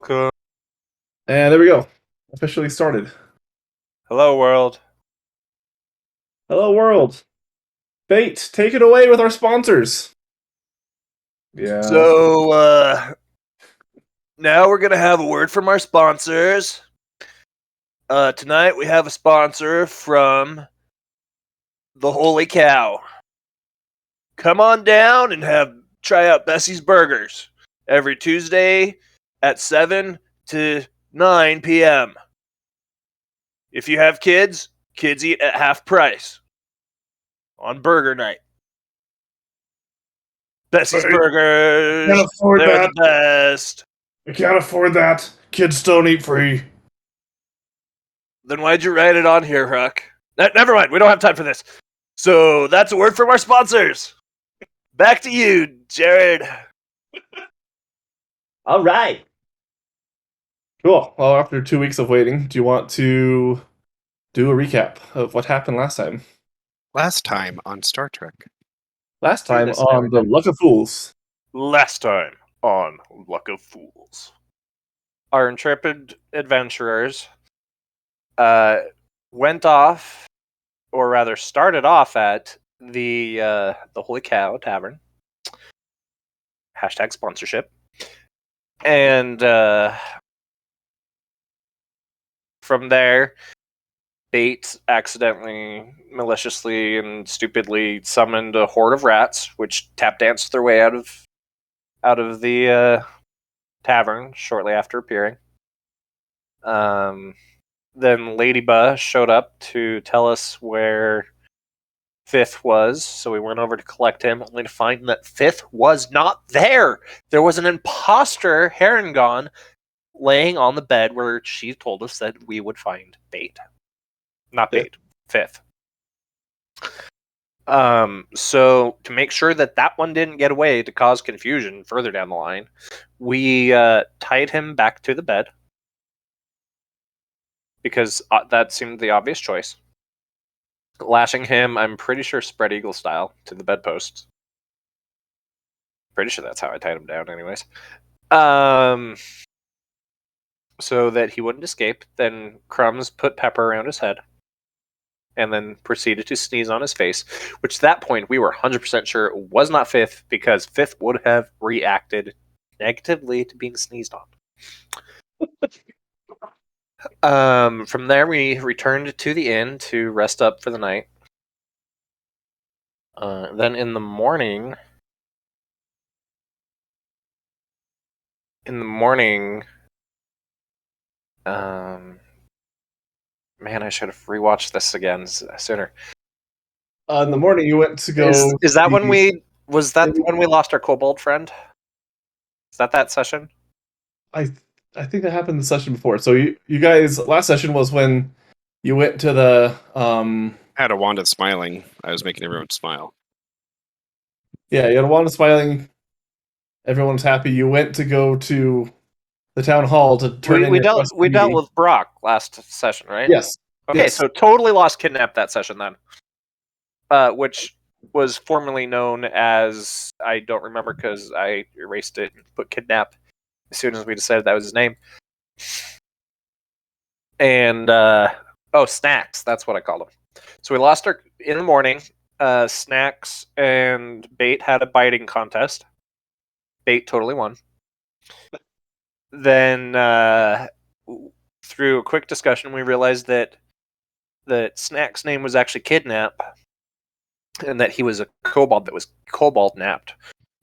Cool. And there we go. Officially started. Hello, world. Hello, world. Bait, take it away with our sponsors. Yeah. So, now we're gonna have a word from our sponsors. Tonight we have a sponsor from the Holy Cow. Come on down and try out Bessie's Burgers every Tuesday at 7 to 9 p.m. If you have kids eat at half price on burger night. Bessie's I Burgers, can't afford they're that. the best. I can't afford that. Kids don't eat free. Then why'd you write it on here, Huck? Never mind, we don't have time for this. So that's a word from our sponsors. Back to you, Jared. All right. Cool. Well, after 2 weeks of waiting, do you want to do a recap of what happened last time? Last time on Star Trek. Last Do time this on The Luck of Fools. Last time on Luck of Fools, our intrepid adventurers went off, or rather started off at the Holy Cow Tavern. Hashtag sponsorship. And from there, Bait accidentally, maliciously, and stupidly summoned a horde of rats, which tap danced their way out of the tavern shortly after appearing. Then Ladybug showed up to tell us where Fifth was, so we went over to collect him, only to find that Fifth was not there. There was an imposter Harengon laying on the bed where she told us that we would find Bait. Not Bait, Fifth. So to make sure that one didn't get away to cause confusion further down the line, we tied him back to the bed because that seemed the obvious choice. Lashing him, I'm pretty sure spread eagle style, to the bedposts. Pretty sure that's how I tied him down, anyways. So that he wouldn't escape. Then Crumbs put pepper around his head, and then proceeded to sneeze on his face, which at that point we were 100% sure it was not Fifth, because Fifth would have reacted negatively to being sneezed on. From there, we returned to the inn to rest up for the night. Then in the morning, man, I should have rewatched this again sooner. In the morning, you went to go. Is that when see- when we lost our kobold friend? Is that session? I think that happened the session before. So you guys, last session was when you went to the I had a wand of smiling. I was making everyone smile. Yeah, you had a wand of smiling. Everyone's happy. You went to go to the town hall to turn in We your dealt quest we dealt meeting. with Brock last session, right? Yes. Okay, Yes. so totally lost kidnapped that session then. Which was formerly known as, I don't remember because I erased it and put kidnap as soon as we decided that was his name. And Snacks, that's what I called him. So we lost her in the morning. Snacks and Bait had a biting contest. Bait totally won. Then through a quick discussion, we realized that Snack's name was actually Kidnap, and that he was a kobold that was kobold napped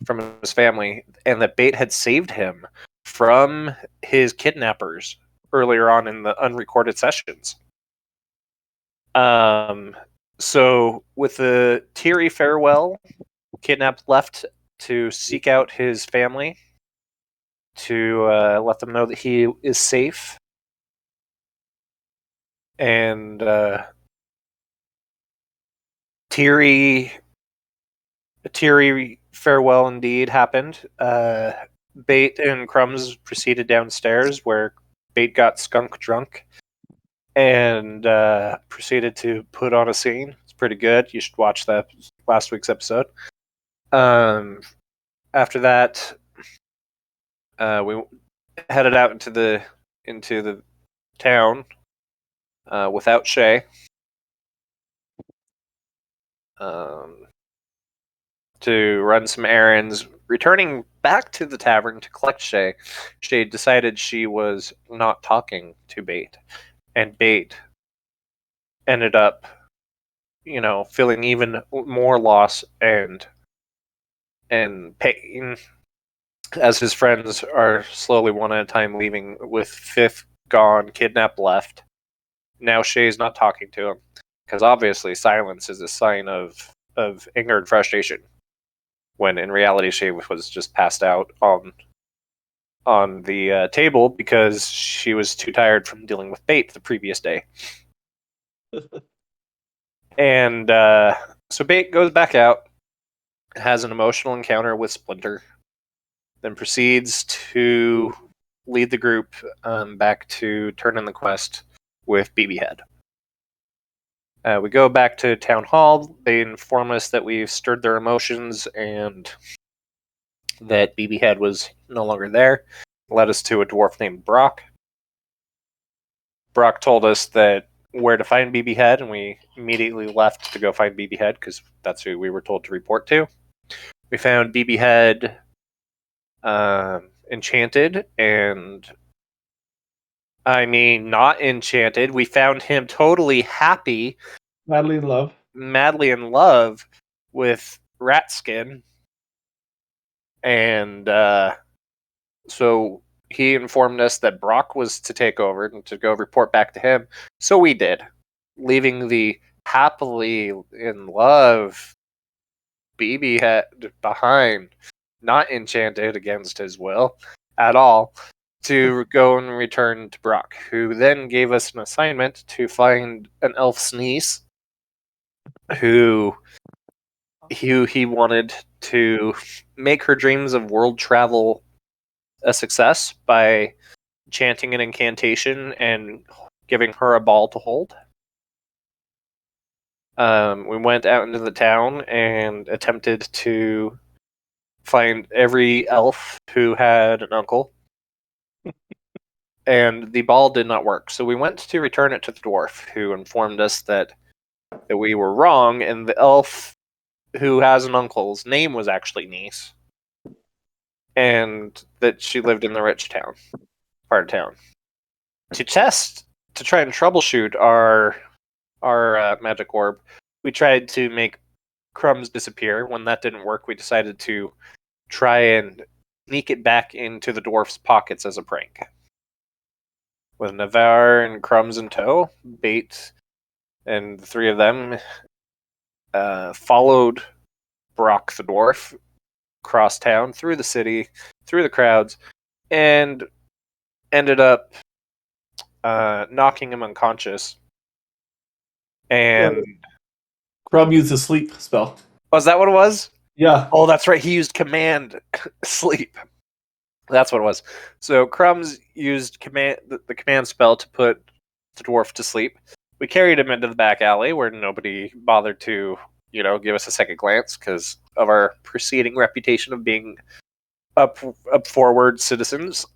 from his family, and that Bait had saved him from his kidnappers earlier on in the unrecorded sessions. So with the teary farewell, Kidnap left to seek out his family, to let them know that he is safe. And teary farewell indeed happened. Bait and Crumbs proceeded downstairs, where Bait got skunk drunk and proceeded to put on a scene. It's pretty good. You should watch that last week's episode. After that, we headed out into the town without Shay. To run some errands. Returning back to the tavern to collect Shay, Shay decided she was not talking to Bait, and Bait ended up, feeling even more loss and pain as his friends are slowly one at a time leaving, with Fifth gone, Kidnap left. Now Shay's not talking to him because obviously silence is a sign of anger and frustration. When in reality, Shay was just passed out on the table because she was too tired from dealing with Bait the previous day. And so Bait goes back out, has an emotional encounter with Splinter, then proceeds to lead the group back to turn in the quest with BB Head. We go back to Town Hall. They inform us that we've stirred their emotions and that BB Head was no longer there. Led us to a dwarf named Brock. Brock told us that where to find BB Head, and we immediately left to go find BB Head because that's who we were told to report to. We found BB Head enchanted, and I mean not enchanted. We found him totally happy, Madly in love with Ratskin, and so he informed us that Brock was to take over and to go report back to him. So we did, leaving the happily in love BB Head behind, not enchanted against his will at all, to go and return to Brock, who then gave us an assignment to find an elf's niece who he wanted to make her dreams of world travel a success by chanting an incantation and giving her a ball to hold. We went out into the town and attempted to find every elf who had an uncle. And the ball did not work. So we went to return it to the dwarf, who informed us that we were wrong, and the elf who has an uncle's name was actually Niece, and that she lived in the rich part of town. To try and troubleshoot our magic orb, we tried to make crumbs disappear. When that didn't work, we decided to try and sneak it back into the dwarf's pockets as a prank. With Navarre and Crumbs in tow, Bait and the three of them followed Brock the dwarf across town, through the city, through the crowds, and ended up knocking him unconscious. And Crumb used a sleep spell. Was that what it was? Yeah. Oh, that's right. He used command sleep. That's what it was. So Crumbs used the command spell to put the dwarf to sleep. We carried him into the back alley where nobody bothered to, give us a second glance because of our preceding reputation of being up forward citizens.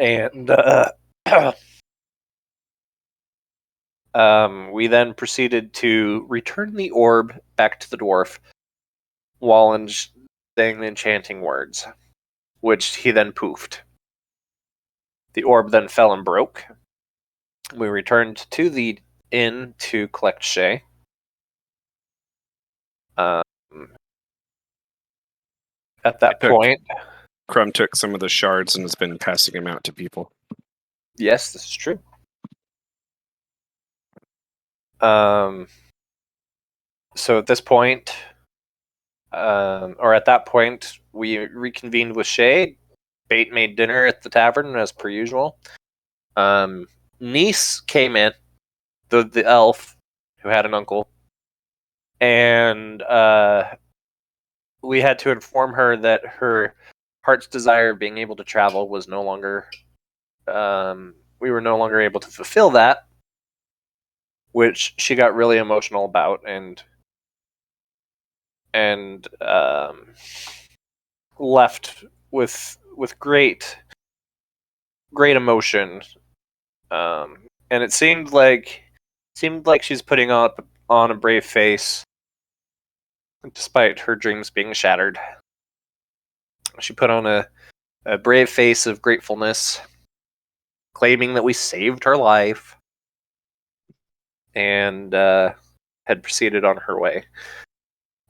And we then proceeded to return the orb back to the dwarf while saying the enchanting words, which he then poofed. The orb then fell and broke. We returned to the inn to collect Shay. At that point, Crumb took some of the shards and has been passing them out to people. Yes, this is true. So at this point, or at that point, we reconvened with Shay. Bait made dinner at the tavern as per usual. Niece came in, the elf who had an uncle, and we had to inform her that her heart's desire of being able to travel was no longer. We were no longer able to fulfill that, which she got really emotional about, and left with great great emotion, and it seemed like she's putting on a brave face, despite her dreams being shattered. She put on a brave face of gratefulness, claiming that we saved her life, and had proceeded on her way.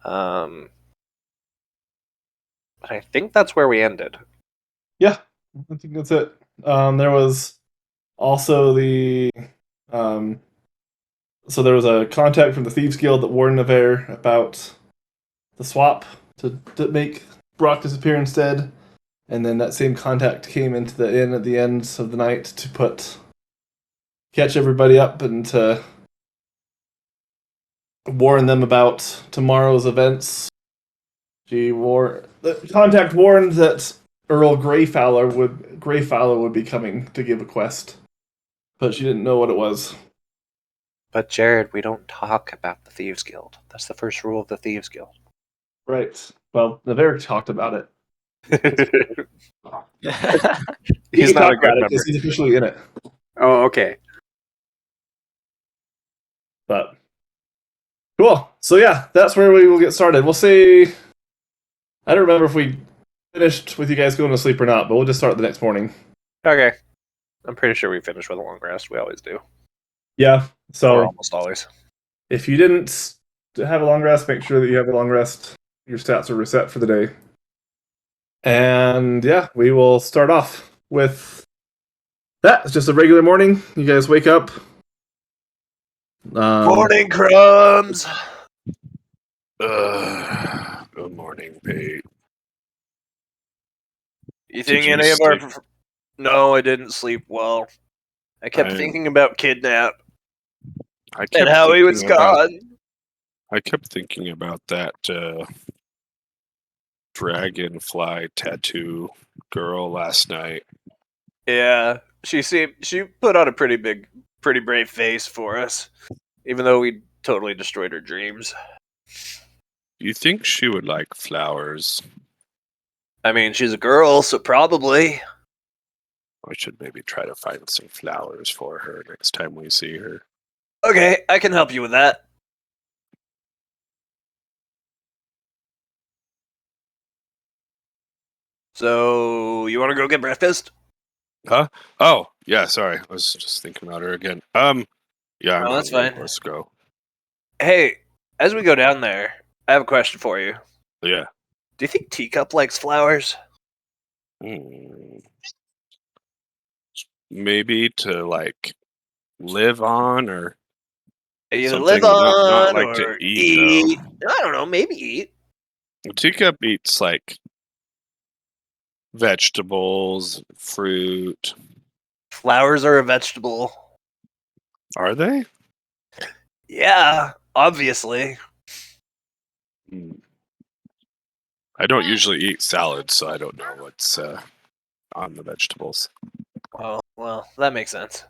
I think that's where we ended. Yeah, I think that's it. There was also so there was a contact from the Thieves Guild that warned Navarre about the swap to make Brock disappear instead. And then that same contact came into the inn at the end of the night to catch everybody up and to warn them about tomorrow's events. The contact warned that Earl Greyfowler would be coming to give a quest, but she didn't know what it was. But Jared, we don't talk about the Thieves Guild. That's the first rule of the Thieves Guild. Right. Well, Navarre talked about it. He's not a good member. Because he's officially in it. Oh, okay. But cool. So yeah, that's where we will get started. We'll say I don't remember if we finished with you guys going to sleep or not, but we'll just start the next morning. Okay. I'm pretty sure we finished with a long rest. We always do. Yeah. Or So almost always. if you didn't have a long rest, make sure that you have a long rest. Your stats are reset for the day. And yeah, we will start off with that. It's just a regular morning. You guys wake up. Morning, crumbs! Good morning, Pete. You think Did you any of our... sleep? No, I didn't sleep well. I kept thinking about Kidnap I kept and how he was thinking about- gone. I kept thinking about that dragonfly tattoo girl last night. Yeah, she put on a pretty brave face for us, even though we totally destroyed her dreams. You think she would like flowers? I mean, she's a girl, so probably. I should maybe try to find some flowers for her next time we see her. Okay, I can help you with that. So, you want to go get breakfast? Huh? Oh, yeah, sorry. I was just thinking about her again. Yeah, I'm that's hungry. fine. Let's go. Hey, as we go down there, I have a question for you. Yeah. Do you think Teacup likes flowers? Maybe to like live on or Either something, live on not like or to eat. though. I don't know, maybe eat. Teacup eats like vegetables, fruit. Flowers are a vegetable. Are they? Yeah, obviously. I don't usually eat salads, so I don't know what's on the vegetables. Oh, well, that makes sense.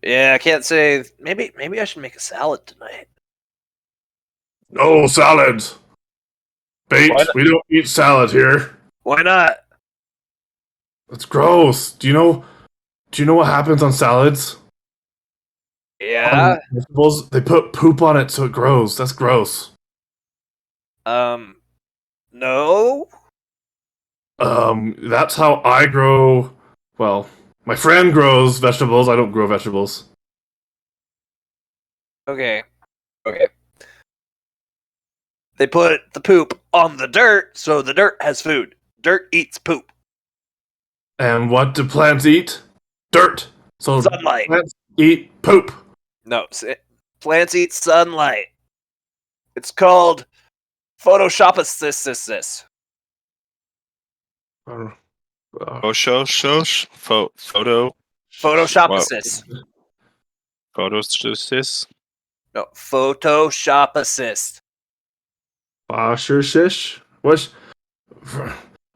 Yeah, I can't say. Maybe I should make a salad tonight. No salads. Bait, What? we don't eat salad here. Why not? It's gross. Do you know what happens on salads? Yeah. Vegetables, they put poop on it so it grows. That's gross. No. That's how I grow. Well, my friend grows vegetables. I don't grow vegetables. Okay. They put the poop on the dirt, so the dirt has food. Dirt eats poop. And what do plants eat? Dirt. So Sunlight. plants eat poop. No, plants eat sunlight. It's called photosynthesis. Photo. Photosynthesis. Photosynthesis. No, photosynthesis. Sure, shish. What?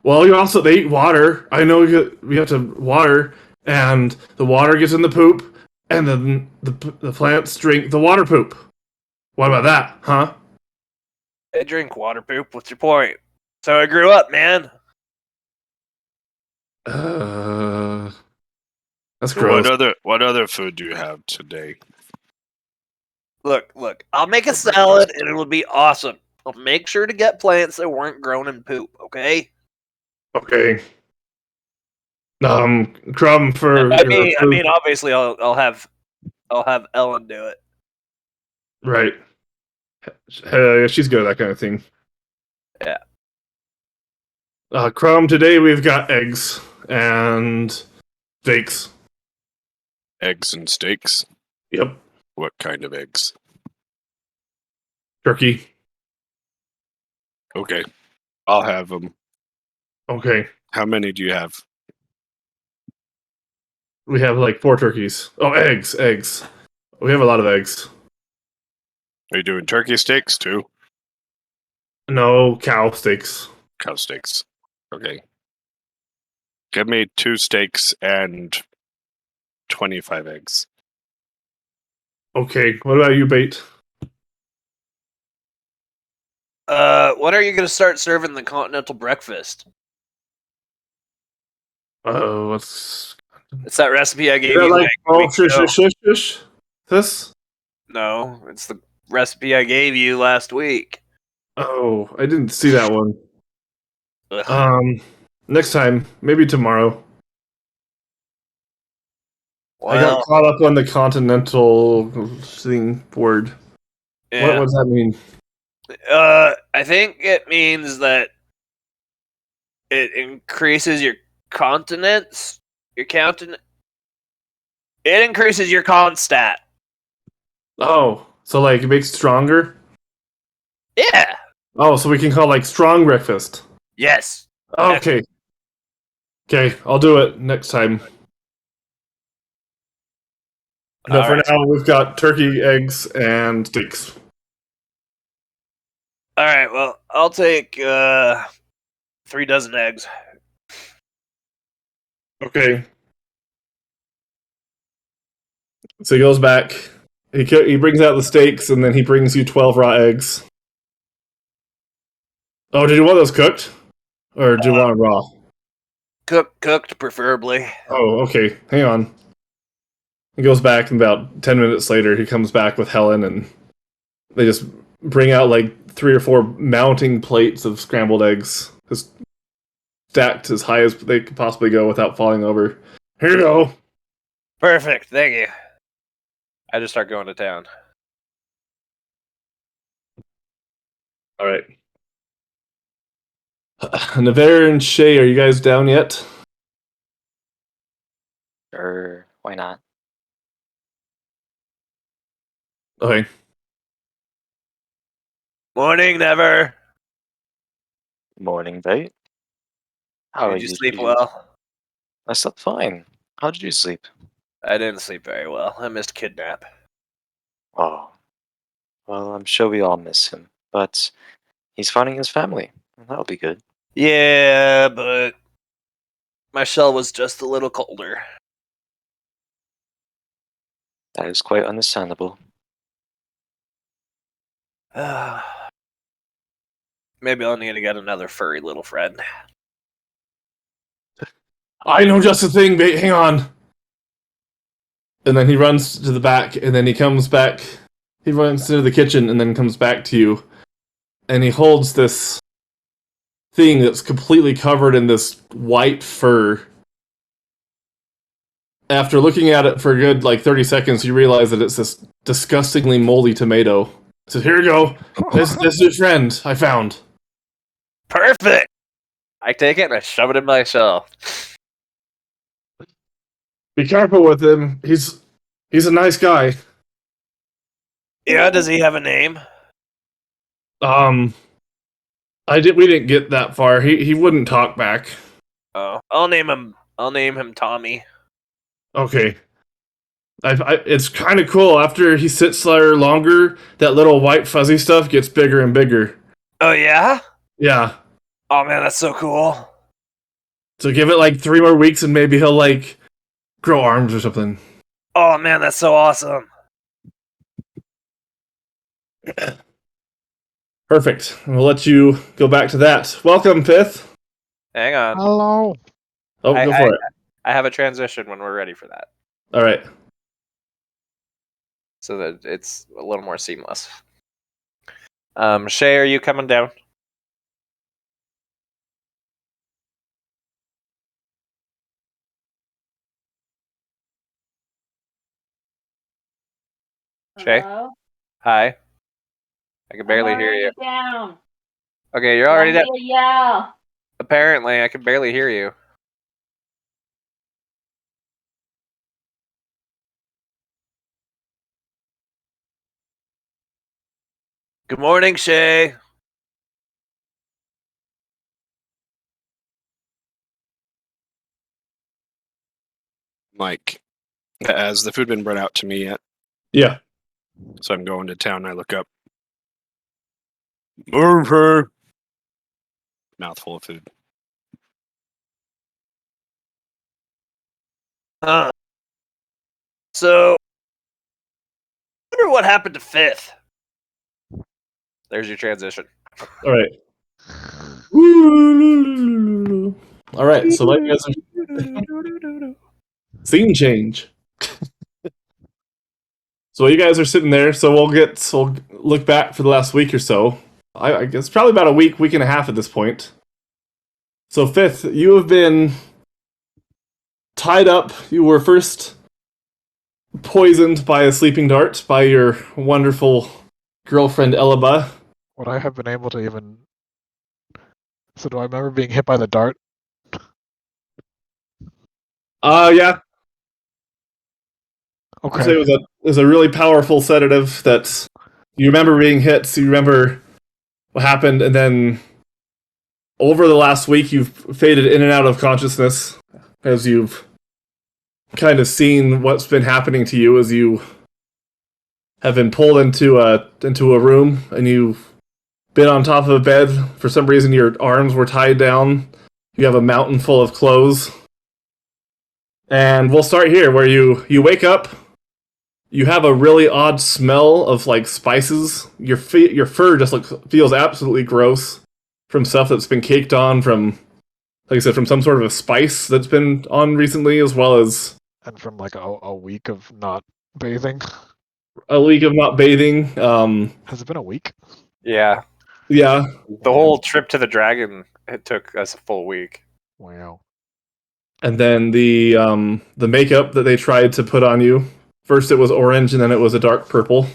Well, they eat water. I know we have to water, and the water gets in the poop, and then the plants drink the water poop. What about that, huh? They drink water poop. What's your point? So I grew up, man. That's gross. What other food do you have today? Look. I'll make a salad and it'll be awesome. I'll make sure to get plants that weren't grown in poop. Okay. Okay. Crumb for. I mean, obviously, I'll have Ellen do it. Right. She's good at that kind of thing. Yeah. Crumb, today we've got eggs and steaks. Eggs and steaks? Yep. What kind of eggs? Turkey. Okay. I'll have them. Okay. How many do you have? We have like 4 turkeys. Oh, eggs. We have a lot of eggs. Are you doing turkey steaks too? No, cow steaks. Cow steaks. Okay. Give me 2 steaks and 25 eggs. Okay. What about you, Bait? When are you gonna start serving the continental breakfast? What's... It's that recipe I gave Is that you. like, like a week ago. shush. This? No, it's the recipe I gave you last week. Oh, I didn't see that one. Ugh. Next time, maybe tomorrow. I got Well, caught up on the continental thing word. yeah. What does that mean? I think it means that it increases your continence. Your continent. It increases your con stat. Oh, so like it makes it stronger? Yeah. Oh, so we can call like strong breakfast. Yes. Okay. Okay, I'll do it next time. But for Alright. now, we've got turkey, eggs, and steaks. All right. Well, I'll take 3 dozen eggs. Okay. So he goes back. He brings out the steaks, and then he brings you 12 raw eggs. Oh, did you want those cooked? Or do you want them raw? Cooked, preferably. Oh, okay. Hang on. He goes back, and about 10 minutes later, he comes back with Helen, and they just bring out like 3 or 4 mounting plates of scrambled eggs, just stacked as high as they could possibly go without falling over. Here you go. Perfect. Thank you. I just start going to town. All right. Navarre and Shay, are you guys down yet? Sure, why not? Okay. Morning, Never. Morning, Bait. How Did you sleep well? I slept fine. How did you sleep? I didn't sleep very well. I missed Kidnap. Oh, well, I'm sure we all miss him, but he's finding his family, and that'll be good. Yeah, but my shell was just a little colder. That is quite understandable. Maybe I'll need to get another furry little friend. I know just the thing, Bait. Hang on. And then he runs to the back, and then he comes back. He runs into the kitchen, and then comes back to you. And he holds this thing that's completely covered in this white fur. After looking at it for a good, 30 seconds, you realize that it's this disgustingly moldy tomato. So here you go. This is your friend I found. Perfect! I take it and I shove it in my shell. Be careful with him. He's a nice guy. Yeah, does he have a name? We didn't get that far. He wouldn't talk back. Oh, I'll name him Tommy. Okay. It's kind of cool. After he sits there longer, that little white fuzzy stuff gets bigger and bigger. Oh yeah? Yeah. Oh man, that's so cool. So give it 3 more weeks and maybe he'll grow arms or something. Oh man, that's so awesome. Perfect. We'll let you go back to that. Welcome, Pith. Hang on. Hello. Oh, go for it. I have a transition when we're ready for that, All right. so that it's a little more seamless. Shay, are you coming down? Shay? Hello? Hi. I can barely I'm hear you. already down. Okay, you're already Want down. me to yell? Apparently, I can barely hear you. Good morning, Shay. Mike, has the food been brought out to me yet? Yeah. So I'm going to town. I look up. Move her. Mouthful of food. So, I wonder what happened to Fifth. There's your transition. All right. All right. So what you guys are scene change. So while you guys are sitting there, so we'll look back for the last week or so. I guess probably about a week and a half at this point. So Fifth, you have been tied up. You were first poisoned by a sleeping dart by your wonderful girlfriend Elaba. Would I have been able to even? So do I remember being hit by the dart? Yeah. Okay. So it was a really powerful sedative that you remember being hit, so you remember what happened, and then over the last week you've faded in and out of consciousness as you've kind of seen what's been happening to you as you have been pulled into a room and you've been on top of a bed. For some reason your arms were tied down. You have a mountain full of clothes. And we'll start here where you wake up. You have a really odd smell of like spices. Your fur just feels absolutely gross from stuff that's been caked on from, like I said, from some sort of a spice that's been on recently, as well as And from like a week of not bathing. a week of not bathing. Has it been a week? Yeah. Yeah, The whole trip to the dragon, it took us a full week. Wow. and then the makeup that they tried to put on you. First it was orange, and then it was a dark purple.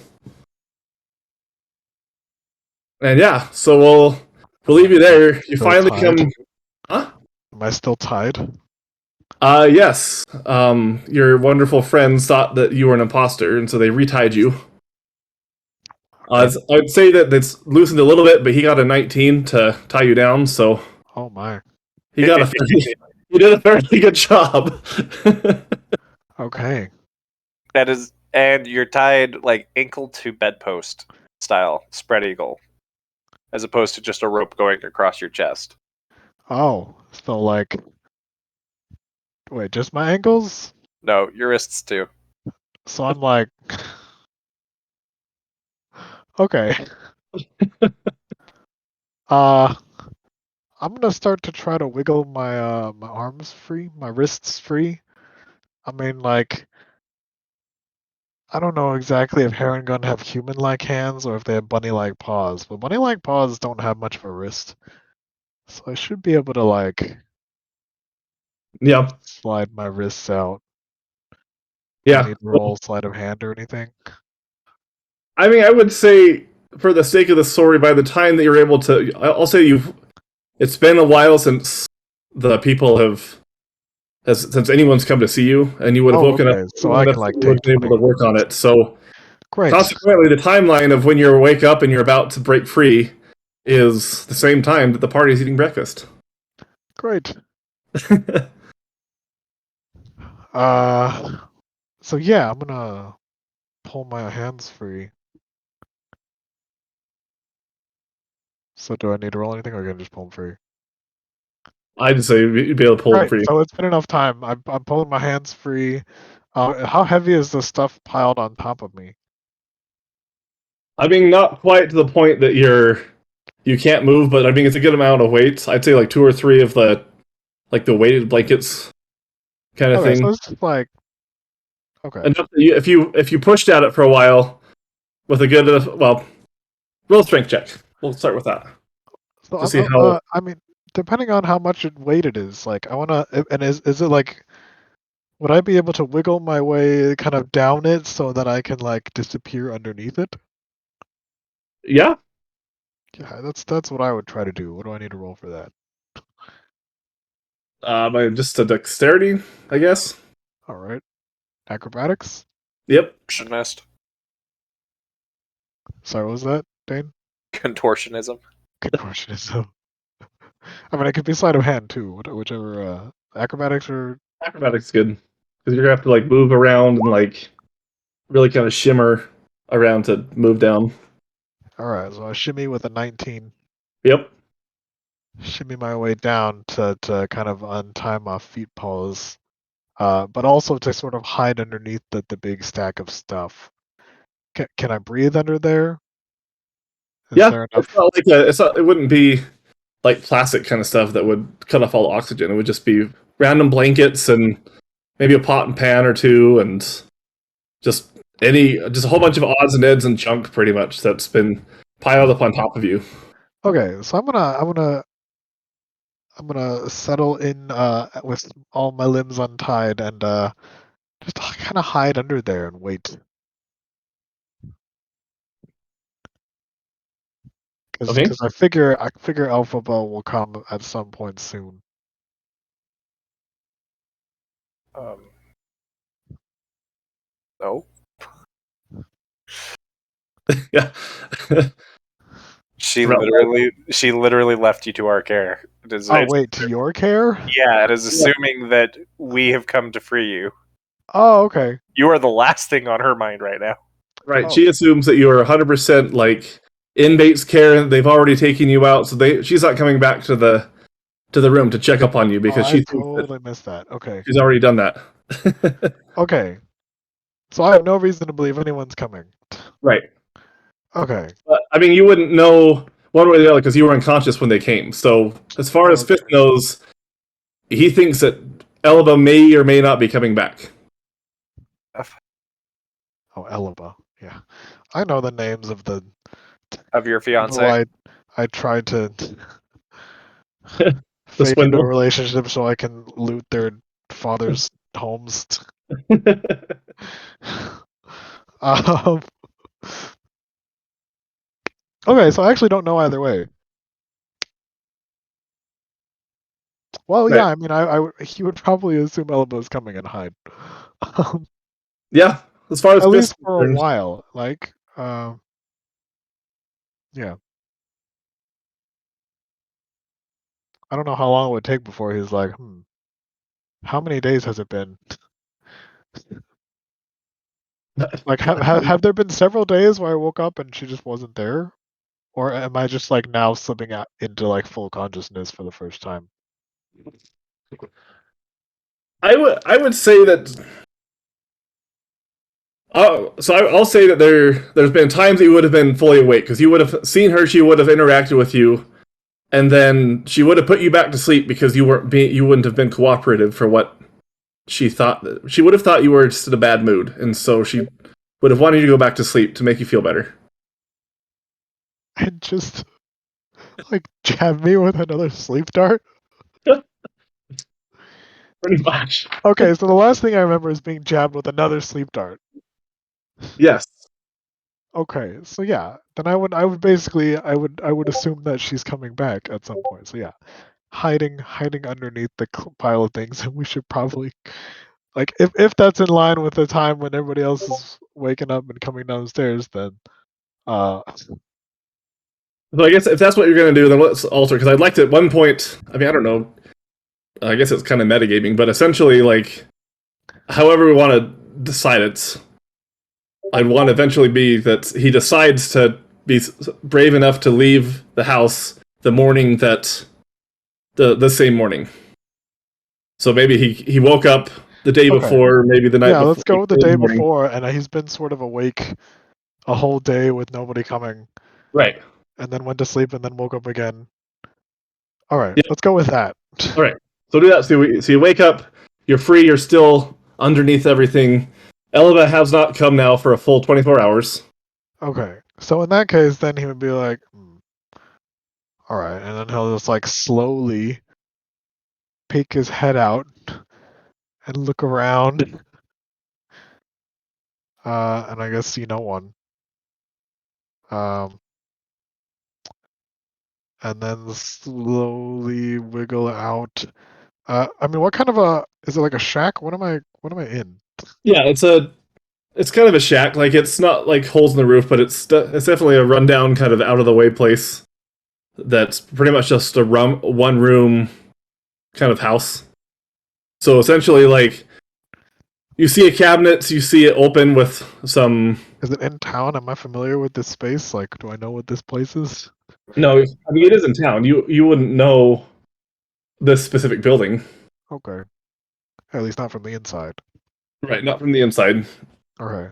And yeah, so we'll leave you there. You Still finally tied? come. Huh? Am I still tied? Yes. Your wonderful friends thought that you were an imposter, and so they retied you. I'd say that it's loosened a little bit, but he got a 19 to tie you down, so Oh my. he did a fairly good job. Okay. That is, and you're tied like ankle to bedpost style, spread eagle, as opposed to just a rope going across your chest. Oh, so like, wait, just my ankles? No, your wrists too. So I'm like, okay. I'm gonna start to try to wiggle my my arms free, my wrists free. I mean, like, I don't know exactly if Heron have human-like hands or if they have bunny-like paws, but bunny-like paws don't have much of a wrist, so I should be able to like Yeah, slide my wrists out. yeah. I need to roll sleight of hand or anything. I mean, I would say, for the sake of the story, by the time that you're able to, I'll say it's been a while since the people since anyone's come to see you, and you would have woken okay. up. So I can like you would take have been able to work on it. So, Great. consequently, the timeline of when you wake up and you're about to break free is the same time that the party's eating breakfast. Great. So yeah, I'm gonna pull my hands free. So do I need to roll anything, or can I just pull them free? I'd just say you'd be able to pull them Right. free. So it's been enough time. I'm pulling my hands free. How heavy is the stuff piled on top of me? I mean, not quite to the point that you can't move, but I mean it's a good amount of weight. I'd say like 2 or 3 of the like the weighted blankets kind of Okay, thing. so it's just like okay. Enough that if you pushed at it for a while with a good roll strength check. We'll start with that. So to see how- I mean, depending on how much weight it is, like I wanna, and is it like, would I be able to wiggle my way kind of down it so that I can like disappear underneath it? Yeah. Yeah, that's what I would try to do. What do I need to roll for that? By just a dexterity, I guess. All right, acrobatics. Yep. Contortionist. Sorry, what was that, Dane? Contortionism. Contortionism. I mean, it could be sleight of hand too, whichever. Acrobatics or Acrobatics is good because you're gonna have to like move around and like really kind of shimmer around to move down. all right. So I shimmy with a 19. Yep. Shimmy my way down to kind of untie my feet paws, but also to sort of hide underneath the big stack of stuff. Can I breathe under there? Is Yeah. there enough? It's not like it wouldn't be like plastic kind of stuff that would cut off all oxygen. It would just be random blankets and maybe a pot and pan or two and just a whole bunch of odds and ends and junk pretty much that's been piled up on top of you. Okay, so I'm gonna settle in with all my limbs untied and just kind of hide under there and wait. Okay. Because I figure Alphaba will come at some point soon. No. Yeah. She Right. literally left you to our care. Oh wait, to your care? Yeah, it is assuming that we have come to free you. Oh, okay. You are the last thing on her mind right now. Right. Oh. She assumes that you are 100% like in Bates' care. They've already taken you out, so she's not coming back to the room to check up on you because I she thinks that totally missed that. Okay. she's already done that. Okay. So I have no reason to believe anyone's coming. Right. Okay. But, I mean, you wouldn't know one way or the other because you were unconscious when they came. So as far as Okay. Fifth knows, he thinks that Elba may or may not be coming back. Oh, Elba. Yeah. I know the names of the Of your people fiance. I tried to The fake into swindle. a relationship so I can loot their father's homes. Um, okay, so I actually don't know either way. Well, Right. yeah, I mean, he would probably assume Elba's coming and hide. Yeah. As far as At Fifth's least for a concerned. while. Like, yeah. I don't know how long it would take before he's like, how many days has it been? Like, have there been several days where I woke up and she just wasn't there? Or am I just like now slipping out into like full consciousness for the first time? I would say that. I'll say that there's been times that you would have been fully awake because you would have seen her, she would have interacted with you, and then she would have put you back to sleep because you wouldn't have been cooperative for what she thought. She would have thought you were just in a bad mood, and so she would have wanted you to go back to sleep to make you feel better. And just like jab me with another sleep dart? Pretty much. Okay, so the last thing I remember is being jabbed with another sleep dart. Yes. Okay, so yeah, then I would assume that she's coming back at some point. So yeah, hiding underneath the pile of things, and we should probably like if that's in line with the time when everybody else is waking up and coming downstairs, then So I guess if that's what you're going to do, then let's alter. Because I'd like to at one point. I mean, I don't know. I guess it's kind of metagaming, but essentially, like, however we want to decide it, I'd want to eventually be that he decides to be brave enough to leave the house the morning that the same morning. So maybe he woke up the day Okay. before, maybe the night yeah, before. let's go with the day morning. before, and he's been sort of awake a whole day with nobody coming, Right. and then went to sleep and then woke up again. All right, Yep. let's go with that. All right. So do that. So you wake up. You're free. You're still underneath everything. Eleva has not come now for a full 24 hours. Okay. So in that case, then he would be like, all right, and then he'll just like slowly peek his head out and look around, and I guess see no one. And then slowly wiggle out. I mean, what kind of a is it like a shack? What am I in? Yeah, it's kind of a shack. Like it's not like holes in the roof, but it's definitely a rundown kind of out of the way place. That's pretty much just a one room kind of house. So essentially, like you see a cabinet, you see it open with some. Is it in town? Am I familiar with this space? Like, do I know what this place is? No, I mean it is in town. You wouldn't know this specific building, Okay. At least not from the inside. right? Not from the inside. Okay.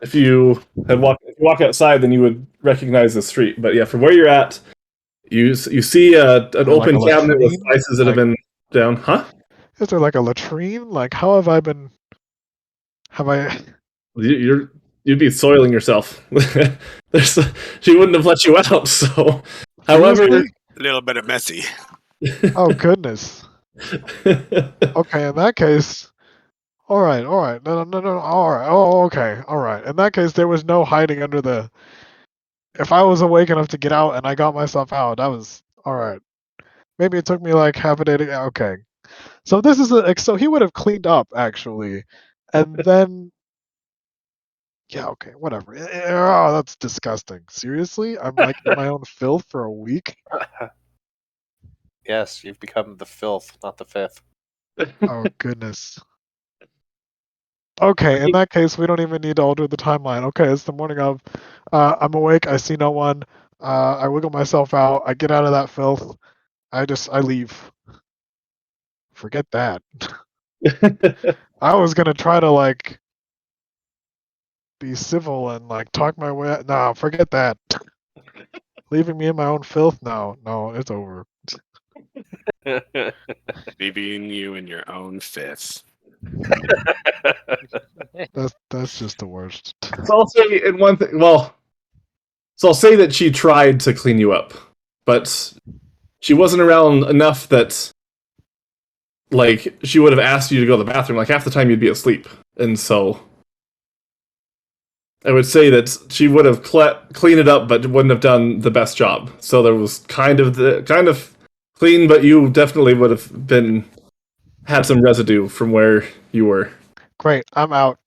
If you walk outside, then you would recognize the street. But yeah, from where you're at, you see an Like open a cabinet with latrine? spices that have been down. Huh? Is there like a latrine? Like, how have I been? Have I? You'd be soiling yourself. She wouldn't have let you out. So, however, Seriously? A little bit of messy. Oh goodness. Okay, in that case, all right. No, all right. Oh, okay, all right. In that case, there was no hiding under the. If I was awake enough to get out and I got myself out, that was all right. Maybe it took me like half a day to. Okay, so this is so he would have cleaned up actually, and then. Yeah, okay, whatever. Oh, that's disgusting. Seriously? I'm like in my own filth for a week? Yes, you've become the filth, not the fifth. Oh, goodness. Okay, in that case, we don't even need to alter the timeline. Okay, it's the morning of. I'm awake. I see no one. I wiggle myself out. I get out of that filth. I leave. Forget that. I was gonna try to like be civil and like talk my way out. Nah, forget that. Leaving me in my own filth? No, it's over. Leaving you in your own fifth. That's just the worst. So I'll say in one thing. Well, so I'll say that she tried to clean you up, but she wasn't around enough that, like, she would have asked you to go to the bathroom. Like half the time you'd be asleep, and so I would say that she would have cleaned it up, but wouldn't have done the best job. So there was kind of clean, but you definitely would have had some residue from where you were. Great, I'm out.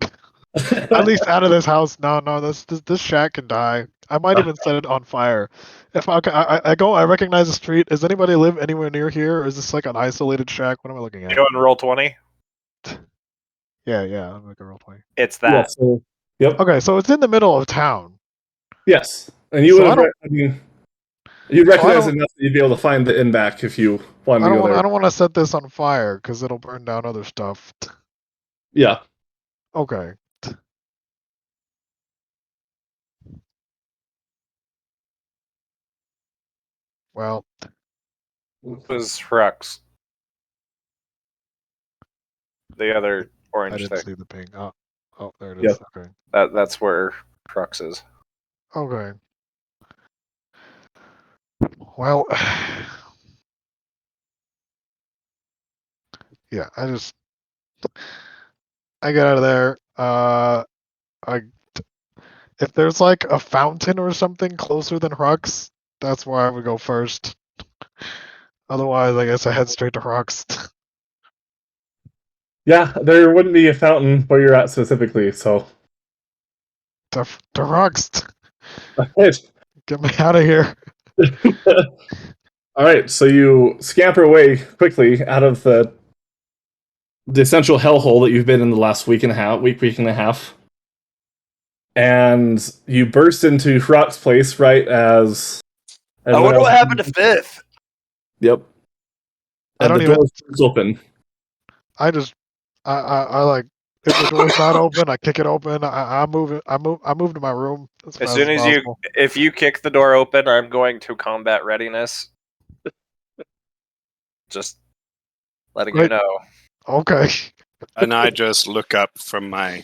At least out of this house. No, this shack can die. I might even set it on fire. If I go, I recognize the street. Does anybody live anywhere near here, or is this like an isolated shack? What am I looking at? You go and roll 20. Yeah, I'm like a roll 20. It's Yeah, that. so, yep. Okay, so it's in the middle of town. Yes, and you So would have. You'd recognize enough that you'd be able to find the inn back if you wanted to go there. I don't want to set this on fire because it'll burn down other stuff. Yeah. Okay. Well, It was Hrux. The other I orange didn't thing. see the ping. Oh, there it is. Yep. Okay. That's where Hrux is. Okay. Well, yeah, I get out of there. If there's like a fountain or something closer than Hrux, that's where I would go first. Otherwise, I guess I head straight to Hrux. Yeah, there wouldn't be a fountain where you're at specifically, so. to Hrux. Alright. Get me out of here. Alright, so you scamper away quickly out of the essential hellhole that you've been in the last week and a half. And you burst into Hroc's place right as I wonder what happened to Fifth. Yep. I And don't the even. door's open. I like. If the door's not open, I kick it open. I move it. I move to my room As soon as if you kick the door open, I'm going to combat readiness. Just letting you Right. know. Okay. And I just look up from my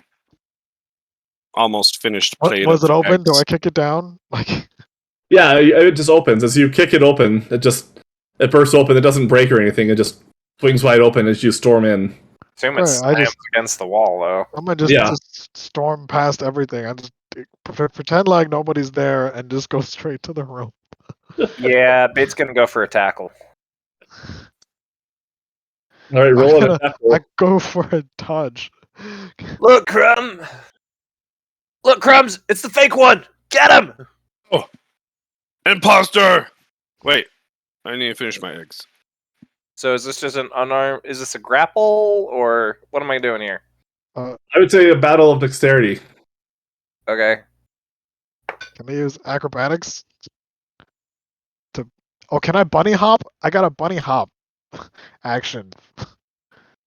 almost finished plate. Was of it open? Do eggs. I kick it down? Like, Yeah, it just opens as you kick it open. It bursts open. It doesn't break or anything. It just swings wide open as you storm in. Assume it Right, I slams just- against the wall, though. I'm gonna just, Yeah. just storm past everything. I just pretend like nobody's there and just go straight to the room. Yeah, Bait's gonna go for a tackle. All right, roll an gonna- attack roll. I go for a dodge. Look, Crumb! Look, Crumbs! It's the fake one! Get him! Imposter! Wait, I need to finish my eggs. So is this just an unarmed... Is this a grapple, or what am I doing here? I would say a battle of dexterity. Okay. Can I use acrobatics? Can I bunny hop? I got a bunny hop action.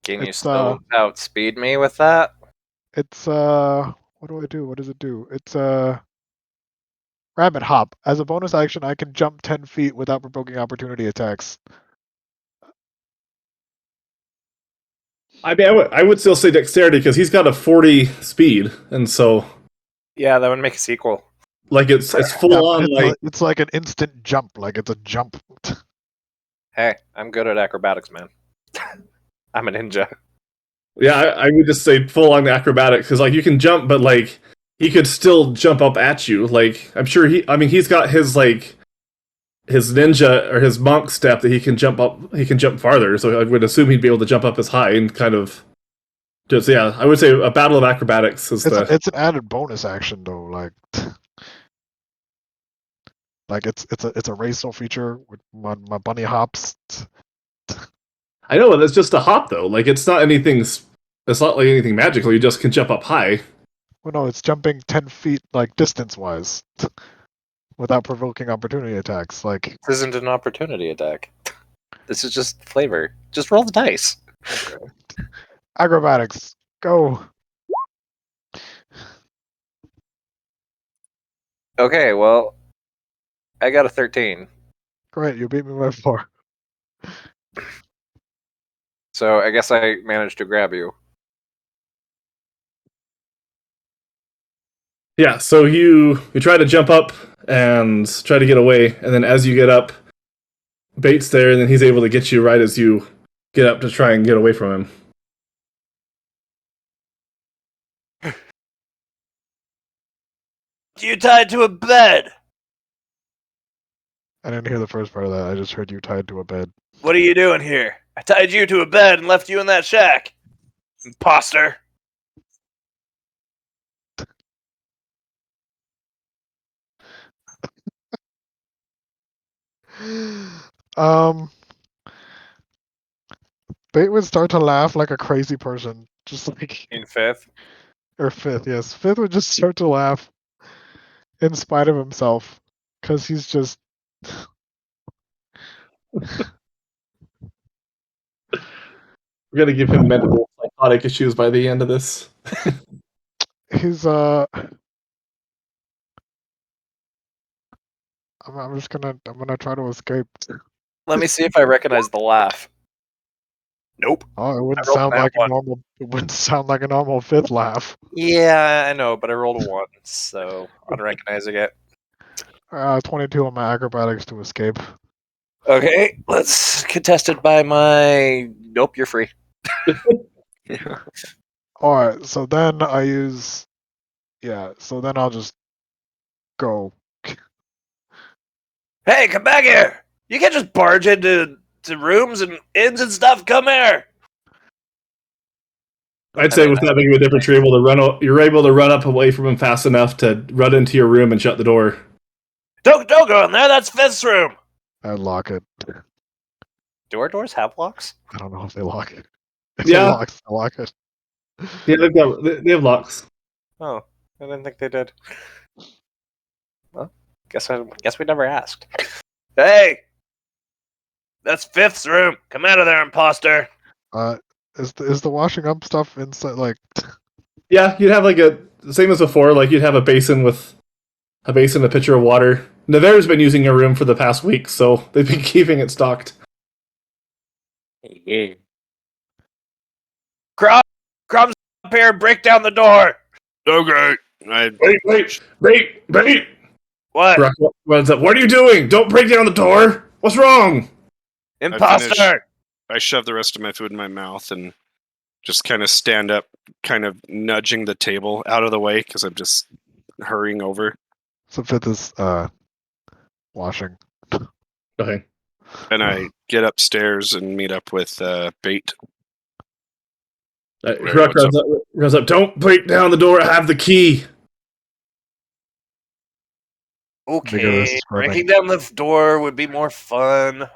Can you It's, still outspeed me with that? It's what do I do? What does it do? It's rabbit hop. As a bonus action, I can jump 10 feet without provoking opportunity attacks. I mean, I would still say dexterity because he's got a 40 speed, and so Yeah, that would make a sequel. like it's full Yeah, on it's like an instant jump. Like it's a jump. Hey, I'm good at acrobatics, man. I'm a ninja. Yeah, I would just say full on acrobatics because like you can jump, but like he could still jump up at you. Like I'm sure he's got his like his ninja or his monk step that he can jump up. He can jump farther, so I would assume he'd be able to jump up as high and kind of just I would say a battle of acrobatics is It's an added bonus action though. Like it's a racial feature with my bunny hops. I know that's just a hop though. Like it's not anything. It's not like anything magical. You just can jump up high. Well, no, it's jumping 10 feet like distance wise, without provoking opportunity attacks. Like This isn't an opportunity attack. This is just flavor. Just roll the dice. acrobatics, go. Okay, well, I got a 13. Great, you beat me by 4. So I guess I managed to grab you. Yeah. So you try to jump up and try to get away, and then as you get up, Bait's there, and then he's able to get you right as you get up to try and get away from him. You tied to a bed! I didn't hear the first part of that. I just heard you tied to a bed. What are you doing here? I tied you to a bed and left you in that shack. Imposter. Bait would start to laugh like a crazy person, just like In 5th. or Fifth. Yes, Fifth would just start to laugh in spite of himself because he's just. We're gonna give him mental psychotic issues by the end of this. He's I'm gonna try to escape. Let me see if I recognize the laugh. Nope. Oh, it wouldn't I rolled sound that like one. a normal. It wouldn't sound like a normal Fifth laugh. Yeah, I know, but I rolled a 1, so I'm recognizing it. 22 on my acrobatics to escape. Okay, let's contest it by my... Nope, you're free. All right, so then I use. Yeah, so then I'll just go. Hey, come back here! You can't just barge into rooms and inns and stuff. Come here! I'd say with that big of a difference, you're able to run up away from him fast enough to run into your room and shut the door. Don't go in there. That's Fifth's room. I lock it. Do our doors have locks? I don't know if they lock it. If Yeah. it locks, I lock it. Yeah, they have locks. Oh, I didn't think they did. Well, guess we never asked. Hey, that's Fifth's room. Come out of there, imposter. Is the washing up stuff inside? Like, Yeah, you'd have like same as before. Like you'd have a basin, a pitcher of water. Nevera's been using your room for the past week, so they've been keeping it stocked. Yeah. Crumb's up here. Break down the door. Okay. Wait! What? Rock, what's up? What are you doing? Don't break down the door. What's wrong? Imposter. I shove the rest of my food in my mouth and just kind of stand up, kind of nudging the table out of the way because I'm just hurrying over. So Fifth is washing. Okay. And I get upstairs and meet up with Bait. Rock what's runs up. Don't break down the door. I have the key. Okay, Vigorous breaking down the door would be more fun,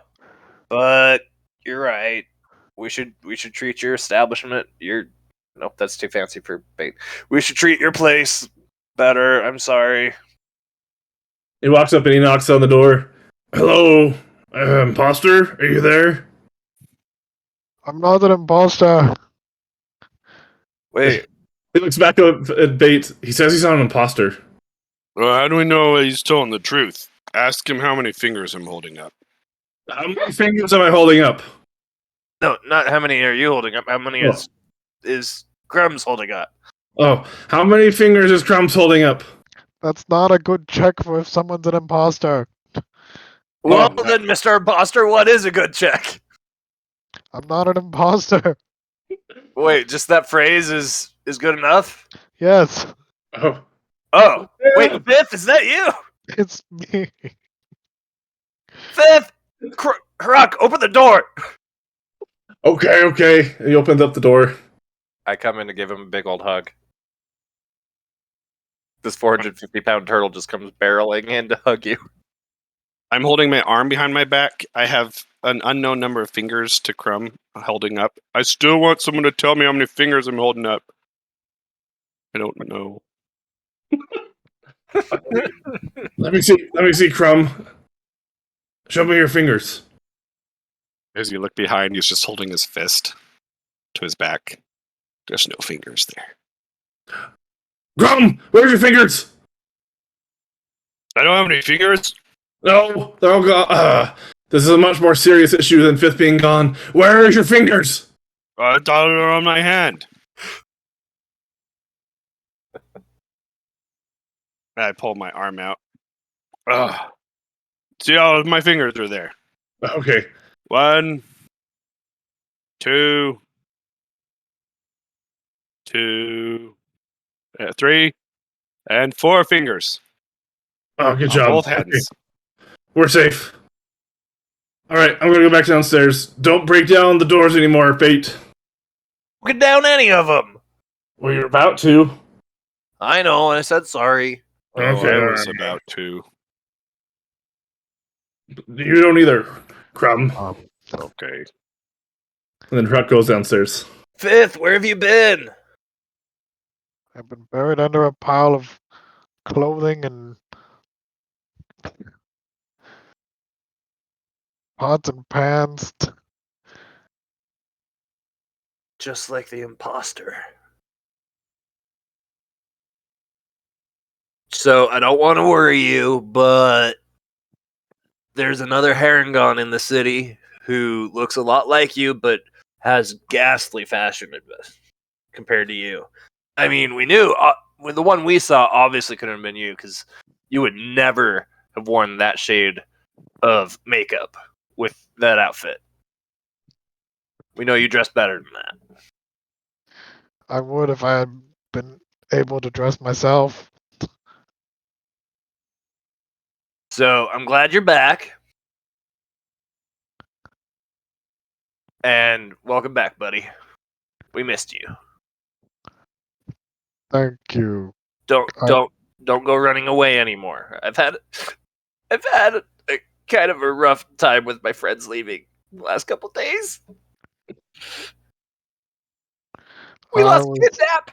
but you're right. We should treat your establishment. Nope, that's too fancy for Bait. We should treat your place better. I'm sorry. He walks up and he knocks on the door. Hello, imposter? Are you there? I'm not an imposter. Wait, He looks back up at Bait. He says he's not an imposter. Well, how do we know he's telling the truth? Ask him how many fingers I'm holding up. How many fingers am I holding up? no, not how many are you holding up? How many Oh. is Crumbs holding up? Oh, how many fingers is Crumbs holding up? That's not a good check for if someone's an imposter. Well, then, Mr. Imposter, what is a good check? I'm not an imposter. Wait, just that phrase is good enough? Yes, Oh, Wait, Fifth, is that you? it's me. Fifth! Harak, open the door! okay. He opens up the door. I come in to give him a big old hug. This 450-pound turtle just comes barreling in to hug you. I'm holding my arm behind my back. I have an unknown number of fingers to Crumb holding up. I still want someone to tell me how many fingers I'm holding up. I don't know. Let me see, Crumb. Show me your fingers. As you look behind, he's just holding his fist to his back. There's no fingers there. Crumb, where's your fingers? I don't have any fingers. No, they're all gone. This is a much more serious issue than Fifth being gone. Where are your fingers? I thought they were on my hand. I pull my arm out. See, all my fingers are there. Okay. 1, 2, 3, and 4 fingers. Oh, good On job. both Okay. hands. We're safe. All right, I'm gonna go back downstairs. Don't break down the doors anymore, Fate. Get down any of them! Well, you're about to. I know, and I said sorry. Okay, I all was right. about to. You don't either, Crumb. Okay. And then Truck goes downstairs. Fifth, where have you been? I've been buried under a pile of clothing and pots and pans. Just like the imposter. So, I don't want to worry you, but there's another Harengon in the city who looks a lot like you, but has ghastly fashion compared to you. I mean, we knew when the one we saw obviously couldn't have been you because you would never have worn that shade of makeup with that outfit. We know you dress better than that. I would if I had been able to dress myself. So I'm glad you're back. And welcome back, buddy. We missed you. Thank you. Don't go running away anymore. I've had a kind of a rough time with my friends leaving the last couple days. We lost Kidnap.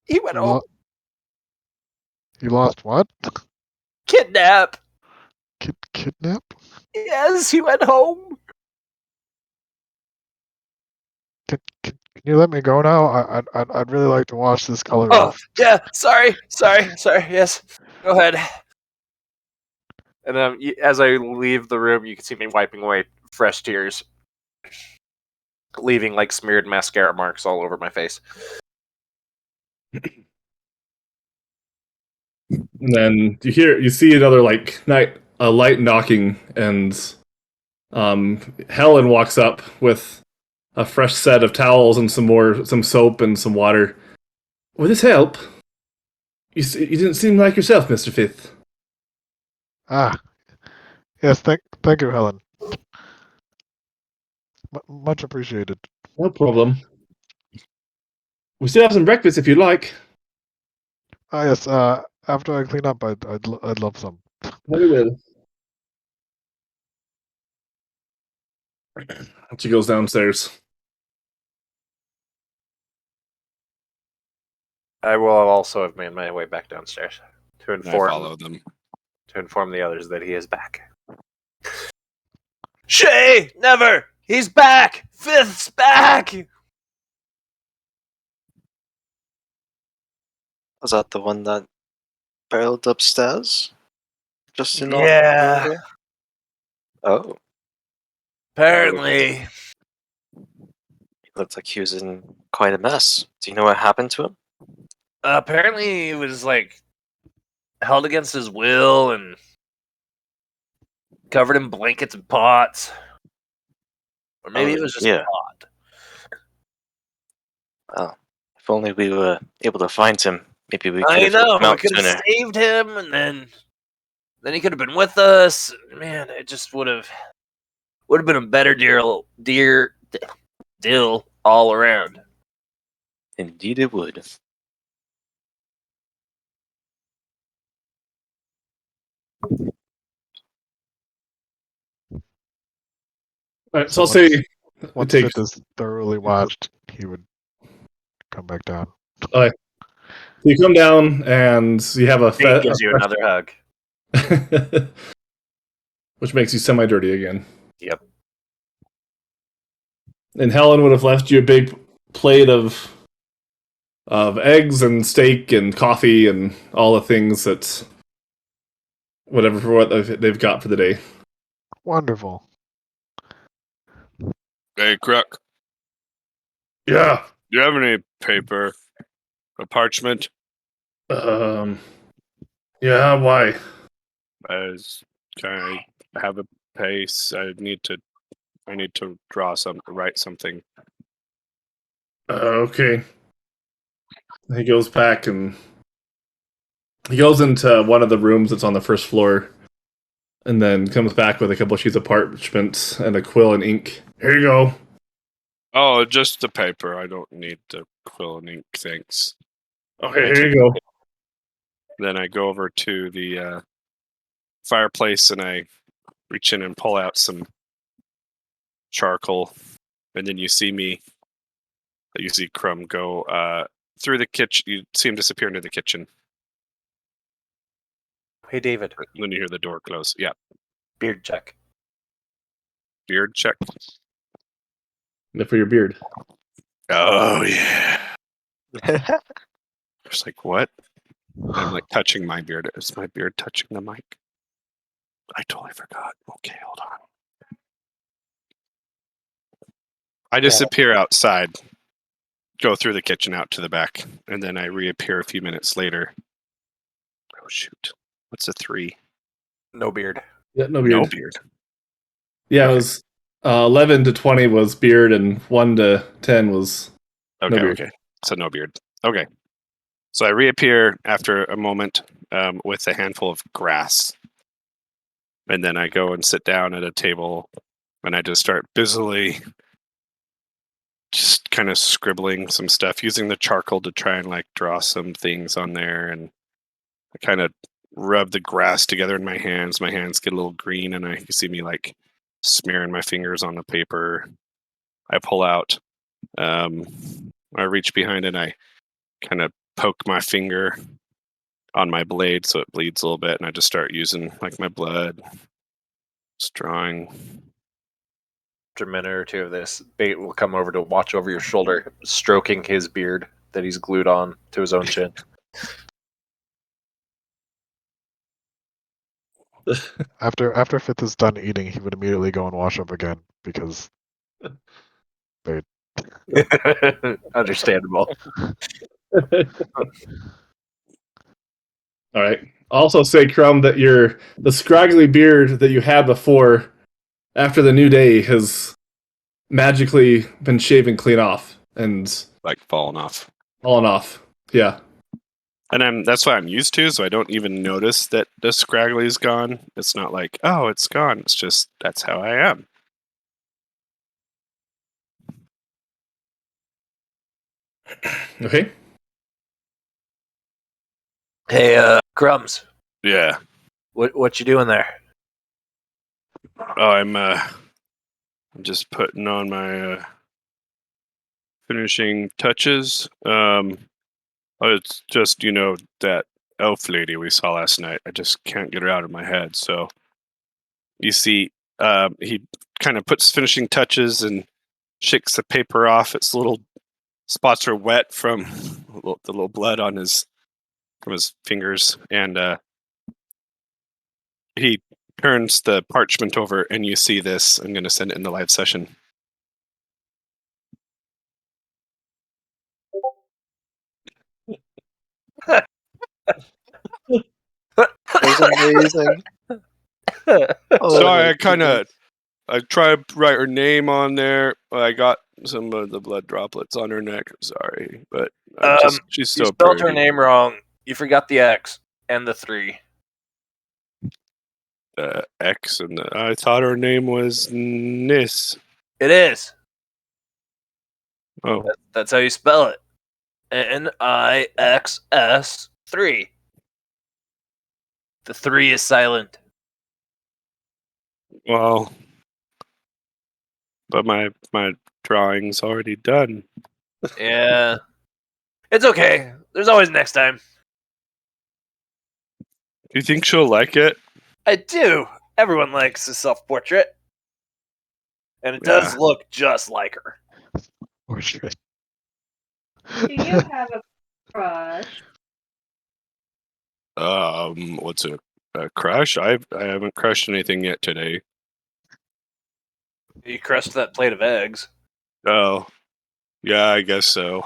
He went home. You lost what? Kidnap. Kidnap? Yes, he went home. Can you let me go now? I'd really like to watch this color. Oh, yeah. Sorry. Yes. Go ahead. And as I leave the room, you can see me wiping away fresh tears. leaving like smeared mascara marks all over my face. And then you see another like a light knocking, and Helen walks up with a fresh set of towels and some soap and some water. Will this help? You didn't seem like yourself, Mr. Fifth. Ah, yes, thank you, Helen. Much appreciated. No problem. We still have some breakfast if you like. Ah, yes. After I clean up, I'd love some. Very well. She goes downstairs. I will also have made my way back downstairs to I follow inform them. the others that he is back. Shay, never. He's back. Fifth's back. Was that the one that barreled upstairs? Just in Yeah. order? Oh, Apparently, he looked like he was in quite a mess. Do you know what happened to him? apparently he was like held against his will and covered in blankets and pots. Or maybe Oh, it was just yeah. pot. Well, if only we were able to find him. Maybe we could I have know. helped him We out could have sooner. saved him, and then he could have been with us. Man, it just would have been a better deal all around. Indeed, it would. All right, So so I'll say once takes- Fifth is thoroughly watched, he would come back down. you come down and you have He gives you another hug. which makes you semi-dirty again. Yep. And Helen would have left you a big plate of eggs and steak and coffee and all the things that whatever for what they've got for the day. Wonderful. Hey, Crook, Yeah. do you have any paper? A parchment? Yeah. Why? Can I have a pace? I need to write something. Okay. He goes back and he goes into one of the rooms that's on the first floor, and then comes back with a couple sheets of parchment and a quill and ink. Here you go. Oh, just the paper. I don't need the quill and ink, thanks. Okay, here you go. Then I go over to the fireplace and I reach in and pull out some charcoal, and then you see Crumb go through the kitchen. You see him disappear into the kitchen. Hey, David. Then you hear the door close. Yeah, Beard check. beard check. For your beard. Oh yeah. It's like, what? I'm like touching my beard. Is my beard touching the mic? I totally forgot. Okay, hold on. I disappear outside, go through the kitchen out to the back, and then I reappear a few minutes later. Oh shoot. What's a 3? No beard. Yeah, no beard. No beard. Yeah, it was 11 to 20 was beard, and 1 to 10 was Okay, beard. okay. So no beard. Okay. So I reappear after a moment with a handful of grass. And then I go and sit down at a table and I just start busily just kind of scribbling some stuff, using the charcoal to try and like draw some things on there. And I kind of rub the grass together in my hands. My hands get a little green and you see me like smearing my fingers on the paper. I pull out, I reach behind and I kind of poke my finger on my blade so it bleeds a little bit, and I just start using like my blood, just drawing. After a minute or two of this, Bait will come over to watch over your shoulder, stroking his beard that he's glued on to his own chin. After Fifth is done eating, he would immediately go and wash up again because dude. Understandable. All right. Also say, Crumb, that the scraggly beard that you had before, after the new day, has magically been shaven clean off and Like falling off. fallen off. Yeah. And that's what I'm used to, so I don't even notice that the scraggly's gone. It's not like, oh, it's gone. It's just that's how I am. Okay. Hey, Crumbs, Yeah. what you doing there? Oh, I'm just putting on my finishing touches. It's just that elf lady we saw last night. I just can't get her out of my head. So you see, he kind of puts finishing touches and shakes the paper off. Its little spots are wet from the little blood on from his fingers, and he turns the parchment over, and you see this. I'm going to send it in the live session. That's amazing. Sorry, I tried to write her name on there. I got some of the blood droplets on her neck. Sorry, but she's You so spelled her pretty. name wrong. You forgot the X and the 3. X and I thought her name was Nis. It is. Oh, That's how you spell it. Nixs 3. The 3 is silent. well, but my drawing's already done. Yeah. It's okay. There's always next time. Do you think she'll like it? I do. Everyone likes a self-portrait. And it does Yeah. look just like her. Portrait. Do you have a crush? What's a crush? I haven't crushed anything yet today. You crushed that plate of eggs. Oh, yeah, I guess so.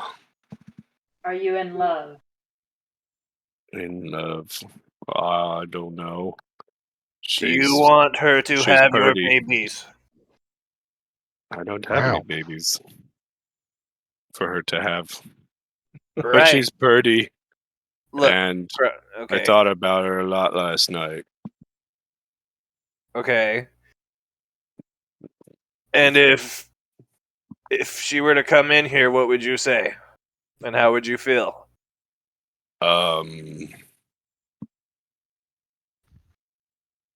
Are you in love? In love, I don't know. Do you want her to she's have your pretty. babies? I don't have any Wow. babies for her to have. But Right. she's pretty, Look. and Okay. I thought about her a lot last night. Okay. And if she were to come in here, what would you say? And how would you feel?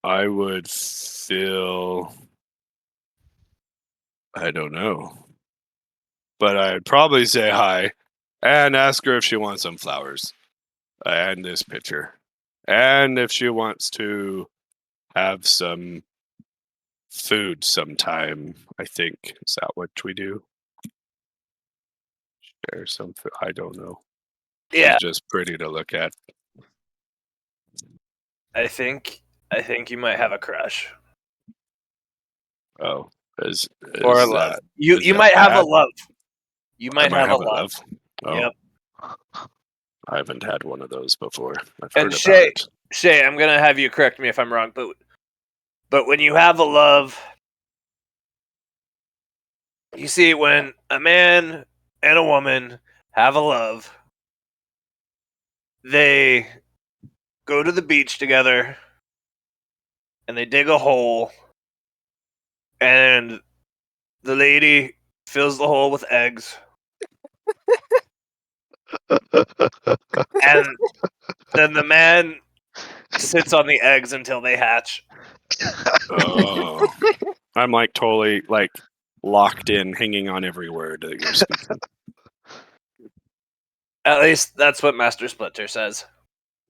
I would feel, I don't know, but I'd probably say hi and ask her if she wants some flowers and this picture, and if she wants to have some food sometime. I think is that what we do? Share some food. I don't know. Yeah, She's just pretty to look at. I think you might have a crush. Oh, is Or a that love. is You that might have a bad? love. You I might might have a love. Oh, Yep. I haven't had one of those before. I've And heard about Shay- it. Shay, I'm gonna have you correct me if I'm wrong, but when you have a love, you see, when a man and a woman have a love, they go to the beach together and they dig a hole, and the lady fills the hole with eggs, and then the man sits on the eggs until they hatch. Oh, I'm like totally like locked in, hanging on every word that you're speaking. At least that's what Master Splinter says.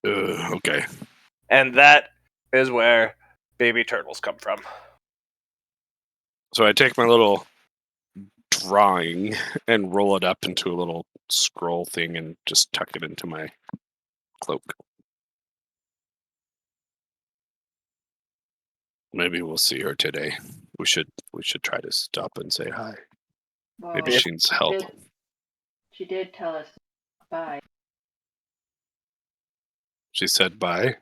Okay. And that is where baby turtles come from. So I take my little drawing and roll it up into a little scroll thing and just tuck it into my cloak. Maybe we'll see her today. We should try to stop and say hi. Well, Maybe she needs help. She did tell us bye. She said bye.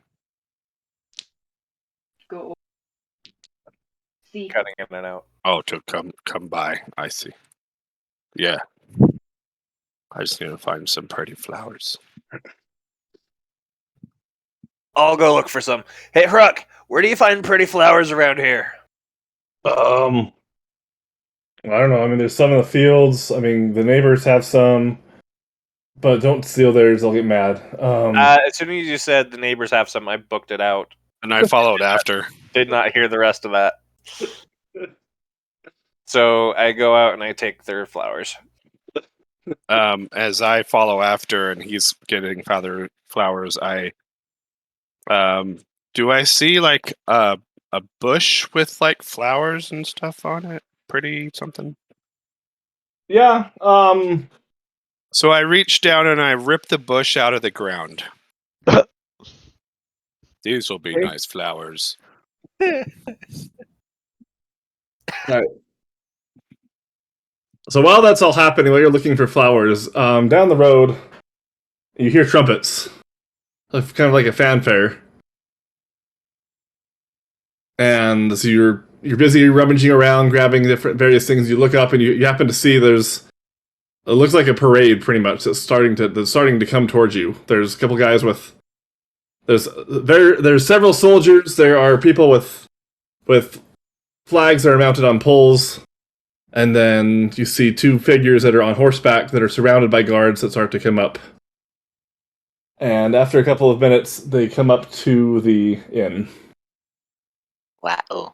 Go see. Cutting in and out. Oh, to come by. I see. Yeah. I just need to find some pretty flowers. I'll go look for some. Hey, Hruck, where do you find pretty flowers around here? I don't know. I mean, there's some in the fields. I mean, the neighbors have some, but don't steal theirs; they'll get mad. As soon as you said the neighbors have some, I booked it out. And I followed after. Did not hear the rest of that. So I go out and I take their flowers. As I follow after and he's getting flowers, I do I see like a bush with like flowers and stuff on it? Pretty something. Yeah. So I reach down and I rip the bush out of the ground. These will be Okay. nice flowers. So while that's all happening, while you're looking for flowers, down the road, you hear trumpets, kind of like a fanfare, and so you're busy rummaging around, grabbing various things. You look up and you happen to see it looks like a parade, pretty much. That's starting to come towards you. There's a couple guys there's several soldiers. There are people with flags that are mounted on poles. And then you see two figures that are on horseback that are surrounded by guards that start to come up. And after a couple of minutes, they come up to the inn. Wow.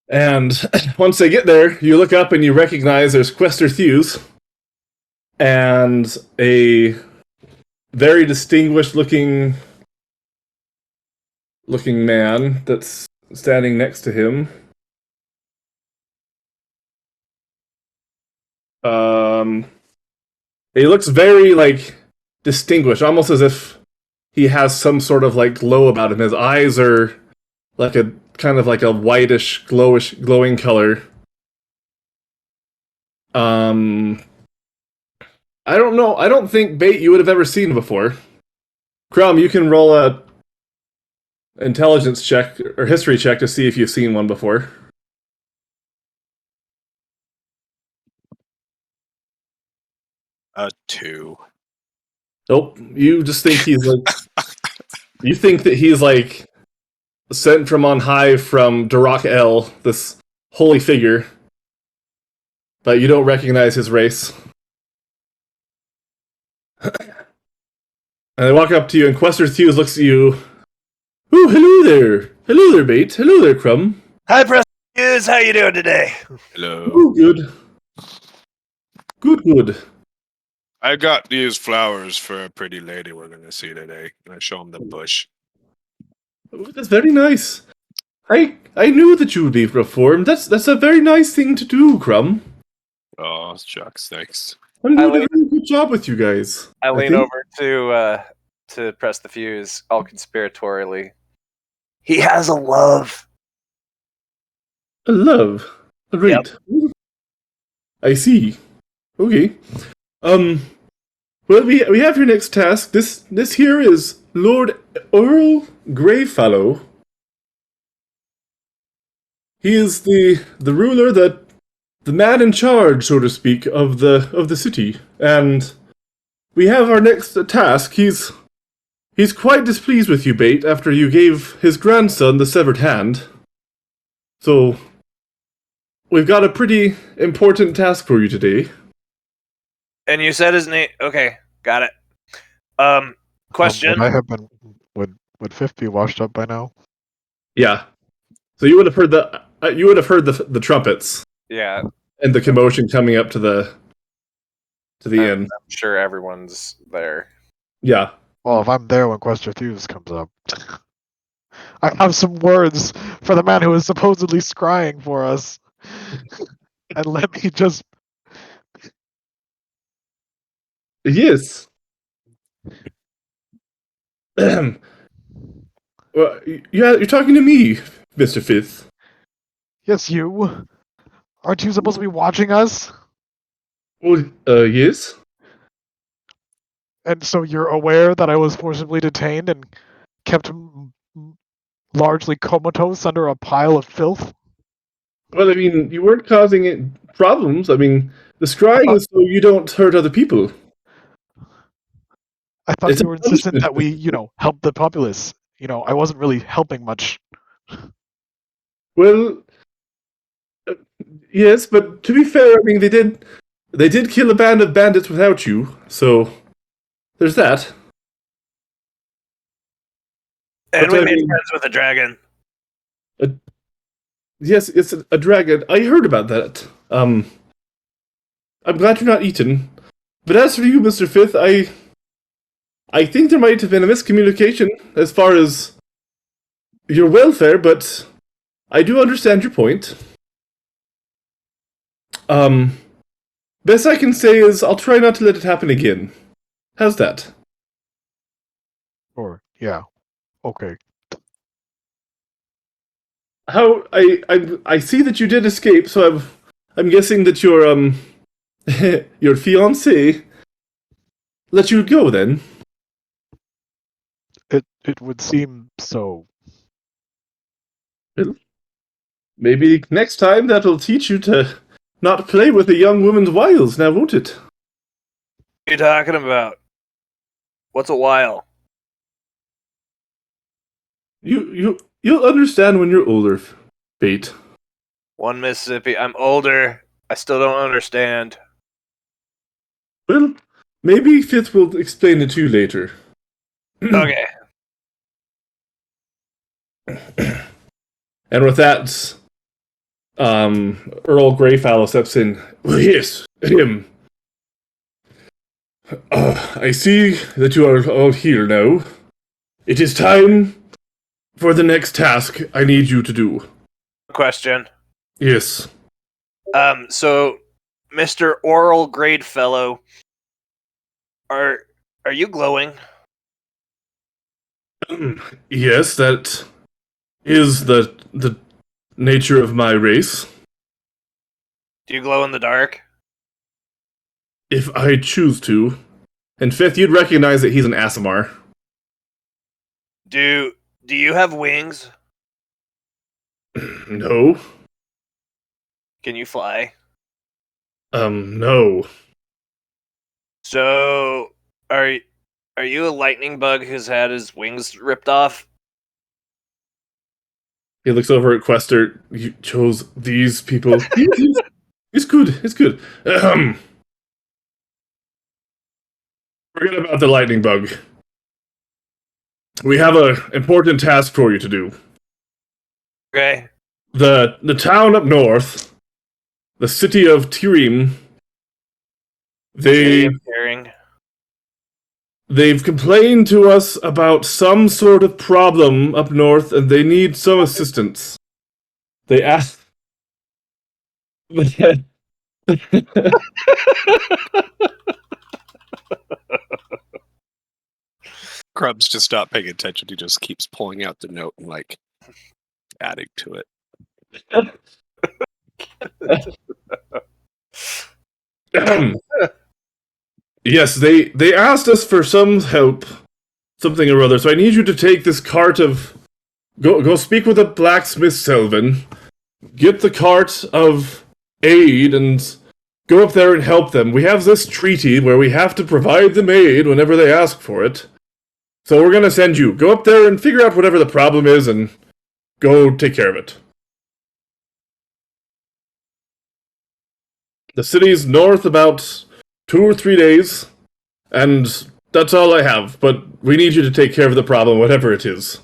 And once they get there, you look up and you recognize there's Quester Thews and a very distinguished looking man that's standing next to him. He looks very, like, distinguished, almost as if he has some sort of, like, glow about him. His eyes are like a kind of like a whitish, glowing color. I don't know. I don't think Bait you would have ever seen before. Crumb, you can roll a intelligence check or history check to see if you've seen one before. A 2. Nope. You just think he's like. You think that he's like sent from on high from Durak El, this holy figure, but you don't recognize his race. And they walk up to you, and Quester Thews looks at you. "Oh, hello there. Hello there, Bait. Hello there, Crumb. Hi, Preston. How you doing today? Hello. Oh, good. Good. I got these flowers for a pretty lady we're going to see today. And I show him the bush. Oh, that's very nice. I knew that you would be reformed. That's a very nice thing to do, Crumb. Oh, shucks, thanks. I'm doing a really good job with you guys. I lean think. over to press the fuse, all conspiratorially. He has a love. A love. Right. I see. Okay. Well, we have your next task. This here is Lord Earl Greyfallow. He is the ruler, the man in charge, so to speak, of the city. And we have our next task. He's quite displeased with you, Bait, after you gave his grandson the severed hand. So we've got a pretty important task for you today. And you said his name. Okay, got it. Question. Would I have been would Fifth be washed up by now? Yeah. So you would have heard the trumpets Yeah, and the commotion coming up to the inn. I'm sure everyone's there. Yeah. Well, if I'm there when Quester Thews comes up, I have some words for the man who is supposedly scrying for us. And let me just. Yes. Well, yeah, you're talking to me, Mr. Fifth. Yes, you. Aren't you supposed to be watching us? Well, yes. And so you're aware that I was forcibly detained and kept largely comatose under a pile of filth? Well, I mean, you weren't causing it problems. I mean, the scrying is so you don't hurt other people. I thought It's you a were insistent punishment. that we, help the populace. I wasn't really helping much. Well, yes, but to be fair, I mean, they did kill a band of bandits without you, so there's that. And But we I made mean, friends with a dragon. yes, it's a dragon. I heard about that. I'm glad you're not eaten. But as for you, Mr. Fifth, I think there might have been a miscommunication as far as your welfare, but I do understand your point. Um, Best I can say is I'll try not to let it happen again. How's that? Or, yeah. Okay. How I see that you did escape, so I'm guessing that your your fiance let you go then. It would seem so. Maybe next time that'll teach you to not play with a young woman's wiles, now won't it? What are you talking about? What's a while? You'll understand when you're older, Fate. One Mississippi. I'm older. I still don't understand. Well, maybe Fifth will explain it to you later. Okay. And with that, Earl Greyfallow steps in. Well, yes, him. I see that you are all here now. It is time for the next task I need you to do. Question. Yes. So, Mr. Oral Grade Fellow, are you glowing? Yes, that is the nature of my race. Do you glow in the dark? If I choose to. And Fifth, you'd recognize that he's an Aasimar. Do you have wings? No. Can you fly? No. So, are you a lightning bug who's had his wings ripped off? He looks over at Quester. You chose these people. It's good. It's good. Forget about the lightning bug. We have an important task for you to do. Okay. The town up north, the city of Tirim, City of Caring. they've complained to us about some sort of problem up north, and they need some assistance. They asked. Crumb's just not paying attention. He just keeps pulling out the note and like adding to it. Yes, they asked us for some help, something or other. So I need you to take this cart of go speak with a blacksmith, Selvin. Get the cart of aid and go up there and help them. We have this treaty where we have to provide them aid whenever they ask for it. So we're gonna send you. Go up there and figure out whatever the problem is and go take care of it. The city's north about 2 or 3 days, and that's all I have. But we need you to take care of the problem, whatever it is.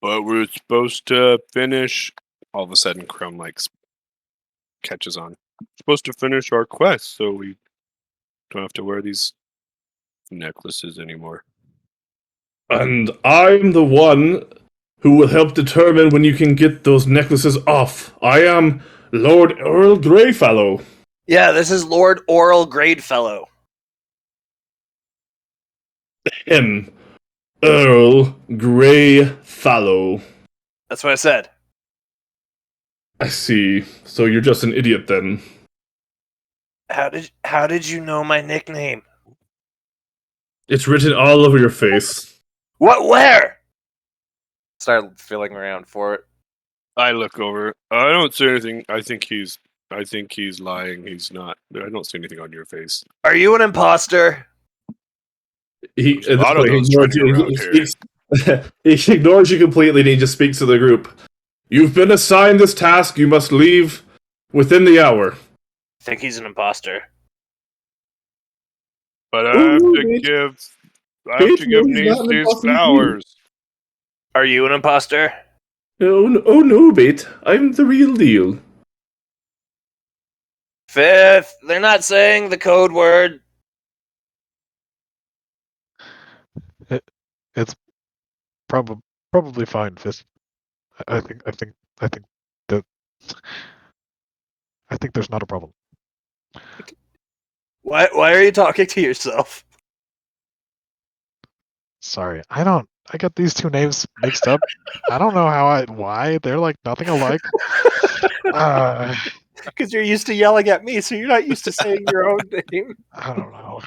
But we're supposed to finish. All of a sudden, Crumb like catches on. Supposed to finish our quest, so we don't have to wear these necklaces anymore. And I'm the one who will help determine when you can get those necklaces off. I am Lord Earl Greyfallow. Yeah, this is Lord Oral Grade Fellow. Him. Earl Greyfallow. That's what I said. I see. So you're just an idiot then. How did you know my nickname? It's written all over your face. What? Where? Start feeling around for it. I look over. I don't see anything. I think he's lying. He's not. I don't see anything on your face. Are you an imposter? He, There's a lot of he those ignores running you. around here. He ignores you completely and he just speaks to the group. You've been assigned this task. You must leave within the hour. Think he's an imposter. But I Oh, have no, to Bait. give. I Bait, have to no, give he's Nice not an these imposter. flowers. Are you an imposter? Oh no, Bait. I'm the real deal. Fifth, they're not saying the code word. It's probably fine, Fist. I think that I think there's not a problem. Why are you talking to yourself? Sorry, I got these two names mixed up. I don't know why they're like nothing alike. Because you're used to yelling at me, so you're not used to saying your own name. I don't know.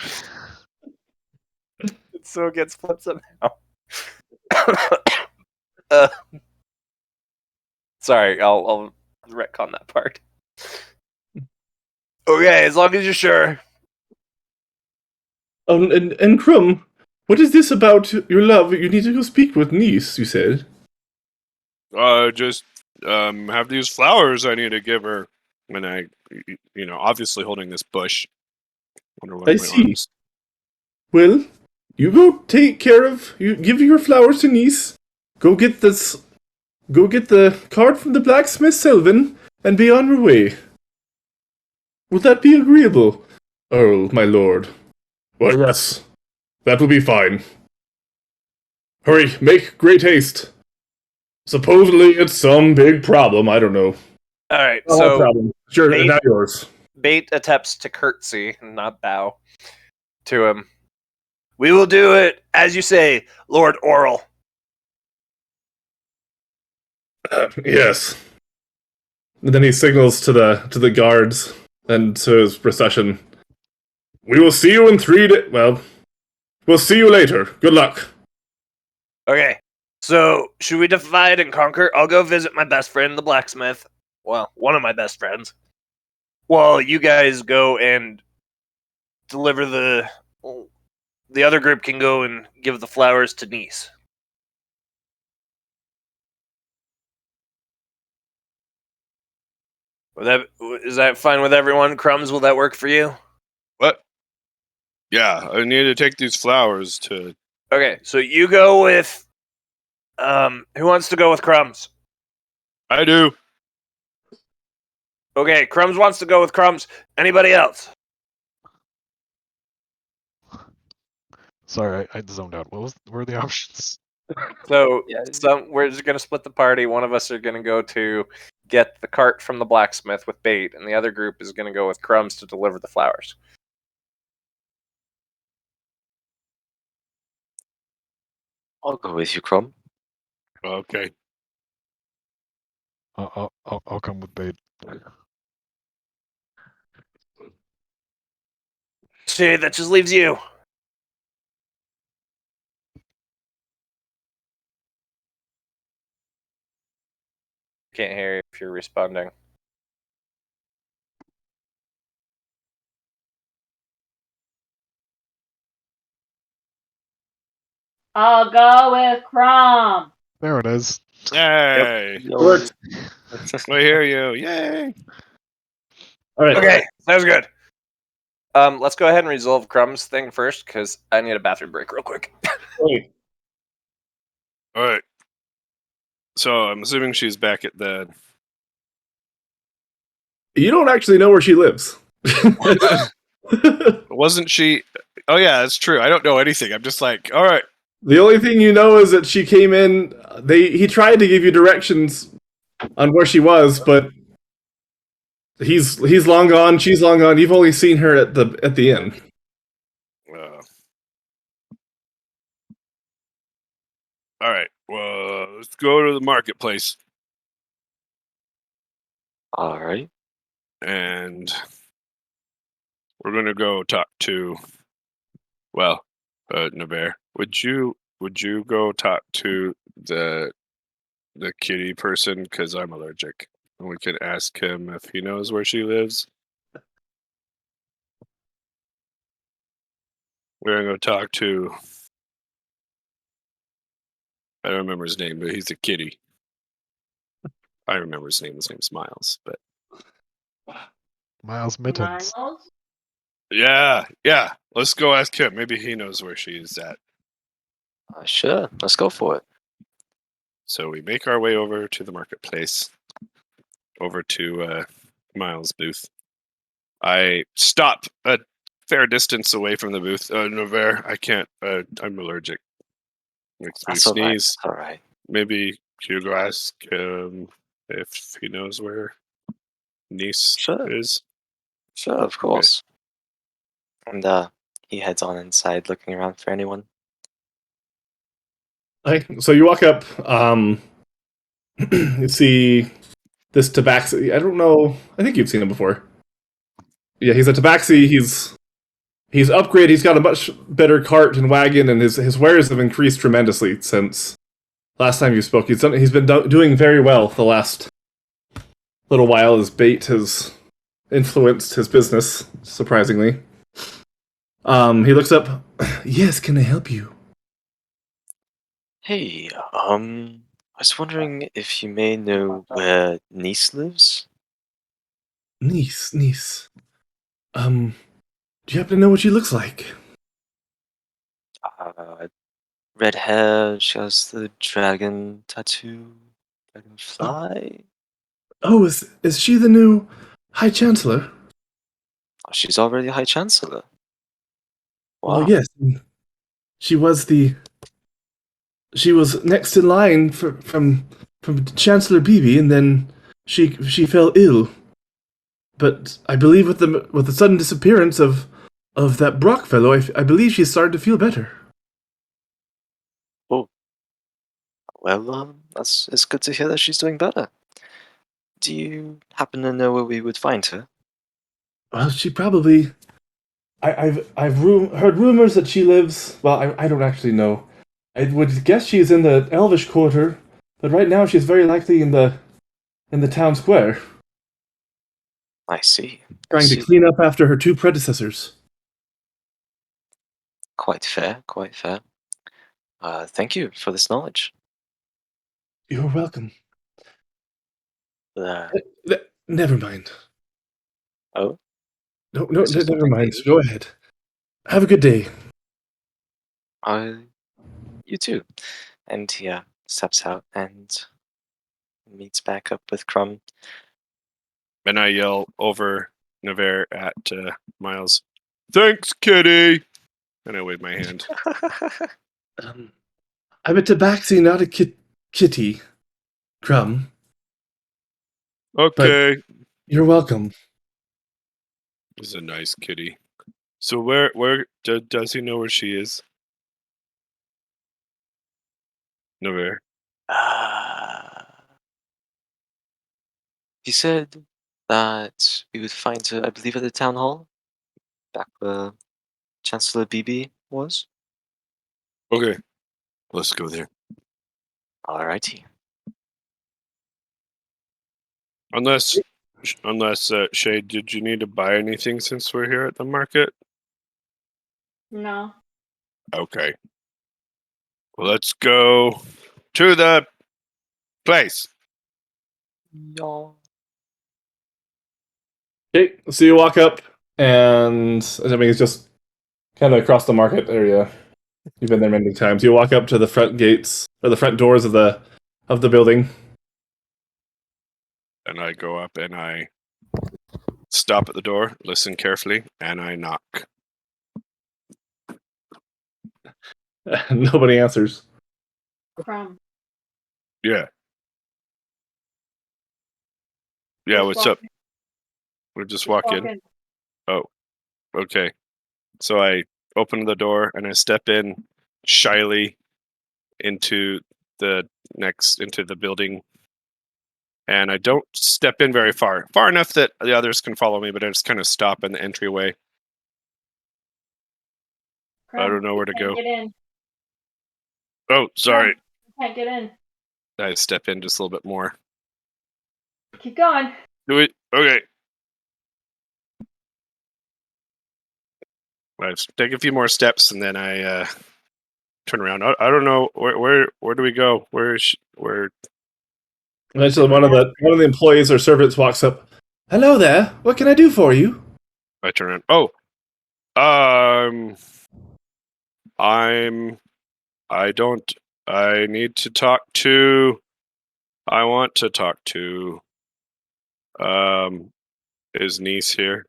So it gets flipped somehow. uh, sorry, I'll retcon that part. Okay, as long as you're sure. And Crumb, what is this about your love? You need to go speak with Niece, you said. Just have these flowers I need to give her. And I, obviously holding this bush under one I of my see. arms. Well, you go take care of. You give your flowers to Niece. Go get this. Go get the card from the blacksmith, Sylvan, and be on your way. Will that be agreeable, Earl, my lord? Well, yes. That will be fine. Hurry, make great haste. Supposedly it's some big problem, I don't know. Alright, No so problem. Sure, Bait- now yours. Bait attempts to curtsy, not bow, to him. We will do it, as you say, Lord Oral. Yes. And then he signals to the guards and to his procession. We will see you in 3 days. Well, we'll see you later. Good luck. Okay, so should we divide and conquer? I'll go visit my best friend, the blacksmith. Well, one of my best friends. While you guys go and deliver the other group can go and give the flowers to Niece. Is that fine with everyone? Crumbs, will that work for you? What? Yeah, I need to take these flowers to. Okay, so you go with. Who wants to go with Crumbs? I do. Okay, Crumbs wants to go with Crumbs. Anybody else? Sorry, I zoned out. What were the options? So Yeah. we're just gonna split the party. One of us are gonna go to get the cart from the blacksmith with Bait, and the other group is gonna go with Crumbs to deliver the flowers. I'll go with you, Crumb. Okay. I'll come with Bait. See, that just leaves you. Can't hear you if you're responding. I'll go with Crumb. There it is. Yay! Worked. I hear you. Yay! All right. Okay, sounds good. Let's go ahead and resolve Crumbs thing first, because I need a bathroom break real quick. Wait. All right. So I'm assuming she's back at the. You don't actually know where she lives. Wasn't she? Oh yeah, that's true. I don't know anything. I'm just like, all right. The only thing you know is that she came in. He tried to give you directions on where she was, but he's long gone. She's long gone. You've only seen her at the inn. All right. Well, let's go to the marketplace. All right. and we're gonna go talk to. Well, Navarre, would you go talk to the kitty person? Because I'm allergic, and we can ask him if he knows where she lives. We're gonna go talk to. I don't remember his name, but he's a kitty. I remember his name. His name's Miles. But Miles Mittens. Miles? yeah. Let's go ask him. Maybe he knows where she is at. Sure. Let's go for it. So we make our way over to the marketplace, over to Miles' booth. I stop a fair distance away from the booth. Navarre, I can't. I'm allergic. Makes me That's all right. sneeze. That's all right. Maybe you go ask him if he knows where Nice Sure. is. Sure, of course. And he heads on inside, looking around for anyone. So you walk up. You see this tabaxi. I don't know. I think you've seen him before. Yeah, he's a tabaxi. He's upgraded. He's got a much better cart and wagon, and his wares have increased tremendously since last time you spoke. He's been doing very well the last little while. His bait has influenced his business, surprisingly. He looks up. Yes, can I help you? Hey, I was wondering if you may know where Nice lives? Niece. Do you happen to know what she looks like? Red hair, she has the dragon tattoo, dragonfly. Oh, is she the new High Chancellor? Oh, she's already High Chancellor. Wow. Well, yes. She was next in line from Chancellor Beebe, and then she fell ill. But I believe with the sudden disappearance of that Brock fellow, I believe she started to feel better. Well, it's good to hear that she's doing better. Do you happen to know where we would find her? Well, she probably. I've heard rumors that she lives. Well, I don't actually know. I would guess she's in the Elvish Quarter, but right now she's very likely in the town square, I see. trying to clean up after her two predecessors. Quite fair, quite fair. Thank you for this knowledge. You're welcome. Uh, Never mind. oh, No, Is there never something mind. maybe? Go ahead. Have a good day. You too. And he steps out and meets back up with Crumb. And I yell over Navarre at Miles. Thanks, kitty. And I wave my hand. I'm a tabaxi, not a kitty. Crumb. Okay. You're welcome. He's a nice kitty. So where does he know where she is? Navarre. He said that we would find her, I believe, at the town hall, back where Chancellor Beebe was. Okay. Let's go there. Alrighty. Unless Shay, did you need to buy anything since we're here at the market? No. Okay. Well, let's go to the place. Y'all. Okay, so you walk up, and I mean, it's just kind of across the market area. You've been there many times. You walk up to the front gates or the front doors of the building. And I go up and I stop at the door, listen carefully, and I knock. Nobody answers. From. Yeah. Yeah, what's up? We'll just walk in. Oh, okay. So I open the door and I step in shyly into the building. and I don't step in very far enough that the others can follow me, but I just kind of stop in the entryway. I don't know where to go. Get in. Oh, sorry. Can't get in. I step in just a little bit more. Keep going. Do it. Okay. I take a few more steps and then I turn around. I don't know where do we go? Where? Eventually, one of the employees or servants walks up. Hello there. What can I do for you? I turn around. Oh, I need to talk to. I want to talk to. Is niece here?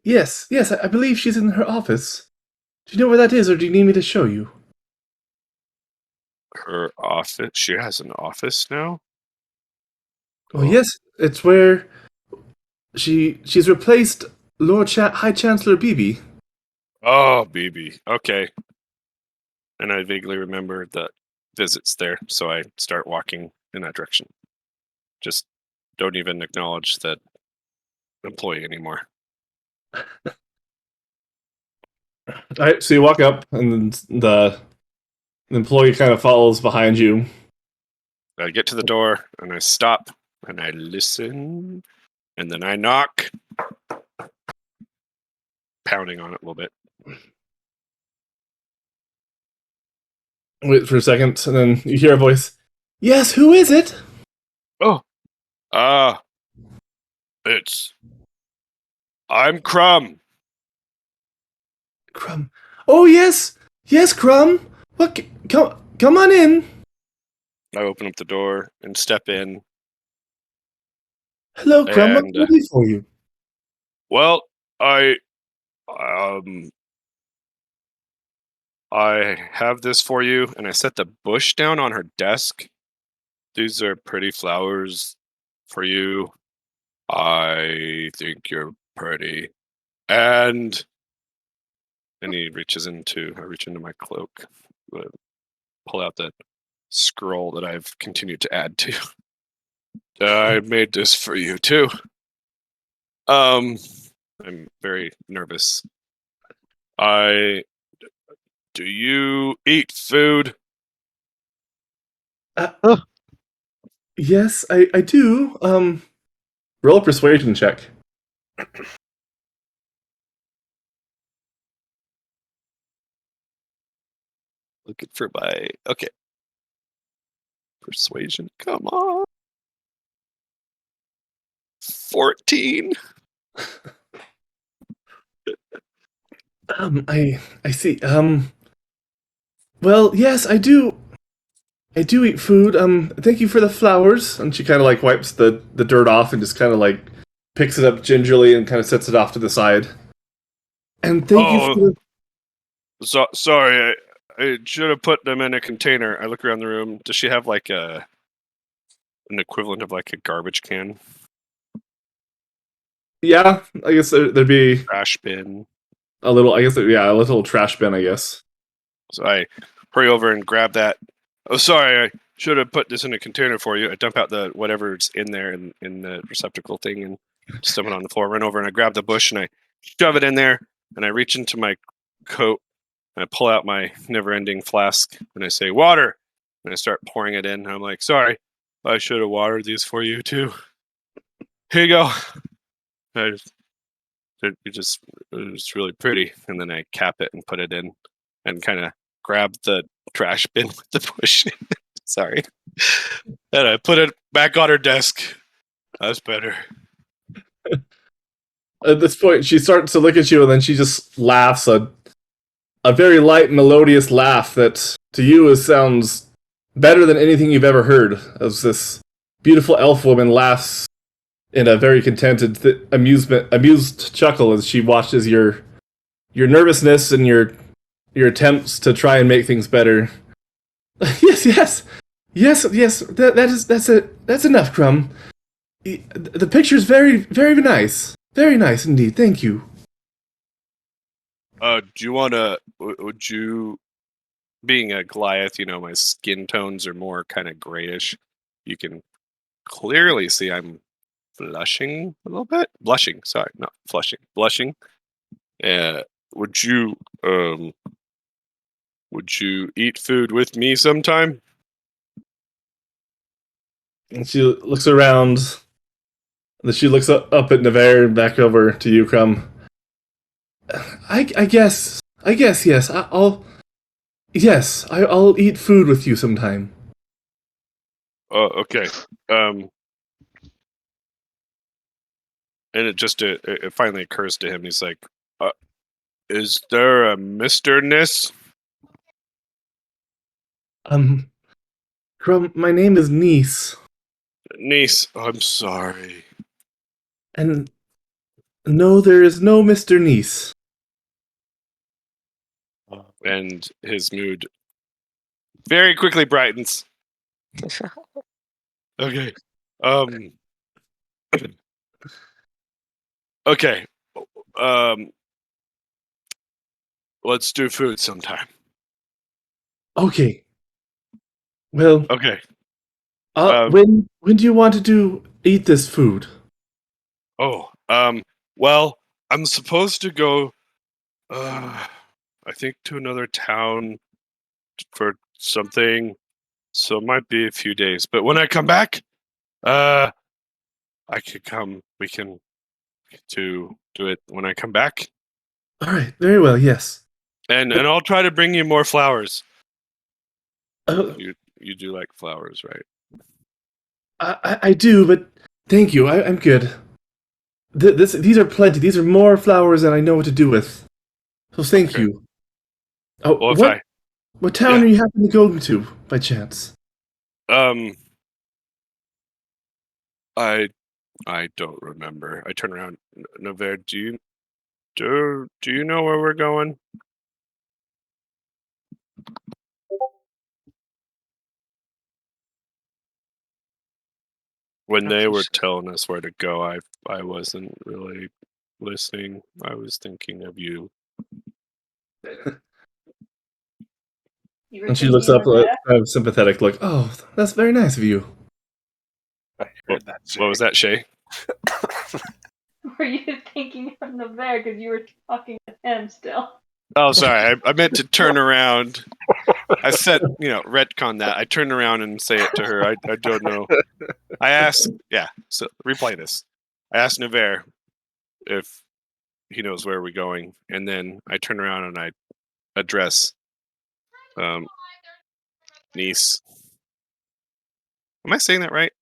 Yes, I believe she's in her office. Do you know where that is, or do you need me to show you? Her office? She has an office now? Well, yes, it's where she's replaced High Chancellor Beebe. Oh, BB. Okay. And I vaguely remember the visits there, so I start walking in that direction. Just don't even acknowledge that employee anymore. All right, so you walk up, and then the employee kind of follows behind you. I get to the door, and I stop, and I listen, and then I knock, pounding on it a little bit. Wait for a second, and then you hear a voice. Yes, who is it? Oh, I'm Crumb. Crumb. Oh yes, Crumb. What? Come on in. I open up the door and step in. Hello, Crumb. What And, can I do for you? Well, I have this for you, and I set the bush down on her desk. These are pretty flowers for you. I think you're pretty. And I reach into my cloak, pull out the scroll that I've continued to add to. I made this for you too. I'm very nervous. Do you eat food? Yes, I do. Roll a persuasion check. Looking for my persuasion. Come on. 14. I see. Well, yes, I do. I do eat food. Thank you for the flowers. And she kind of like wipes the dirt off and just kind of like picks it up gingerly and kind of sets it off to the side. And thank you for the... Sorry, I should have put them in a container. I look around the room. Does she have like an equivalent of like a garbage can? Yeah, I guess there'd be Trash bin. a little. I guess a little trash bin. I guess. So I hurry over and grab that. Oh, sorry, I should have put this in a container for you. I dump out the whatever's in there in the receptacle thing and stump it on the floor. Run over and I grab the bush and I shove it in there. And I reach into my coat and I pull out my never-ending flask and I say, "Water!" And I start pouring it in. And I'm like, "Sorry, I should have watered these for you too. Here you go." It was really pretty. And then I cap it and put it in and kind of grab the trash bin with the bush. Sorry. And I put it back on her desk. That's better. At this point, she starts to look at you, and then she just laughs a very light, melodious laugh that to you sounds better than anything you've ever heard. As this beautiful elf woman laughs in a very contented, amused chuckle as she watches your nervousness and your attempts to try and make things better. Yes. That's enough, Crumb. The picture's very, very nice. Very nice indeed. Thank you. Do you want to? Would you, being a Goliath, my skin tones are more kind of grayish. you can clearly see I'm blushing a little bit. Blushing, sorry, not flushing. Blushing. Would you eat food with me sometime? And she looks around. Then she looks up at Navarre and back over to you, Crumb. I guess yes. I'll eat food with you sometime. Oh, okay. And it finally occurs to him. He's like, "Is there a Mr. Nis?" Crumb, my name is Nice, Niece, I'm sorry. and no, there is no Mr. Nice. And his mood very quickly brightens. Okay. Okay. Let's do food sometime. Okay. Well, Okay. when do you want to eat this food? Oh, well, I'm supposed to go, I think to another town for something, so it might be a few days. But when I come back, I could come. We can do it when I come back, All right, very well. Yes. and I'll try to bring you more flowers. Uh, You do like flowers, right? I do, but thank you. I'm good. These are plenty. These are more flowers than I know what to do with. So thank Okay. you. Oh, Well, what town yeah. are you happening to go to by chance? I don't remember. I turn around. Navarre, do you know where we're going? When Not they too were sure. telling us where to go, I wasn't really listening. I was thinking of you. You were And she looks thinking up of with that? a sympathetic look. Oh, that's very nice of you. I heard that. What was that, Shay? Were you thinking of Navarre because you were talking to him still? Oh, sorry. I meant to turn around. I said, retcon that. I turn around and say it to her. I don't know. I asked, so replay this. I asked Navarre if he knows where we're going, and then I turn around and I address Niece. Am I saying that right?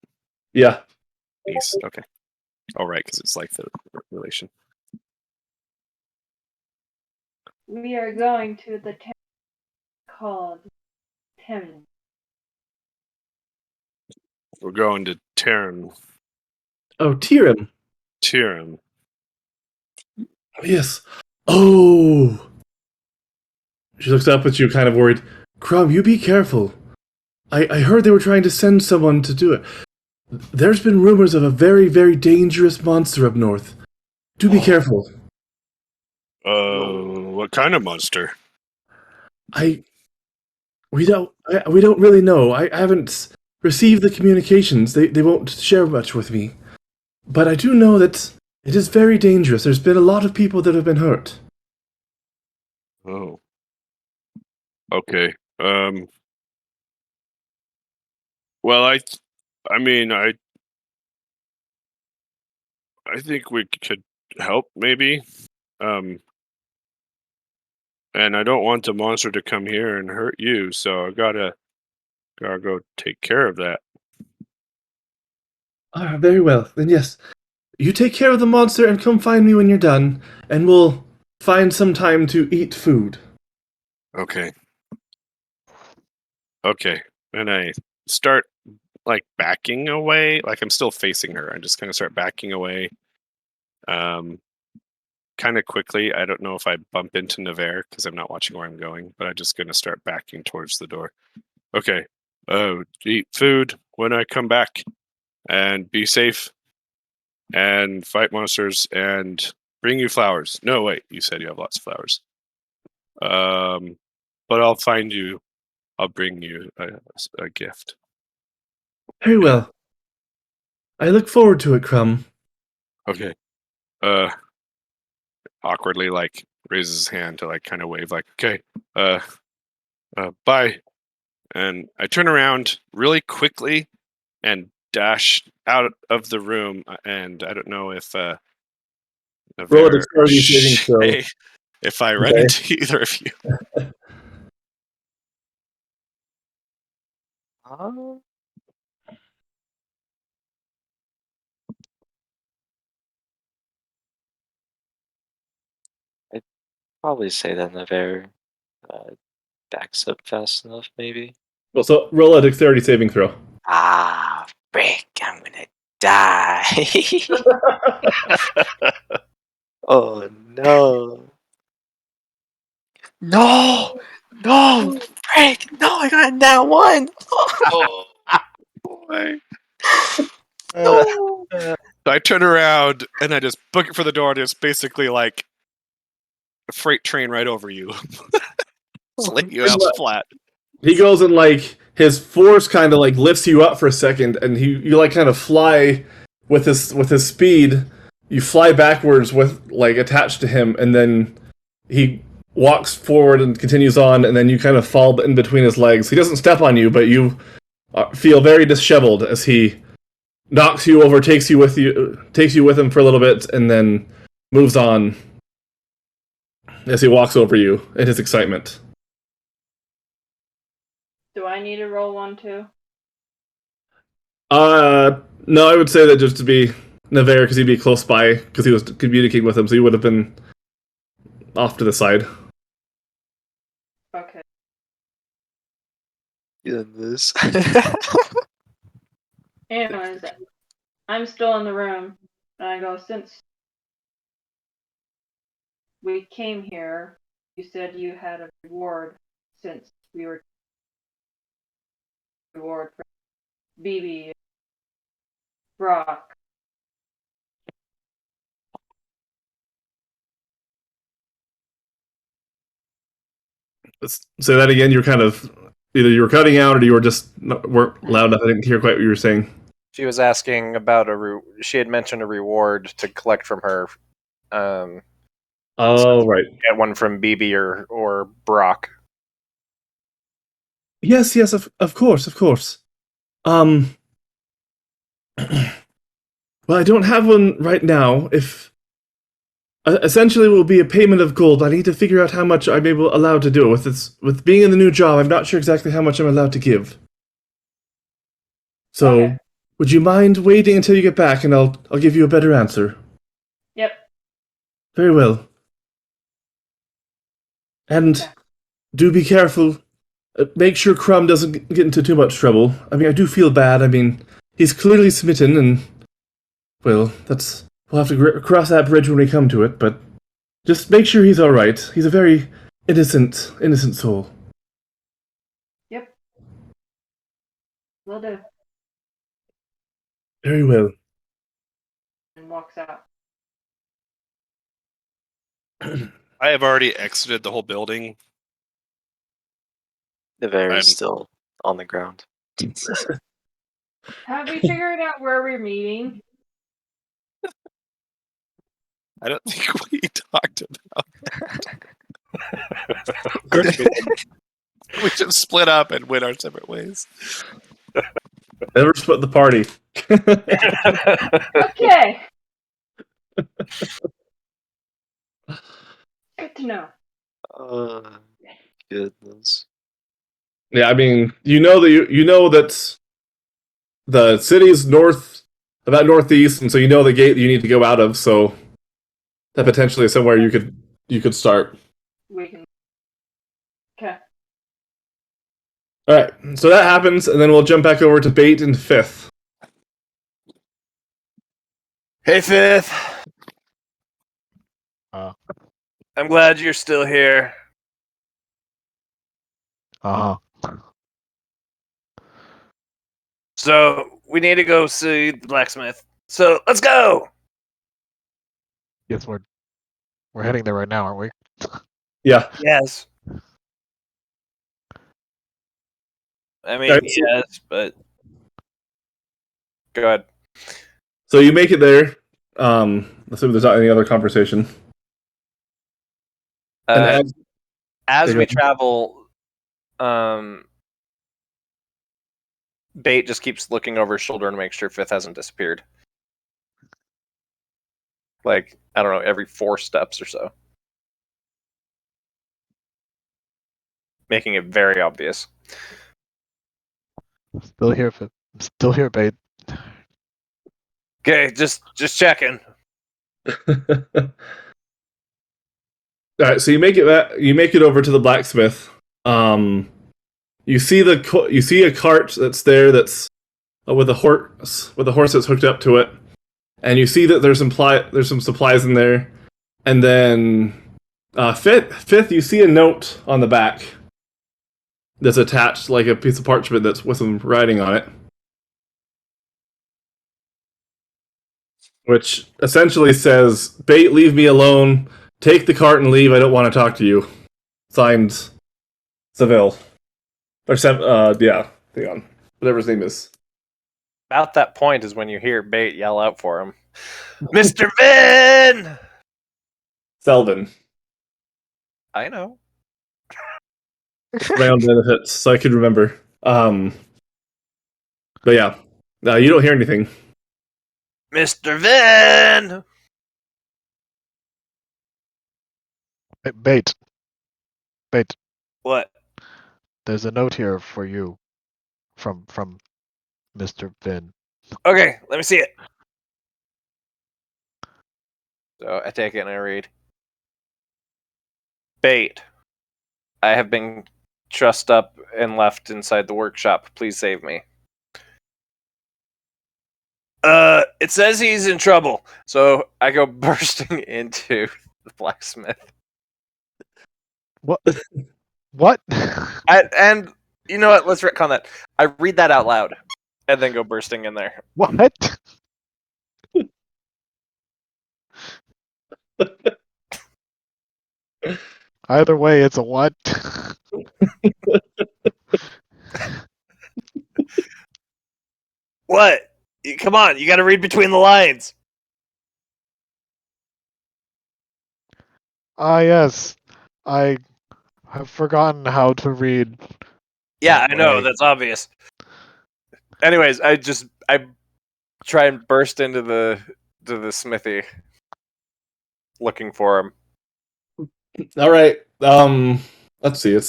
Yeah. Niece. Okay. All right, because it's like the relation. We are going to the town called Tim. We're going to Terran. Oh, Tyrim. Tyrim. Yes. Oh. She looks up at you, kind of worried. Crumb, you be careful. I heard they were trying to send someone to do it. There's been rumors of a very, very dangerous monster up north. Do be careful. What kind of monster? We don't really know. I haven't received the communications. They won't share much with me. But I do know that it is very dangerous. There's been a lot of people that have been hurt. Oh. Okay. Well, I think we could help, maybe. And I don't want the monster to come here and hurt you, so I gotta go take care of that. Ah, very well. Then yes, you take care of the monster and come find me when you're done, and we'll find some time to eat food. Okay. Okay. And I start backing away. Like I'm still facing her. I just kind of start backing away. Kind of quickly. I don't know if I bump into Navarre because I'm not watching where I'm going, but I'm just gonna start backing towards the door. Okay. Eat food when I come back, and be safe, and fight monsters, and bring you flowers. No, wait. You said you have lots of flowers. But I'll find you. I'll bring you a gift. Very well. I look forward to it, Crumb. Okay. Awkwardly, like, raises his hand to, like, kind of wave, like, okay, bye. And I turn around really quickly and dash out of the room. And I don't know if Roll a Navarre or dexterity saving throw. Shay, if I run Okay. into either of you. I'd probably say that Navarre backs up fast enough, maybe. Well, so roll a dexterity saving throw. Ah, frick, I'm gonna die. Oh no. No! No! Frick! No, I got that one! Oh, boy. No! So I turn around and I just book it for the door, and it's basically like a freight train right over you. Just lay you out flat. He goes and like his force kind of like lifts you up for a second, and you like kind of fly with his speed. You fly backwards with like attached to him, and then he walks forward and continues on, and then you kind of fall in between his legs. He doesn't step on you, but you feel very disheveled as he knocks you over, takes you with him for a little bit, and then moves on as he walks over you in his excitement. Do I need to roll one too? No, I would say that just to be Navarre, because he'd be close by, because he was communicating with him, so he would have been off to the side. Okay. Goodness. Anyways, I'm still in the room, and I go, since we came here, you said you had a reward since we were reward for BB, Brock. Let's say that again. You're kind of either you were cutting out or you were just weren't loud enough. I didn't hear quite what you were saying. She was asking about she had mentioned a reward to collect from her. Oh, right. Get one from BB or Brock. Yes, of course. Well, I don't have one right now. If essentially, it will be a payment of gold. I need to figure out how much I'm allowed to do with this. With being in the new job, I'm not sure exactly how much I'm allowed to give. So, Okay. would you mind waiting until you get back, and I'll give you a better answer. Yep. Very well. And Okay. do be careful. Make sure Crumb doesn't get into too much trouble. I mean, I do feel bad. I mean, he's clearly smitten, and well, we'll have to cross that bridge when we come to it. But just make sure he's all right. He's a very innocent soul. Yep. Will do. Very well. And walks out. I have already exited the whole building. Navarre I'm- is still on the ground. Have we figured out where we're meeting? I don't think we talked about. Of course we did. We just split up and went our separate ways. Never split the party. Okay. Good to know. Goodness. Yeah, I mean, you know that the city's about northeast, and so you know the gate that you need to go out of. So that potentially is somewhere you could start. We can. Okay. All right, so that happens, and then we'll jump back over to Bait and Fifth. Hey, Fifth. I'm glad you're still here. So we need to go see the blacksmith. So let's go. Yes, we're heading there right now, aren't we? Yeah. Yes. I mean, Alright, yes, but Go ahead. So you make it there. Assuming there's not any other conversation. And As There we you go. travel, Bait just keeps looking over his shoulder to make sure Fifth hasn't disappeared. Like, I don't know, every 4 steps or so. Making it very obvious. Still here, still here, Bait. Okay, just checking. All right, so you make it over to the blacksmith. You see a cart that's there that's with a horse that's hooked up to it, and you see that there's some supplies in there, and then fifth you see a note on the back that's attached like a piece of parchment that's with some writing on it, which essentially says, "Bait, leave me alone. Take the cart and leave. I don't want to talk to you." Signed, Seville. Or yeah, hang on. Whatever his name is. About that point is when you hear Bait yell out for him. Mr. Vin! Selvin. I know. My own benefits, so I could remember. But yeah. You don't hear anything. Mr. Vin! Bait. What? There's a note here for you from Mr. Vin. Okay, let me see it. So I take it and I read. Bait. I have been trussed up and left inside the workshop. Please save me. It says he's in trouble. So I go bursting into the blacksmith. What? What? And you know what? Let's retcon that. I read that out loud and then go bursting in there. What? Either way, it's a what? What? Come on, you gotta read between the lines. Ah, yes. I have forgotten how to read. Yeah, I know, Wait. that's obvious. Anyways, I try and burst into the smithy looking for him. All right. Let's see.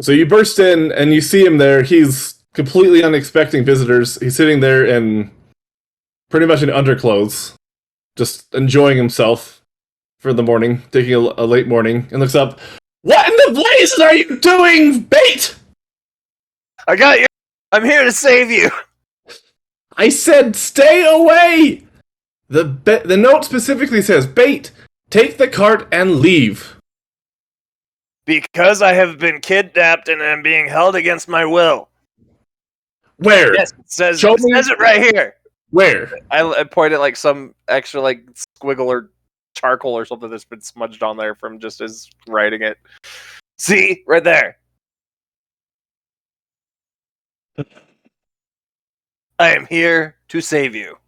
So you burst in and you see him there. He's completely unexpecting visitors. He's sitting there in pretty much in underclothes, just enjoying himself for the morning, taking a late morning, and looks up. What in the blazes are you doing, Bait? I got you. I'm here to save you. I said stay away. The note specifically says, "Bait, take the cart and leave." Because I have been kidnapped and am being held against my will. Where? Yes, it says, Show me. it right here. Where? I point at like some extra like squiggle or charcoal or something that's been smudged on there from just his writing it. See? Right there. I am here to save you.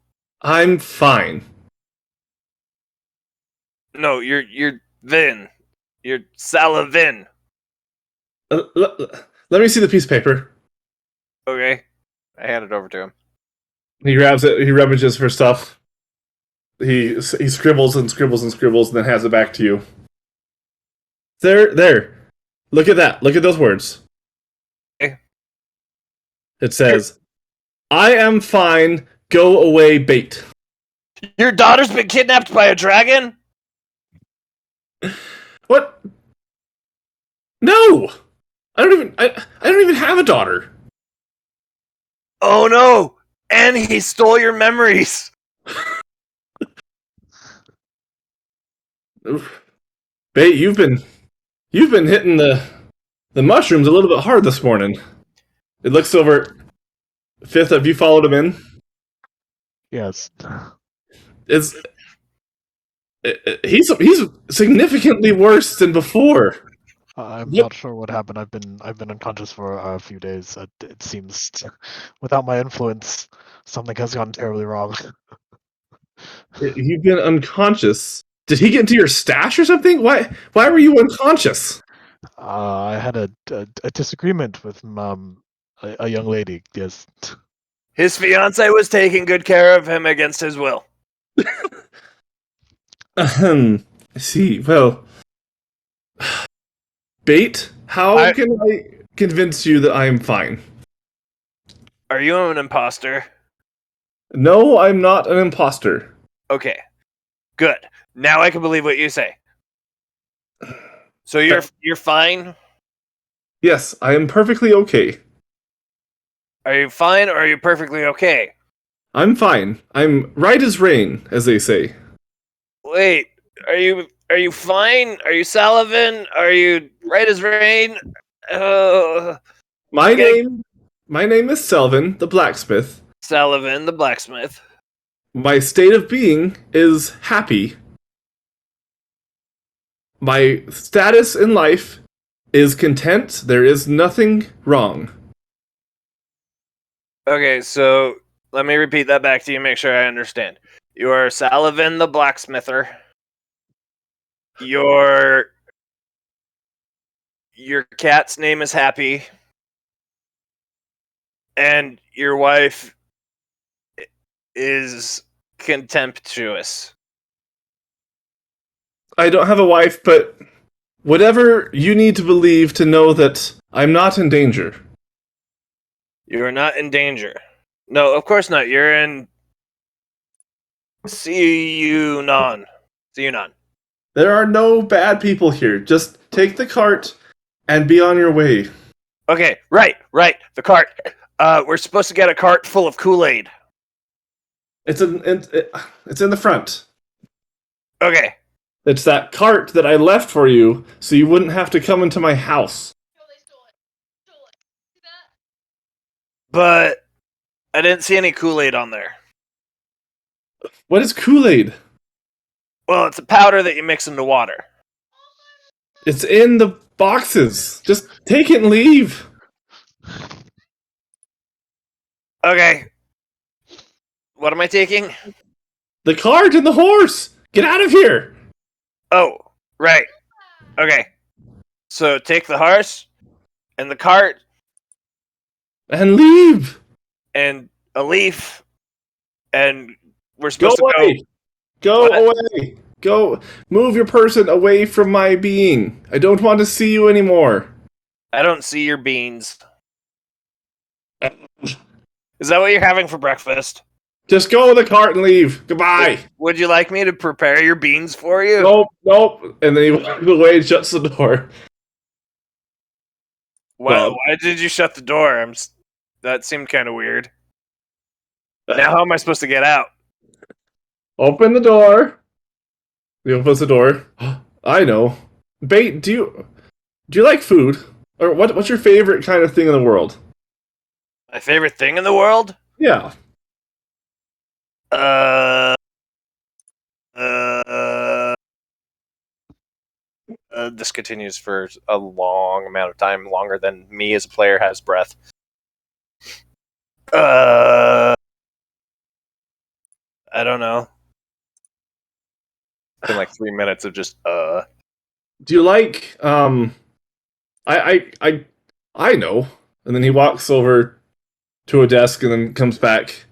I'm fine. No, you're Vin. You're Salavin. Let me see the piece of paper. Okay. I hand it over to him. He grabs it. He rummages for stuff. He scribbles and scribbles and scribbles, and then hands it back to you. There. Look at that. Look at those words. Okay. It says, "I am fine. Go away, Bait." Your daughter's been kidnapped by a dragon? What? No, I don't even have a daughter. Oh no! And he stole your memories. Bait, you've been hitting the mushrooms a little bit hard this morning. It looks over. Fifth, have you followed him in? Yes. He's significantly worse than before. I'm Yep. not sure what happened. I've been unconscious for a few days. It seems without my influence, something has gone terribly wrong. You've been unconscious. Did he get into your stash or something? Why were you unconscious? I had a disagreement with a young lady. Yes. His fiance was taking good care of him against his will. I see. Well, Bait, how can I convince you that I am fine? Are you an imposter? No, I'm not an imposter. Okay. Good. Now I can believe what you say. So you're fine? Yes, I am perfectly okay. Are you fine or are you perfectly okay? I'm fine. I'm right as rain, as they say. Wait, are you fine? Are you Sullivan? Are you right as rain? My Okay. name is Selvin, the blacksmith. Sullivan, the blacksmith. My state of being is happy. My status in life is content. There is nothing wrong. Okay, so let me repeat that back to you, make sure I understand. You are Sullivan, the blacksmither. Your cat's name is Happy. And your wife is contemptuous. I don't have a wife, but whatever you need to believe to know that I'm not in danger. You are not in danger. No, of course not. You're in Siyunan. Siyunan. There are no bad people here. Just take the cart and be on your way. Okay, right. The cart. We're supposed to get a cart full of Kool-Aid. It's in the front. Okay. It's that cart that I left for you, so you wouldn't have to come into my house. But I didn't see any Kool-Aid on there. What is Kool-Aid? Well, it's a powder that you mix into water. It's in the boxes. Just take it and leave. Okay. What am I taking? The cart and the horse. Get out of here. Oh, right. Okay. So take the horse and the cart And leave. and a leaf, and we're Go supposed to go. away. Go What? away. Go. Move your person away from my being. I don't want to see you anymore. I don't see your beans. Is that what you're having for breakfast? Just go in the cart and leave. Goodbye. Would you like me to prepare your beans for you? Nope. And then he walks away and shuts the door. Why did you shut the door? That seemed kind of weird. Now how am I supposed to get out? Open the door. He opens the door. I know. Bait, do you like food? Or what's your favorite kind of thing in the world? My favorite thing in the world? Yeah. This continues for a long amount of time, longer than me as a player has breath. I don't know. It's been like 3 minutes of just Do you like I know. And then he walks over to a desk and then comes back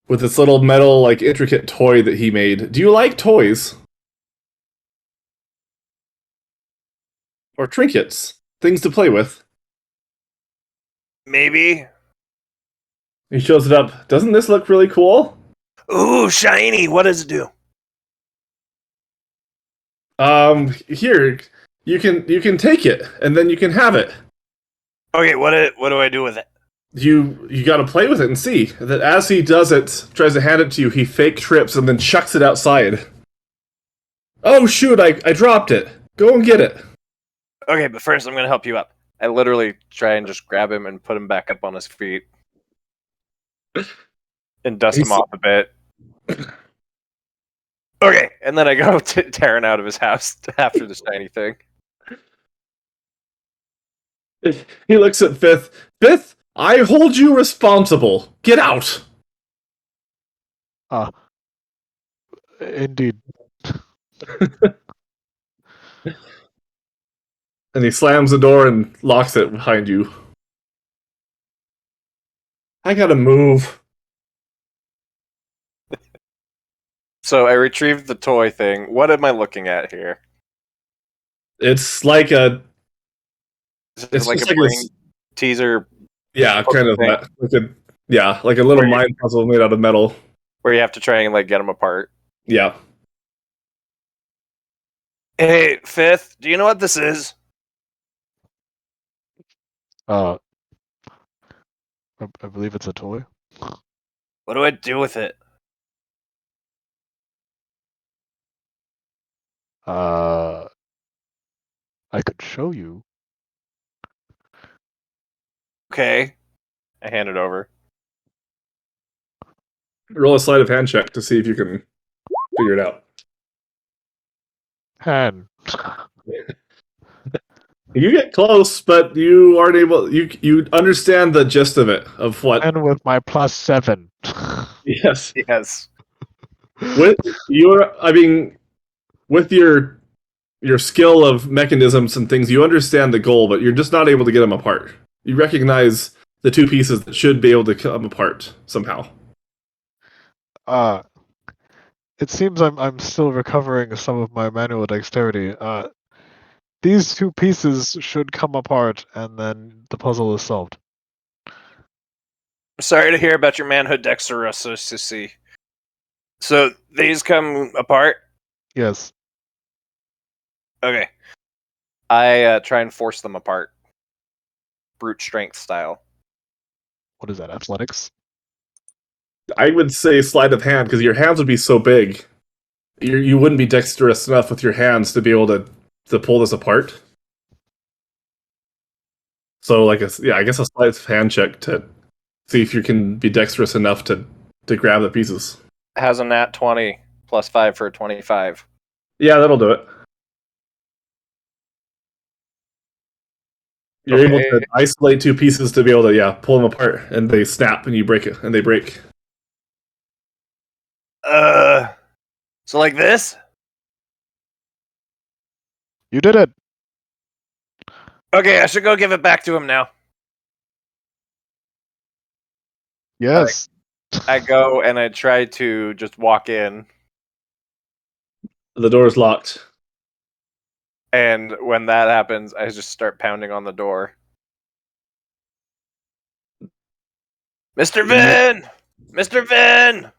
with this little metal like intricate toy that he made. Do you like toys? Or trinkets? Things to play with. Maybe. He shows it up. Doesn't this look really cool? Ooh, shiny. What does it do? Here, you can take it, and then you can have it. Okay, what do I do with it? You gotta play with it and see. That as he does it, tries to hand it to you, he fake trips and then chucks it outside. Oh shoot, I dropped it. Go and get it. Okay, but first I'm gonna help you up. I literally try and just grab him and put him back up on his feet. And dust him off a bit. Okay. And then I go tearing out of his house after the shiny thing. He looks at Fifth. Fifth, I hold you responsible. Get out. Indeed. And he slams the door and locks it behind you. I gotta move. So I retrieved the toy thing. What am I looking at here? It's like a. Is it It's like just a like brain this. teaser Yeah, kind of thing. like a. Yeah, like a little Where you- mind puzzle made out of metal. where you have to try and like get them apart? Yeah. Hey, Fifth, do you know what this is? I believe it's a toy. What do I do with it? I could show you. Okay. I hand it over. Roll a sleight of hand check to see if you can figure it out. Hand. You get close, but you aren't able. You understand the gist of it, of what. And with my +7. Yes. Yes. With with your skill of mechanisms and things, you understand the goal, but you're just not able to get them apart. You recognize the two pieces that should be able to come apart somehow. It seems I'm still recovering some of my manual dexterity. These two pieces should come apart, and then the puzzle is solved. Sorry to hear about your manhood dexterity. So these come apart? Yes. Okay. I try and force them apart. Brute strength style. What is that? Athletics? I would say sleight of hand because your hands would be so big, you wouldn't be dexterous enough with your hands to be able to pull this apart. So, I guess a sleight of hand check to see if you can be dexterous enough to grab the pieces. Has a nat 20 plus 5 for a 25. Yeah, that'll do it. You're able Okay. to isolate two pieces to be able to pull them apart, and they snap, and you break it, and they break. So like this? You did it! Okay, I should go give it back to him now. Yes. I go and I try to just walk in, The door's locked. and when that happens, I just start pounding on the door. Mr. Vin! Mr. Vin!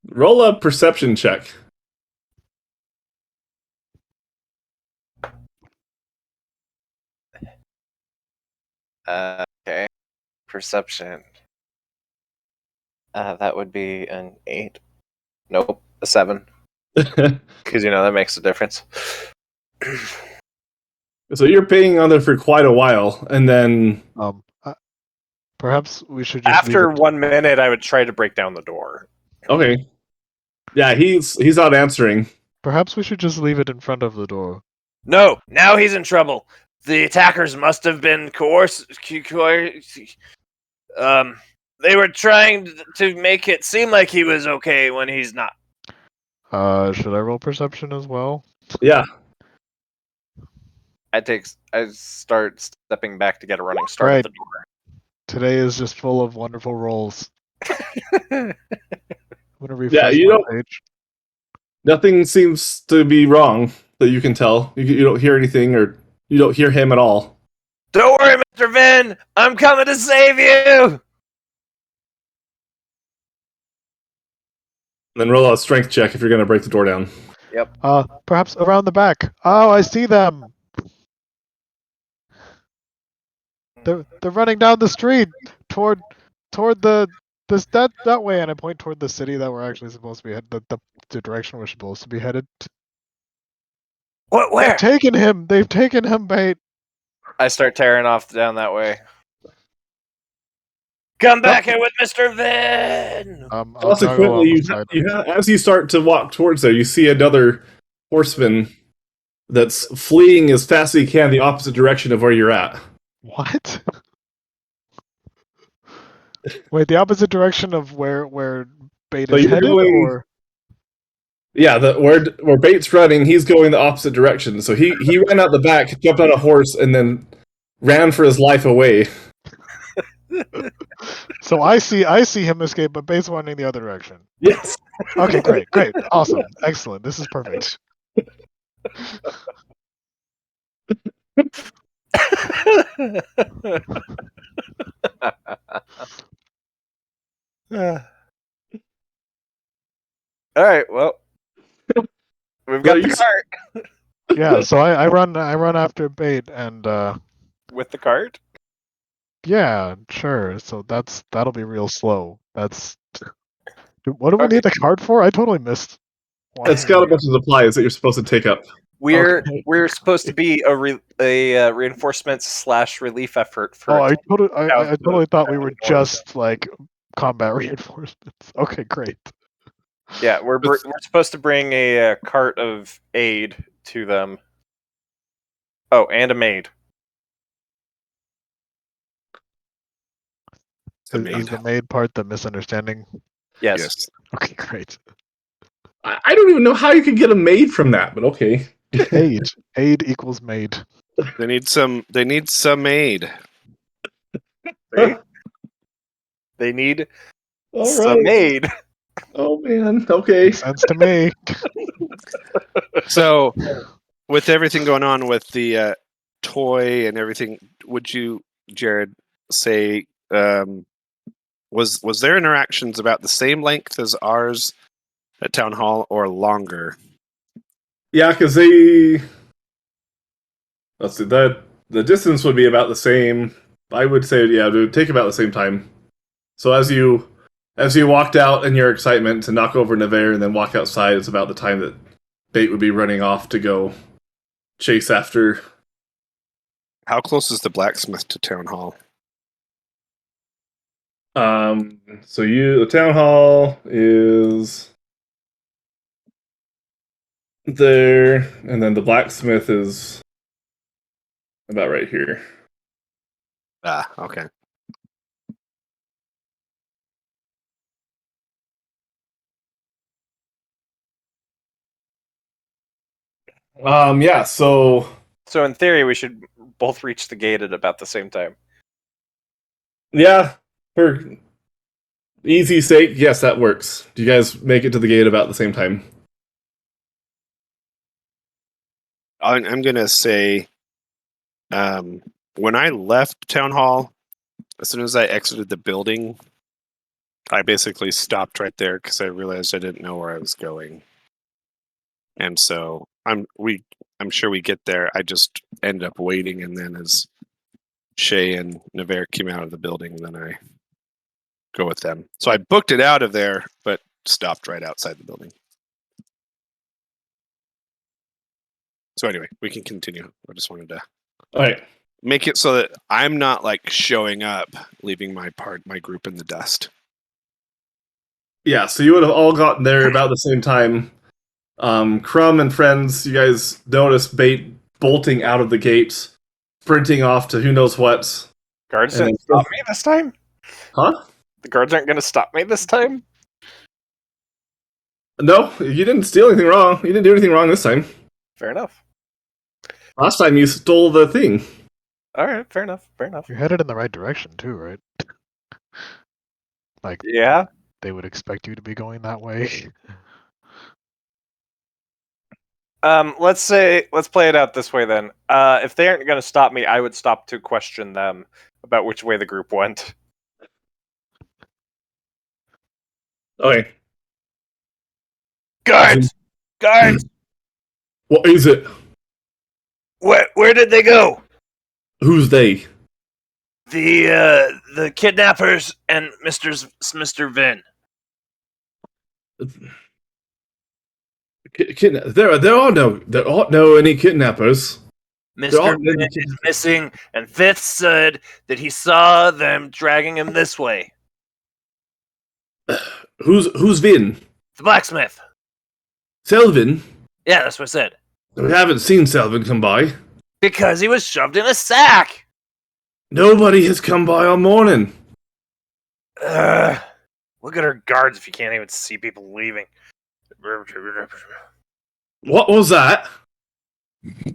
Roll a perception check. Okay. Perception. That would be an 8. Nope, a 7. Because, that makes a difference. So you're paying on there for quite a while, and then Perhaps we should just After leave it. 1 minute, I would try to break down the door. okay, yeah, he's not answering. Perhaps we should just leave it in front of the door. No, now he's in trouble. The attackers must have been they were trying to make it seem like he was okay when he's not. Should I roll perception as well? Yeah, I start stepping back to get a running start Right. at the door. Today is just full of wonderful rolls. I'm gonna refresh Yeah, you my don't- page. nothing seems to be wrong that you can tell. You don't hear anything, or you don't hear him at all. Don't worry, Mr. Vin! I'm coming to save you! Then roll a strength check if you're going to break the door down. Perhaps around the back. Oh, I see them. They're running down the street toward that way, and I point toward the city that we're actually supposed to be headed. The direction we're supposed to be headed. What? Where? They've taken him, bait. I start tearing off down that way. Come back here with Mr. Vin! I'll toggle Consequently, on the side. as you start to walk towards there, you see another horseman that's fleeing as fast as he can the opposite direction of where you're at. What? Wait, the opposite direction of where Bait So is you're headed, going- or Yeah, where Bait's running, he's going the opposite direction. So he ran out the back, jumped on a horse, and then ran for his life away. so I see him escape, but Bait's running the other direction. Yes. Okay, great, awesome, excellent. This is perfect. All right. Well, we've got Well, the you- cart. Yeah, so I run after Bait, and With the cart. yeah, sure. So that'll be real slow. What do we Okay. need the cart for? I totally missed. It's got a bunch of supplies that you're supposed to take up. Okay. We're supposed to be a reinforcements / relief effort for. Oh, I Yeah, totally thought we were yeah. just like combat reinforcements. Okay, great. Yeah, we're supposed to bring a cart of aid to them. Oh, and a maid. The Is maid. the maid part the misunderstanding? Yes. Yes. Okay, great. I don't even know how you could get a maid from that, but okay. Aid equals maid. They need some aid. They need All some maid. Oh man. Okay. Makes sense to me. So, with everything going on with the toy and everything, would you, Jared, say was their interactions about the same length as ours at Town Hall or longer? Yeah, because they. Let's see. The distance would be about the same. I would say, yeah, it would take about the same time. So as you walked out in your excitement to knock over Nevere and then walk outside, it's about the time that Bait would be running off to go chase after. How close is the blacksmith to Town Hall? So the town hall is there, and then the blacksmith is about right here. Ah, okay. Yeah, so So in theory, we should both reach the gate at about the same time. yeah, for easy sake, yes, that works. Do you guys make it to the gate about the same time? I'm gonna say, when I left Town Hall, as soon as I exited the building, I basically stopped right there because I realized I didn't know where I was going, and so I'm sure we get there. I just ended up waiting, and then as Shay and Nevere came out of the building, then I go with them. So I booked it out of there, but stopped right outside the building. So anyway, we can continue. I just wanted to All right. make it so that I'm not like showing up, leaving my group in the dust. Yeah, so you would have all gotten there about the same time. Crumb and friends, you guys noticed Bait bolting out of the gate, sprinting off to who knows what. Guards And didn't then- stop me this time? Huh? The guards aren't going to stop me this time? No, you didn't steal anything wrong. You didn't do anything wrong this time. Fair enough. Last time you stole the thing. Alright, fair enough. Fair enough. You're headed in the right direction too, right? Like Yeah. they would expect you to be going that way. Let's play it out this way then. If they aren't going to stop me, I would stop to question them about which way the group went. Okay. Guards! Guards! What is it? Where did they go? Who's they? The kidnappers and Mr. Vin. There aren't no any kidnappers. There Mr. aren't Vin any is missing, and Fifth said that he saw them dragging him this way. Who's Vin? The blacksmith. Selvin? Yeah, that's what I said. We haven't seen Selvin come by. Because he was shoved in a sack. Nobody has come by all morning. Look at her guards if you can't even see people leaving. What was that?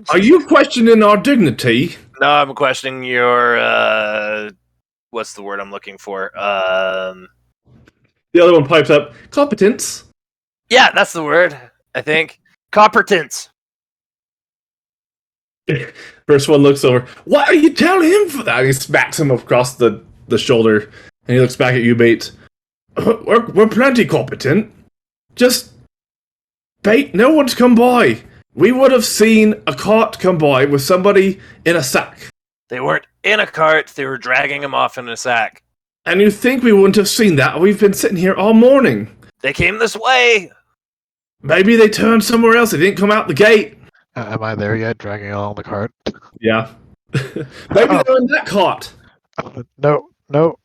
Are you questioning our dignity? No, I'm questioning your what's the word I'm looking for? The other one pipes up, competence. Yeah, that's the word, I think. Competence. First one looks over. What are you telling him for that? And he smacks him across the shoulder, and he looks back at you, Bait. We're plenty competent. Just, Bait, no one's come by. We would have seen a cart come by with somebody in a sack. They weren't in a cart, they were dragging him off in a sack. And you think we wouldn't have seen that? We've been sitting here all morning. They came this way. Maybe they turned somewhere else. They didn't come out the gate. Am I there yet? Dragging along the cart? Yeah. Maybe they're in that cart. No, nope.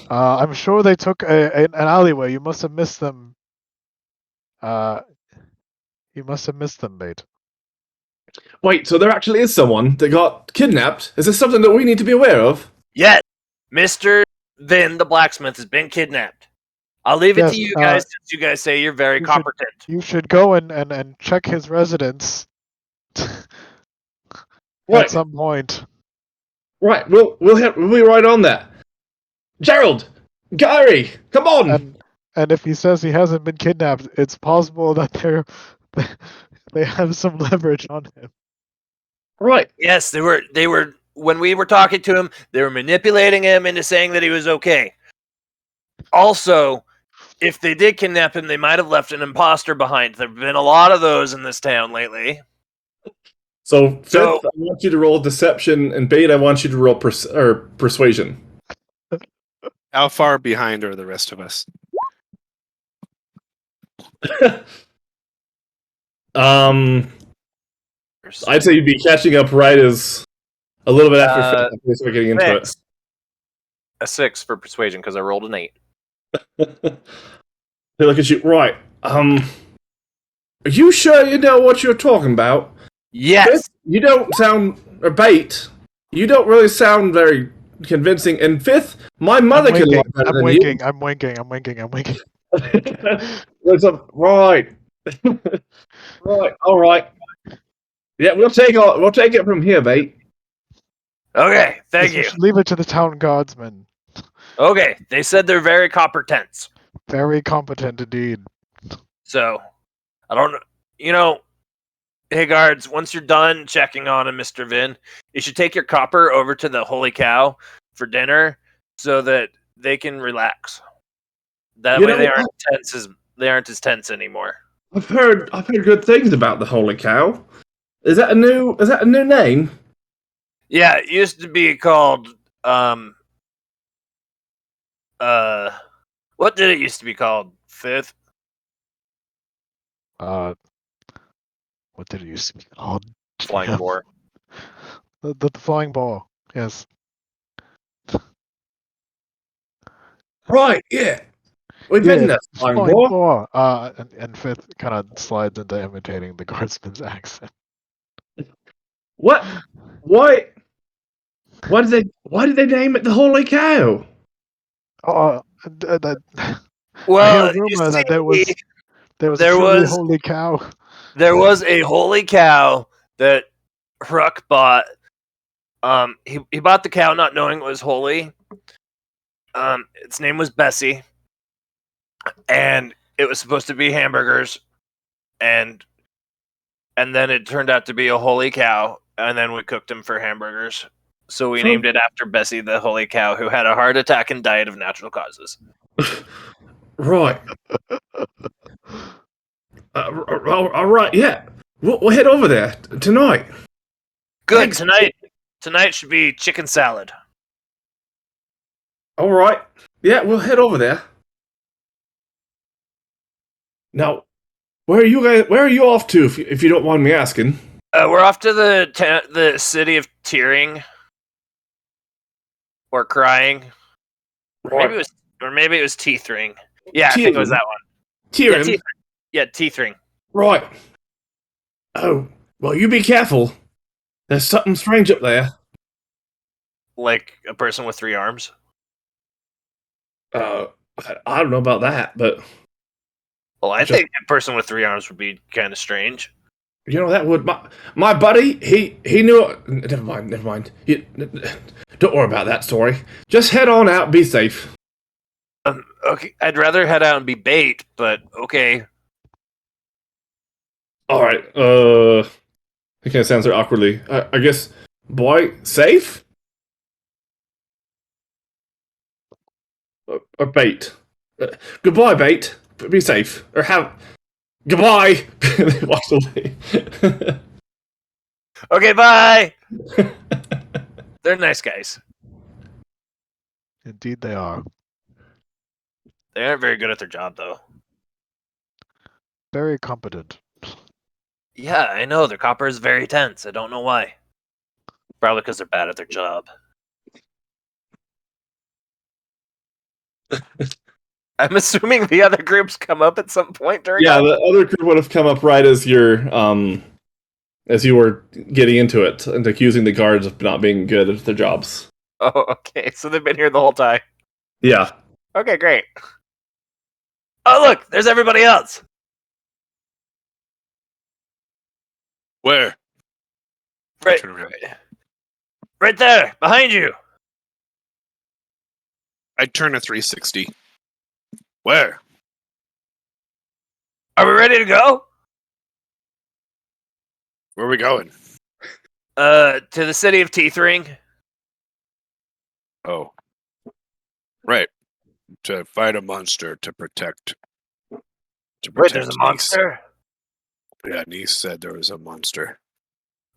I'm sure they took an alleyway. You must have missed them. You must have missed them, Bait. Wait, so there actually is someone that got kidnapped? Is this something that we need to be aware of? Yet, Mr. Vin, the blacksmith, has been kidnapped. I'll leave it Yes, to you guys since you guys say you're very you should- competent. You should go and check his residence Right. at some point. Right, we'll be right on that. Gerald! Gary! Come on! And if he says he hasn't been kidnapped, it's possible that they have some leverage on him. Right. Yes, they were when we were talking to him, they were manipulating him into saying that he was okay. Also, if they did kidnap him, they might have left an imposter behind. There have been a lot of those in this town lately. So, Fifth, I want you to roll deception, and Bait, I want you to roll persuasion. How far behind are the rest of us? I'd say you'd be catching up right as a little bit after Fifth, we start getting into it. A 6 for persuasion because I rolled an 8. They look at you. Right. Are you sure you know what you're talking about? Yes. Fifth, you don't sound... Or Bait, you don't really sound very convincing. And Fifth, my mother can lie better I'm than winking. I'm winking. you. What's up? Right. Right. All right. Yeah, we'll take it from here, Bait. Okay, thank You you. should leave it to the town guardsmen. Okay, they said they're very competent. Very competent indeed. So, I don't know. You know, hey guards, once you're done checking on him, Mr. Vin, you should take your copper over to the Holy Cow for dinner so that they can relax. That You way know they aren't as tense anymore. I've heard good things about the Holy Cow. Is that a new name? Yeah, it used to be called what did it used to be called? Fifth? What did it used to be called? Flying Yeah. boar. The flying ball. Yes. Right, yeah. We've been in that flying flying ball. ball. And Fifth kind of slides into imitating the guardsman's accent. What? Why? Why did they name it the Holy Cow? Oh, Well, I hear you rumor that there see, was there a truly was- holy cow. there was a holy cow that Hruck bought. He bought the cow not knowing it was holy. Its name was Bessie, and it was supposed to be hamburgers, and then it turned out to be a holy cow, and then we cooked him for hamburgers. So we named it after Bessie the holy cow, who had a heart attack and died of natural causes. Right. All right, yeah. We'll head over there tonight. Good. Thanks. Tonight should be chicken salad. All right. Yeah, we'll head over there. Now, where are you off to, if you don't mind me asking? We're off to the city of Tearing, or Crying, or maybe it was Teethring. Yeah, I think it was that one. Tyrion. Yeah, Teethring. Right. Oh, well, you be careful. There's something strange up there. Like a person with 3 arms? I don't know about that, but Well, I Just- think a person with 3 arms would be kind of strange. you know that would my buddy. He knew. Never mind. Don't worry about that story. Just head on out. Be safe. Okay, I'd rather head out and be bait, but okay. All right. He kind of stands there awkwardly. I guess, boy, safe. Or bait. Goodbye, bait. Be safe. Or have. Goodbye. They walked away. Okay, bye! They're nice guys. Indeed, they are. They aren't very good at their job, though. Very competent. Yeah, I know. Their copper is very tense. I don't know why. Probably because they're bad at their job. I'm assuming the other groups come up at some point during Yeah, the other group would have come up right as as you were getting into it and accusing the guards of not being good at their jobs. Oh, okay. So they've been here the whole time. Yeah. Okay, great. Oh, look! There's everybody else! Where? I Right, turn around. right there! Behind you! I turn a 360. Where? Are we ready to go? Where are we going? To the city of Teethring. Oh. Right. To fight a monster to protect. Wait, there's a Nice. monster? Yeah, Nice said there was a monster.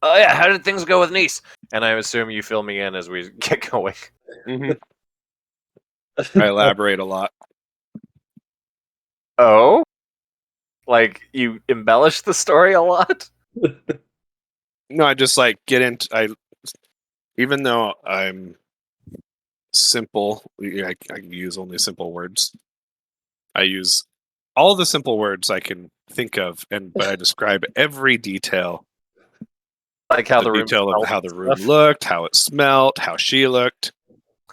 Oh yeah, how did things go with Nice? And I assume you fill me in as we get going. I elaborate a lot. Oh? Like, you embellish the story a lot? No, I just like get into. Even though I'm simple, I use only simple words. I use all the simple words I can think of, but I describe every detail. Like how the room detail of smelled how the and room stuff? looked, how it smelt, how she looked,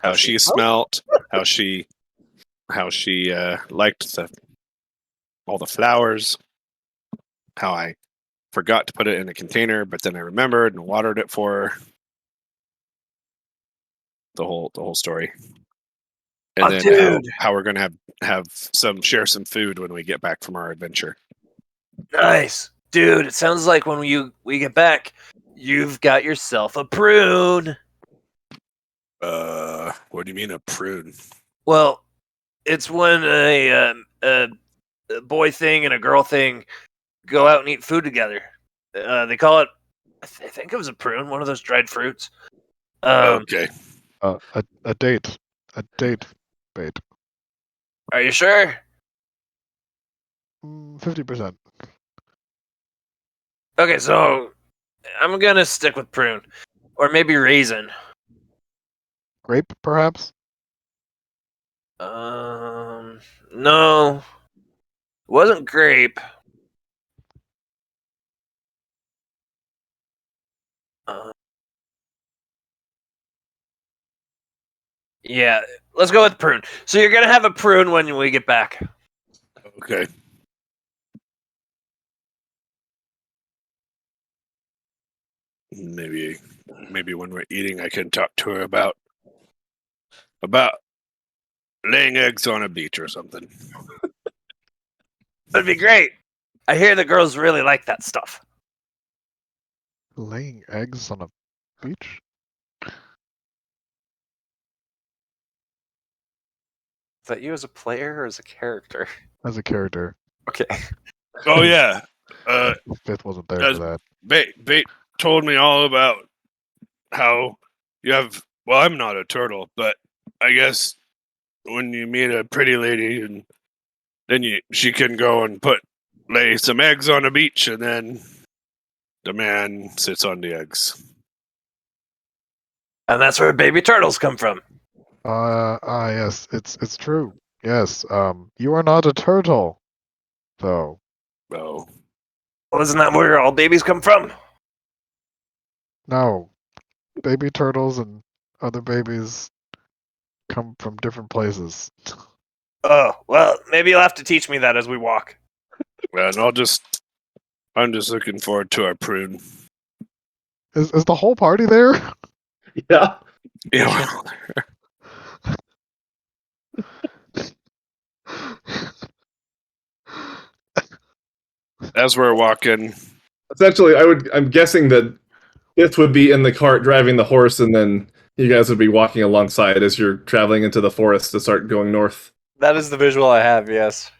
how she smelled? smelt, how she liked all the flowers, how I forgot to put it in a container, but then I remembered and watered it for her. The whole story. And Oh, then dude. how we're gonna share some food when we get back from our adventure. Nice. Dude, it sounds like when we get back, you've got yourself a prune. What do you mean a prune? Well, it's when a boy thing and a girl thing go out and eat food together. They call it, I think it was a prune, one of those dried fruits. Okay. A date. A date bait. Are you sure? 50%. Okay, so I'm gonna stick with prune, or maybe raisin. Grape, perhaps? No, it wasn't grape. Yeah, let's go with prune. So you're gonna have a prune when we get back. Okay. Maybe when we're eating, I can talk to her about laying eggs on a beach or something. That'd be great. I hear the girls really like that stuff. Laying eggs on a beach? Is that you as a player or as a character? As a character. Okay. Oh yeah. Fifth wasn't there Does- for that. Bait told me all about how you have. Well, I'm not a turtle, but I guess when you meet a pretty lady, and then she can go and lay some eggs on a beach, and then the man sits on the eggs. And that's where baby turtles come from. Yes, it's true. Yes, you are not a turtle, though. Oh, Well, isn't that where all babies come from? No, baby turtles and other babies come from different places. Oh, well, maybe you'll have to teach me that as we walk. And I'm just looking forward to our prune. Is the whole party there? Yeah. Yeah. As we're walking, Essentially, I'm guessing that Fifth would be in the cart driving the horse, and then you guys would be walking alongside as you're traveling into the forest to start going north. That is the visual I have, yes.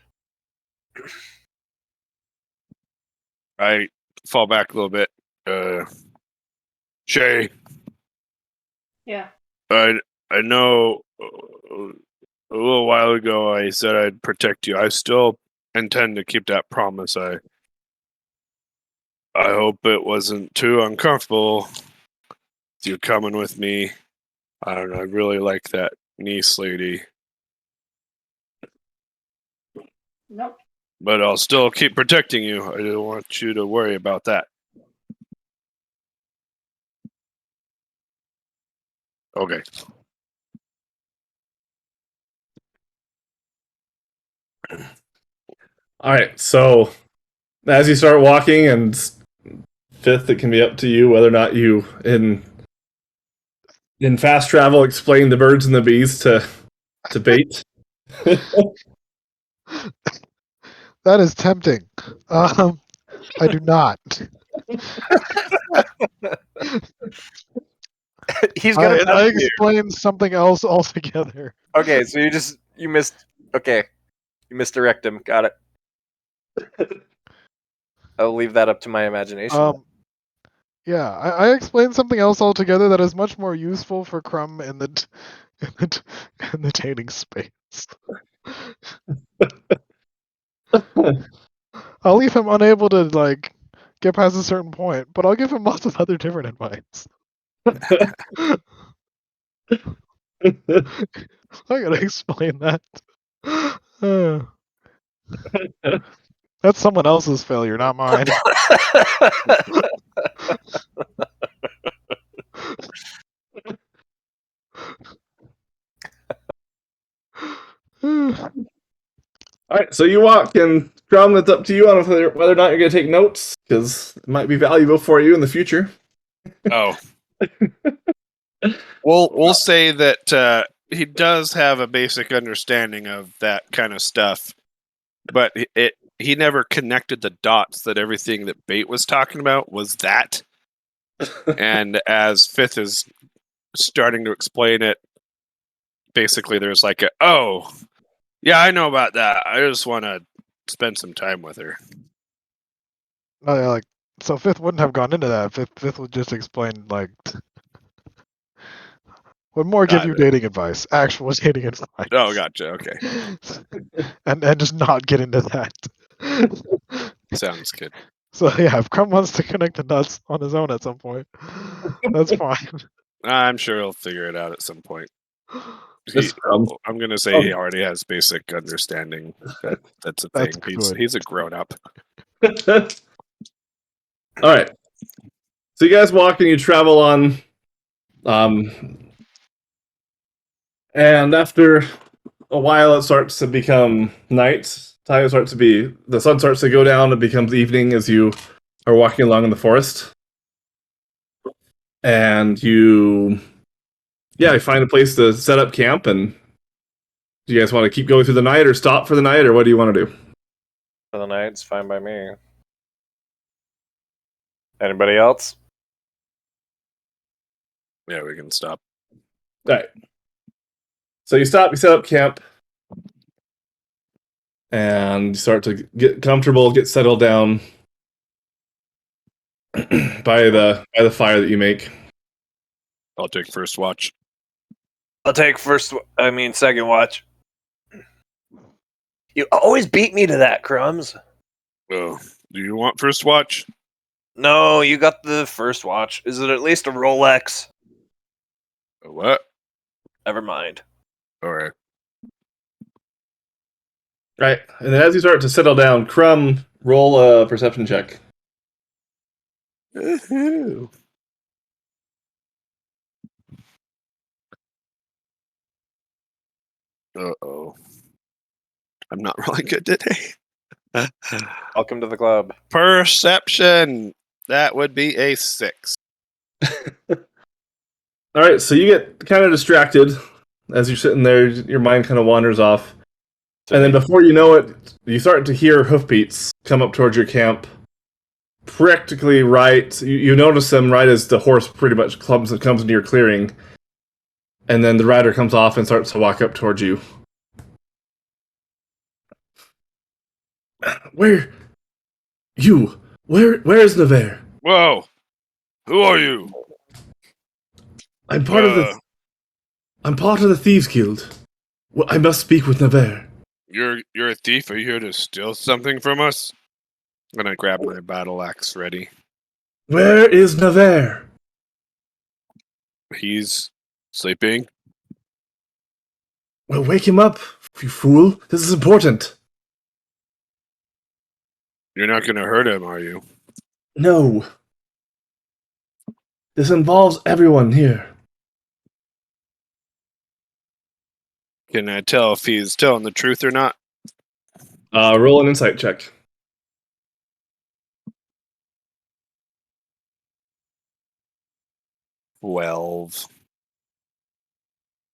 I fall back a little bit. Shay, Yeah. I know a little while ago I said I'd protect you. I still intend to keep that promise. I hope it wasn't too uncomfortable with you coming with me. I don't know. I really like that niece lady, Nope. but I'll still keep protecting you. I don't want you to worry about that. Okay. All right, so as you start walking, and Fifth, it can be up to you whether or not you in fast travel explain the birds and the bees to bait. That is tempting. I do not. He's gonna I tempt you. explained something else altogether. Okay, so you missed. Okay, you misdirect him. Got it. I'll leave that up to my imagination. Yeah, I explained something else altogether that is much more useful for Crumb in the in the dating space. I'll leave him unable to get past a certain point, but I'll give him lots of other different advice. I gotta explain that. That's someone else's failure, not mine. All right, so you walk, and Crumb, it's up to you on whether or not you're going to take notes, because it might be valuable for you in the future. Oh. We'll say that he does have a basic understanding of that kind of stuff, but he never connected the dots that everything that Bait was talking about was that. And as Fifth is starting to explain it, basically there's like yeah, I know about that. I just want to spend some time with her. Oh, yeah, so Fifth wouldn't have gone into that. Fifth would just explain would more give Got you it. dating advice, actual dating advice. Oh, gotcha. Okay, and just not get into that. sounds good. So yeah, if Crumb wants to connect the dots on his own at some point, that's fine. I'm sure he'll figure it out at some point. This Crumb. I'm gonna say he already has basic understanding. That's a thing. That's good. He's a grown up. All right. So you guys walk and you travel on, and after a while, it starts to become night. The sun starts to go down. It becomes evening as you are walking along in the forest, and you find a place to set up camp. And do you guys want to keep going through the night, or stop for the night, or what do you want to do? For the night, it's fine by me. Anybody else? Yeah, we can stop. All right. So you stop, you set up camp, and you start to get comfortable, get settled down by the fire that you make. I'll take first watch. I'll take second watch. You always beat me to that, Crumbs. Oh, do you want first watch? No, you got the first watch. Is it at least a Rolex? A what? Never mind. All right. Right, and then as you start to settle down, Crumb, roll a perception check. Woohoo. Uh-oh. I'm not really good today. Welcome to the club. Perception. That would be a 6. All right, so you get kind of distracted as you're sitting there. Your mind kind of wanders off, and then before you know it, you start to hear hoofbeats come up towards your camp. Practically right, you notice them right as the horse pretty much comes into your clearing, and then the rider comes off and starts to walk up towards you. Where is Nevers? Whoa. Who are you? I'm part of the Thieves Guild. Well, I must speak with Nevers. You're a thief. Are you here to steal something from us? I'm gonna grab my battle axe ready. Where is Nevers? He's sleeping. Well, wake him up, you fool. This is important. You're not gonna hurt him, are you? No. This involves everyone here. Can I tell if he's telling the truth or not? Roll an insight check. 12.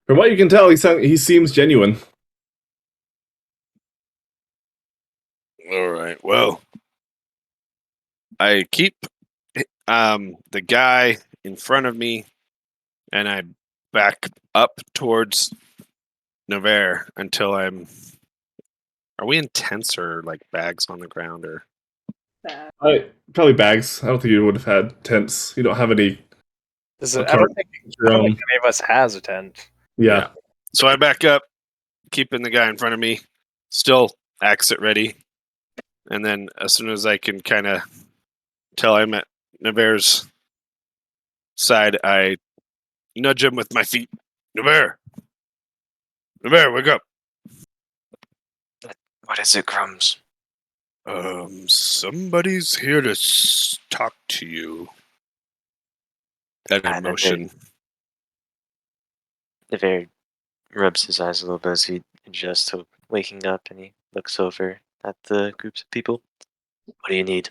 From what you can tell, he seems genuine. All right. Well, I keep the guy in front of me, and I back up towards Nevers until I'm. Are we in tents or like bags on the ground or? Probably bags. I don't think you would have had tents. You don't have any. I don't think any of us has a tent. Yeah. So I back up, keeping the guy in front of me, still axe it ready, and then as soon as I can kind of tell I'm at Nevers' side, I nudge him with my feet. Nevers, wake up! What is it, Crumbs? Somebody's here to talk to you. That emotion. Nevers rubs his eyes a little bit as he adjusts to waking up, and he looks over at the groups of people. What do you need?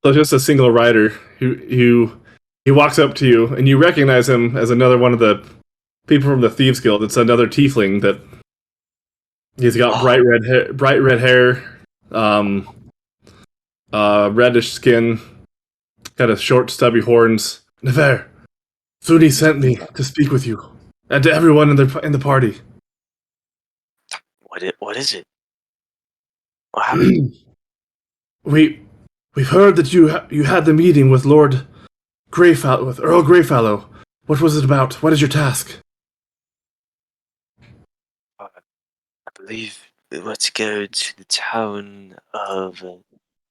So just a single rider who he walks up to you, and you recognize him as another one of the people from the Thieves Guild. It's another tiefling that he's got bright red hair, reddish skin, got a short, stubby horns. Nevers, Funi sent me to speak with you and to everyone in the party. What is it? What happened? We've heard that you had the meeting with Lord Greyfallow, with Earl Greyfallow. What was it about? What is your task? I believe we were to go to the town of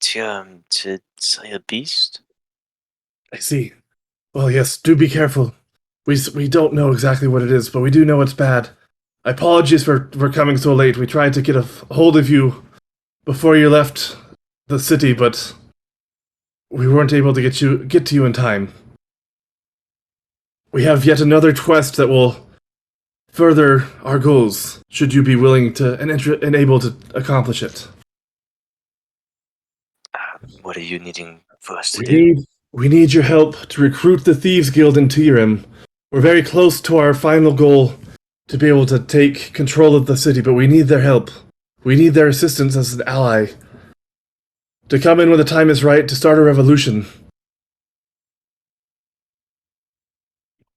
Tiam to slay a beast. I see. Well, yes, do be careful. We don't know exactly what it is, but we do know it's bad. Apologies for coming so late. We tried to get a hold of you before you left the city, but we weren't able to get to you in time. We have yet another quest that will further our goals, should you be willing to and able to accomplish it. What are you needing for us to do? We need your help to recruit the Thieves Guild in Tyrim. We're very close to our final goal to be able to take control of the city, but we need their help. We need their assistance as an ally to come in when the time is right to start a revolution.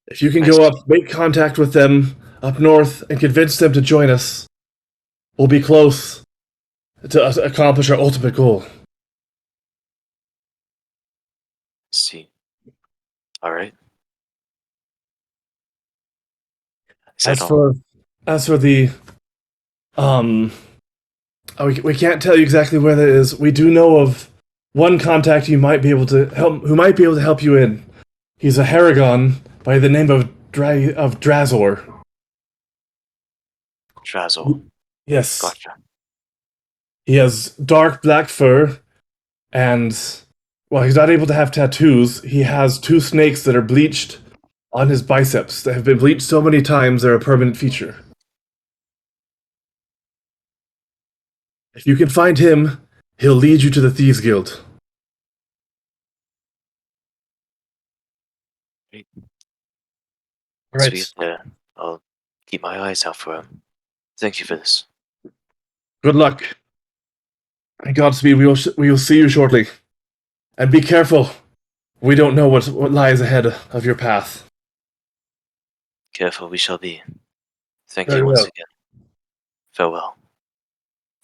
If you can go up, make contact with them up north, and convince them to join us, we'll be close to accomplish our ultimate goal. See. All right. As for the we can't tell you exactly where that is. We do know of one contact who might be able to help you in. He's a Haragon by the name of Drazor. Drazor. Yes. Gotcha. He has dark black fur and Well, he's not able to have tattoos. He has 2 snakes that are bleached on his biceps that have been bleached so many times they're a permanent feature. If you can find him, he'll lead you to the Thieves Guild. Right. Sweet. Yeah, I'll keep my eyes out for him. Thank you for this. Good luck. And Godspeed, we will see you shortly. And be careful. We don't know what lies ahead of your path. Careful we shall be. Thank Very you once well. again. Farewell.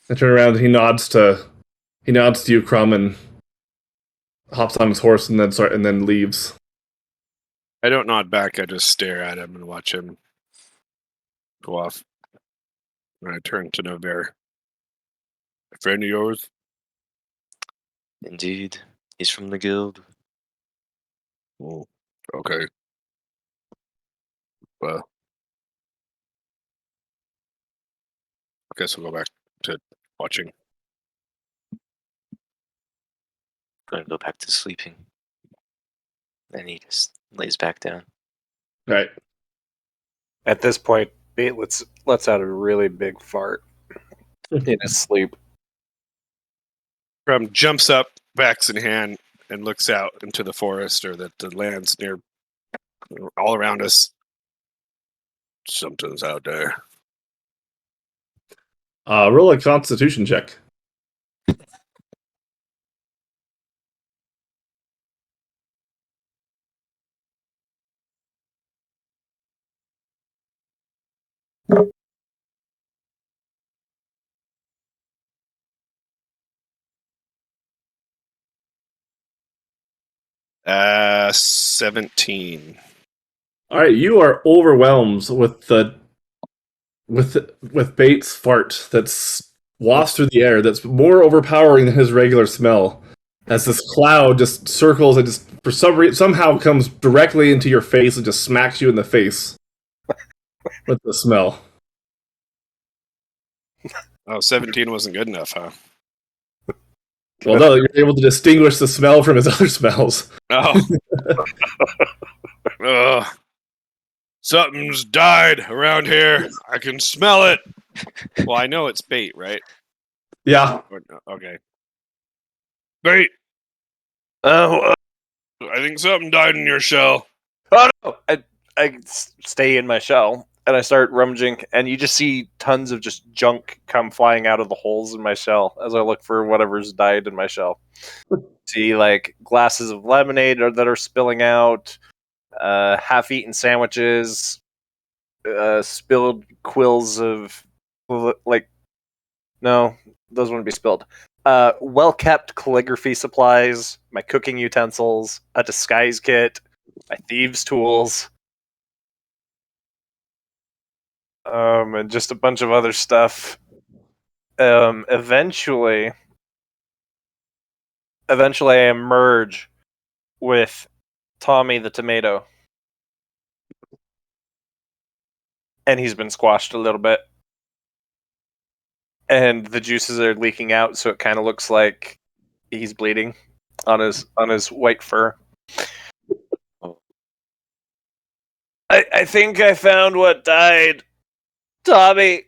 I turn around and he nods to you, Crumb, and hops on his horse and then leaves. I don't nod back. I just stare at him and watch him go off. And I turn to Nover. A friend of yours? Indeed. He's from the guild. Oh, okay. Well, I guess we'll go back to watching. Gonna go back to sleeping. And he just lays back down. Right. At this point, Bait lets out a really big fart in his sleep. Crumb jumps up, axe in hand, and looks out into the forest or the lands near all around us. Something's out there. Roll a Constitution check. Uh, 17. All right, you are overwhelmed with Bates' fart that's wafts through the air. That's more overpowering than his regular smell. As this cloud just circles and just for some reason somehow comes directly into your face and just smacks you in the face with the smell. Oh, 17 wasn't good enough, huh? Well, no, you're able to distinguish the smell from his other smells. Oh. Ugh. Something's died around here. I can smell it. Well, I know it's bait, right? Yeah. Okay. Bait, Oh, I think something died in your shell. Oh no! I stay in my shell and I start rummaging, and you just see tons of just junk come flying out of the holes in my shell as I look for whatever's died in my shell. See like glasses of lemonade that are spilling out, half-eaten sandwiches, spilled quills of no, those wouldn't be spilled. Well-kept calligraphy supplies, my cooking utensils, a disguise kit, my thieves' tools, and just a bunch of other stuff. Eventually, I emerge with Tommy the tomato, and he's been squashed a little bit, and the juices are leaking out, so it kind of looks like he's bleeding on his white fur. I think I found what died. Tommy.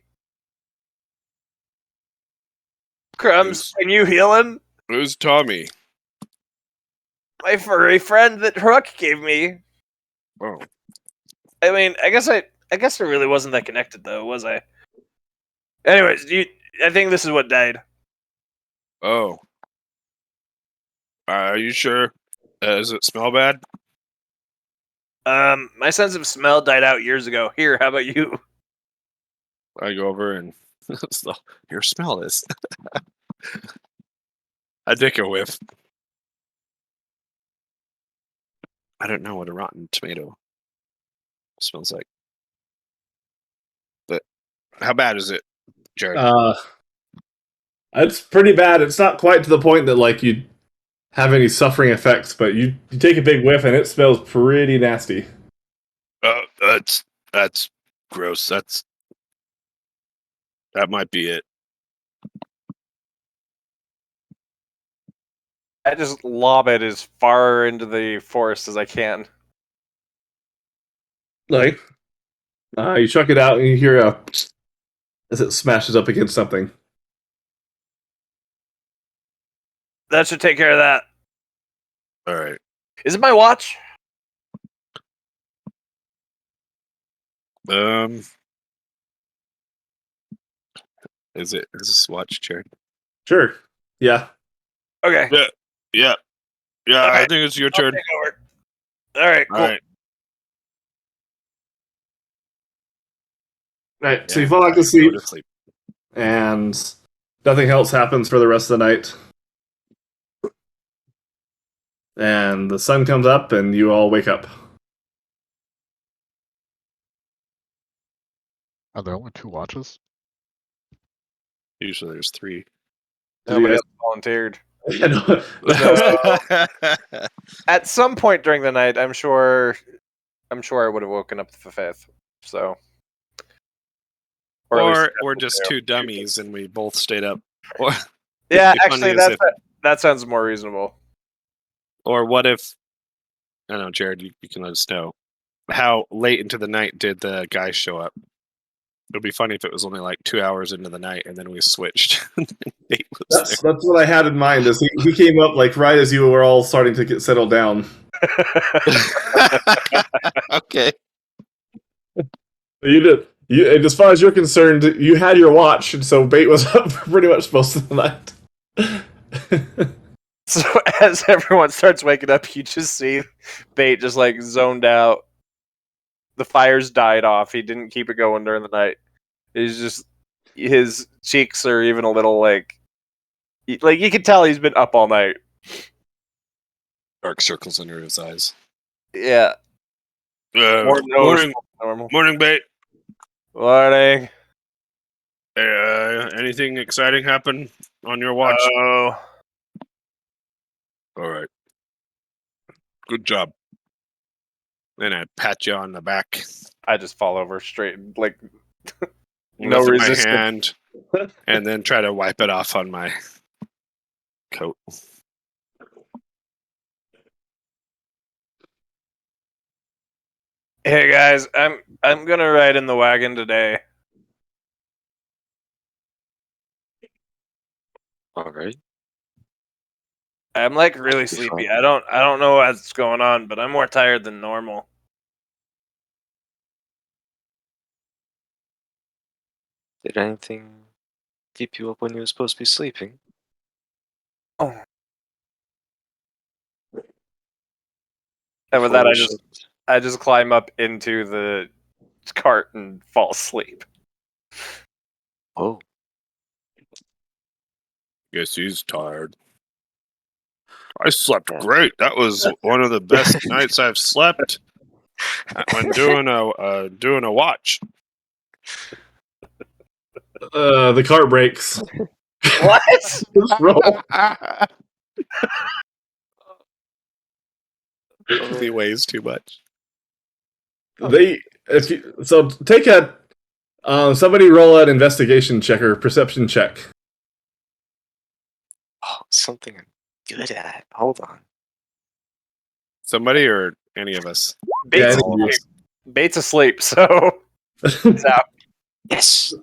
Crumbs, can you heal him? Who's Tommy? My furry friend that Hook gave me. Oh, I mean, I guess I really wasn't that connected though, was I? Anyways, I think this is what died. oh. Are you sure? Does it smell bad? My sense of smell died out years ago. Here, how about you? I go over and your smell is. I take a whiff. I don't know what a rotten tomato smells like. But how bad is it, Jared? It's pretty bad. It's not quite to the point that like you'd have any suffering effects, but you take a big whiff and it smells pretty nasty. That's gross. That might be it. I just lob it as far into the forest as I can. Like, you chuck it out and you hear a as it smashes up against something. That should take care of that. All right. Is it my watch? Is this watch, Jared? Sure. Yeah. Okay. Yeah. I Alright. think it's your I'll turn. take over. All right, cool. All right. Right. So Yeah, you fall back go to sleep, to sleep. and nothing else happens for the rest of the night. And the sun comes up, and you all wake up. Are there only 2 watches? Usually there's 3. Nobody else volunteered. Yeah, no, At some point during the night, I'm sure I would have woken up the fifth. So, at least Or that's we're what just they are. 2 dummies and we both stayed up. Or Yeah, it'd be funny actually, as that sounds more reasonable. Or what if? I don't know, Jared. You can let us know. How late into the night did the guys show up? It would be funny if it was only like 2 hours into the night and then we switched. Nate was that's what I had in mind. Is he came up like right as you were all starting to get settled down. there. Okay. You did. And as far as you're concerned, you had your watch, and so Bait was up for pretty much most of the night. So as everyone starts waking up, you just see Bait just like zoned out. The fires died off. He didn't keep it going during the night. He's just his cheeks are even a little like you can tell he's been up all night. Dark circles under his eyes. Yeah. More Morning, normal. morning, Bait. Morning. Anything exciting happen on your watch? Oh. All right. Good job. Then I pat you on the back. I just fall over straight, like No no resistance. My resistance. hand, and then try to wipe it off on my coat. Hey guys, I'm gonna ride in the wagon today. All right. I'm like really sleepy. I don't know what's going on, but I'm more tired than normal. Did anything keep you up when you were supposed to be sleeping? Oh. And with that, I just climb up into the cart and fall asleep. Oh. Guess he's tired. I slept great. That was one of the best nights I've slept when doing a watch. The cart breaks. What? Roll. He weighs too much. Take a somebody roll an investigation check or perception check. Oh, something I'm good at. Hold on. Somebody or any of us? Bates, Bates asleep, so it's out. Yes.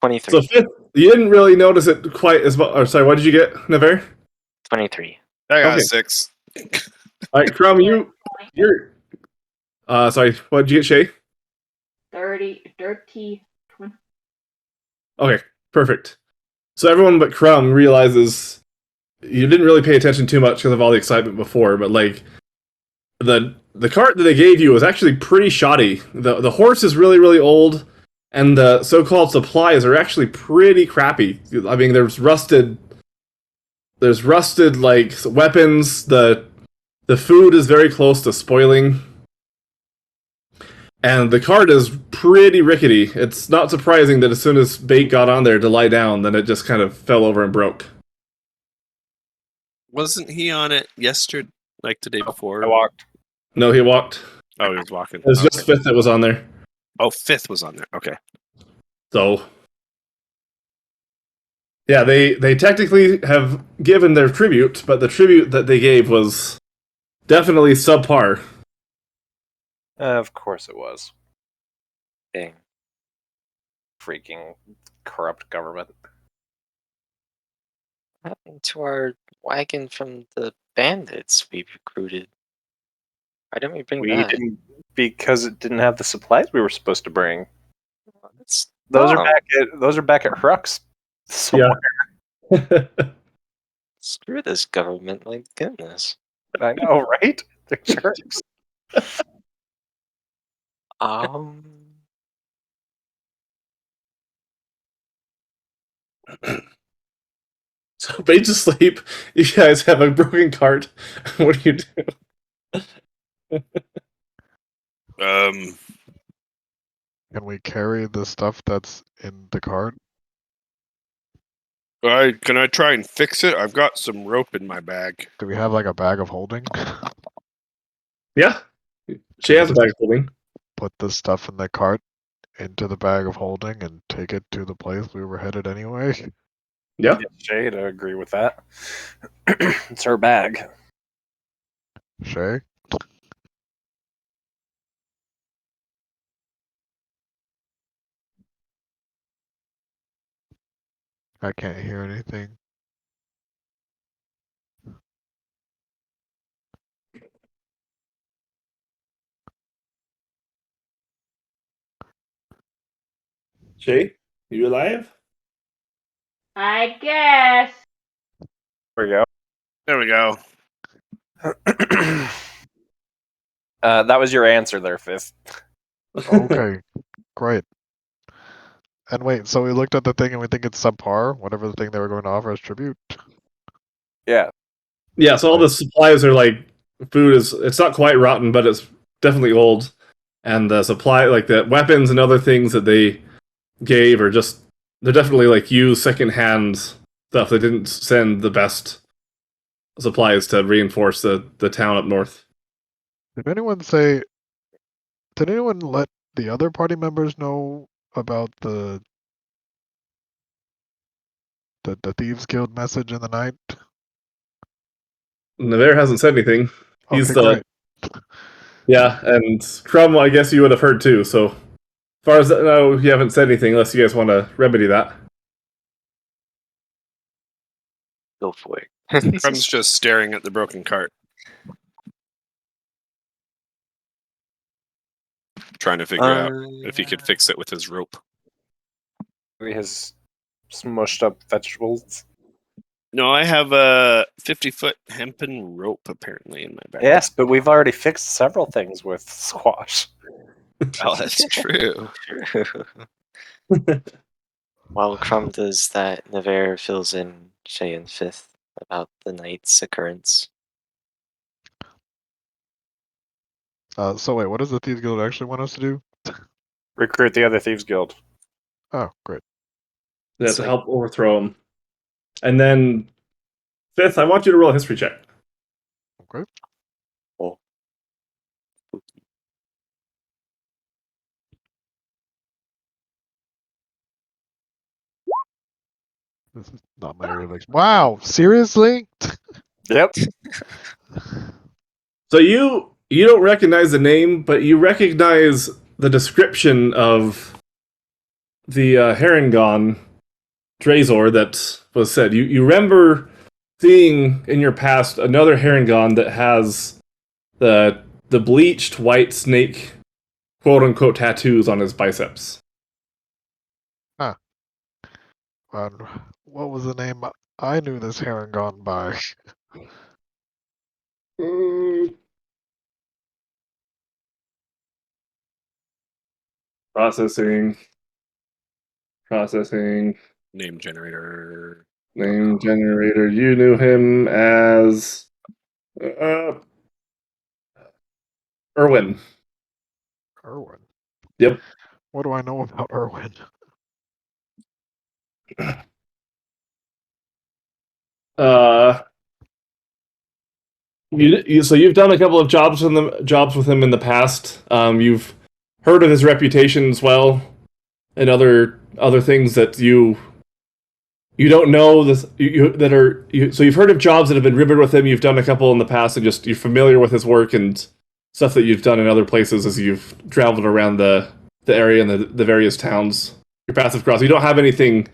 23. So fifth, you didn't really notice it quite as much. Sorry, what did you get, Navarre? 23. I got Okay. 6. All right, Crumb, you're. Sorry, what did you get, Shay? 30. Okay, perfect. So everyone but Crumb realizes you didn't really pay attention too much because of all the excitement before, but like the cart that they gave you was actually pretty shoddy. The horse is really, really old, and the so-called supplies are actually pretty crappy. I mean, there's rusted like weapons. The food is very close to spoiling. And the cart is pretty rickety. It's not surprising that as soon as Bait got on there to lie down, then it just kind of fell over and broke. Wasn't he on it yesterday, like the day before? I walked. No, he walked. Oh, he was walking. It was just Fifth that was on there. Oh, 5th was on there. Okay. So Yeah, they technically have given their tribute, but the tribute that they gave was definitely subpar. Of course it was. Dang. Freaking corrupt government. What happened to our wagon from the bandits we recruited? Why didn't we bring We that? didn't, because it didn't have the supplies we were supposed to bring. That's Those dumb. are back at Hrux. Somewhere. Screw this government, my goodness. I know, right? They're jerks. Um, So Mage of Sleep, you guys have a broken cart. What do you do? Um, Can we carry the stuff that's in the cart? can I try and fix it? I've got some rope in my bag. Do we have like a bag of holding? Yeah. She has a bag of holding. Put the stuff in the cart into the bag of holding and take it to the place we were headed anyway. Yeah. Shay to agree with that. It's her bag. Shay? I can't hear anything. Shay, you alive? I guess. There we go. There we go. That was your answer there, Fifth. Okay, great. And wait, so we looked at the thing and we think it's subpar, whatever the thing they were going to offer as tribute? Yeah. Yeah, so all the supplies are like food it's not quite rotten, but it's definitely old. And the supply, like the weapons and other things that they gave are just, they're definitely like used secondhand stuff. They didn't send the best supplies to reinforce the town up north. Did anyone let the other party members know about the Thieves Guild message in the night? Navarre hasn't said anything. He's Okay, great. Yeah, and Crumb, I guess you would have heard too. So, as far as no, you haven't said anything unless you guys want to remedy that. go for it. Crum's just staring at the broken cart. Trying to figure out if he could fix it with his rope. His smushed up vegetables. No, I have a 50-foot hempen rope apparently in my bag. Yes, but we've already fixed several things with squash. Oh, that's true. While Crumb does that, Navarre fills in Shay and Fifth about the night's occurrence. So wait, what does the Thieves Guild actually want us to do? Recruit the other Thieves Guild. Oh, great. Yeah, It's to like- help overthrow him. And then, Fifth, I want you to roll a history check. Okay. Oh. This is not my area of expertise. Wow, seriously? Yep. So you don't recognize the name, but you recognize the description of the Harengon Drazor that was said. You remember seeing in your past another Harengon that has the bleached white snake quote unquote tattoos on his biceps. What was the name I knew this heron gone by? Processing. Name generator. Name generator. You knew him as Erwin. Erwin. Yep. What do I know about Erwin? So you've done a couple of jobs with him in the past. You've heard of his reputation as well, and other things that you you don't know this. So you've heard of jobs that have been riveted with him. You've done a couple in the past, and just you're familiar with his work and stuff that you've done in other places as you've traveled around the area and the various towns. Your passive cross. You don't have anything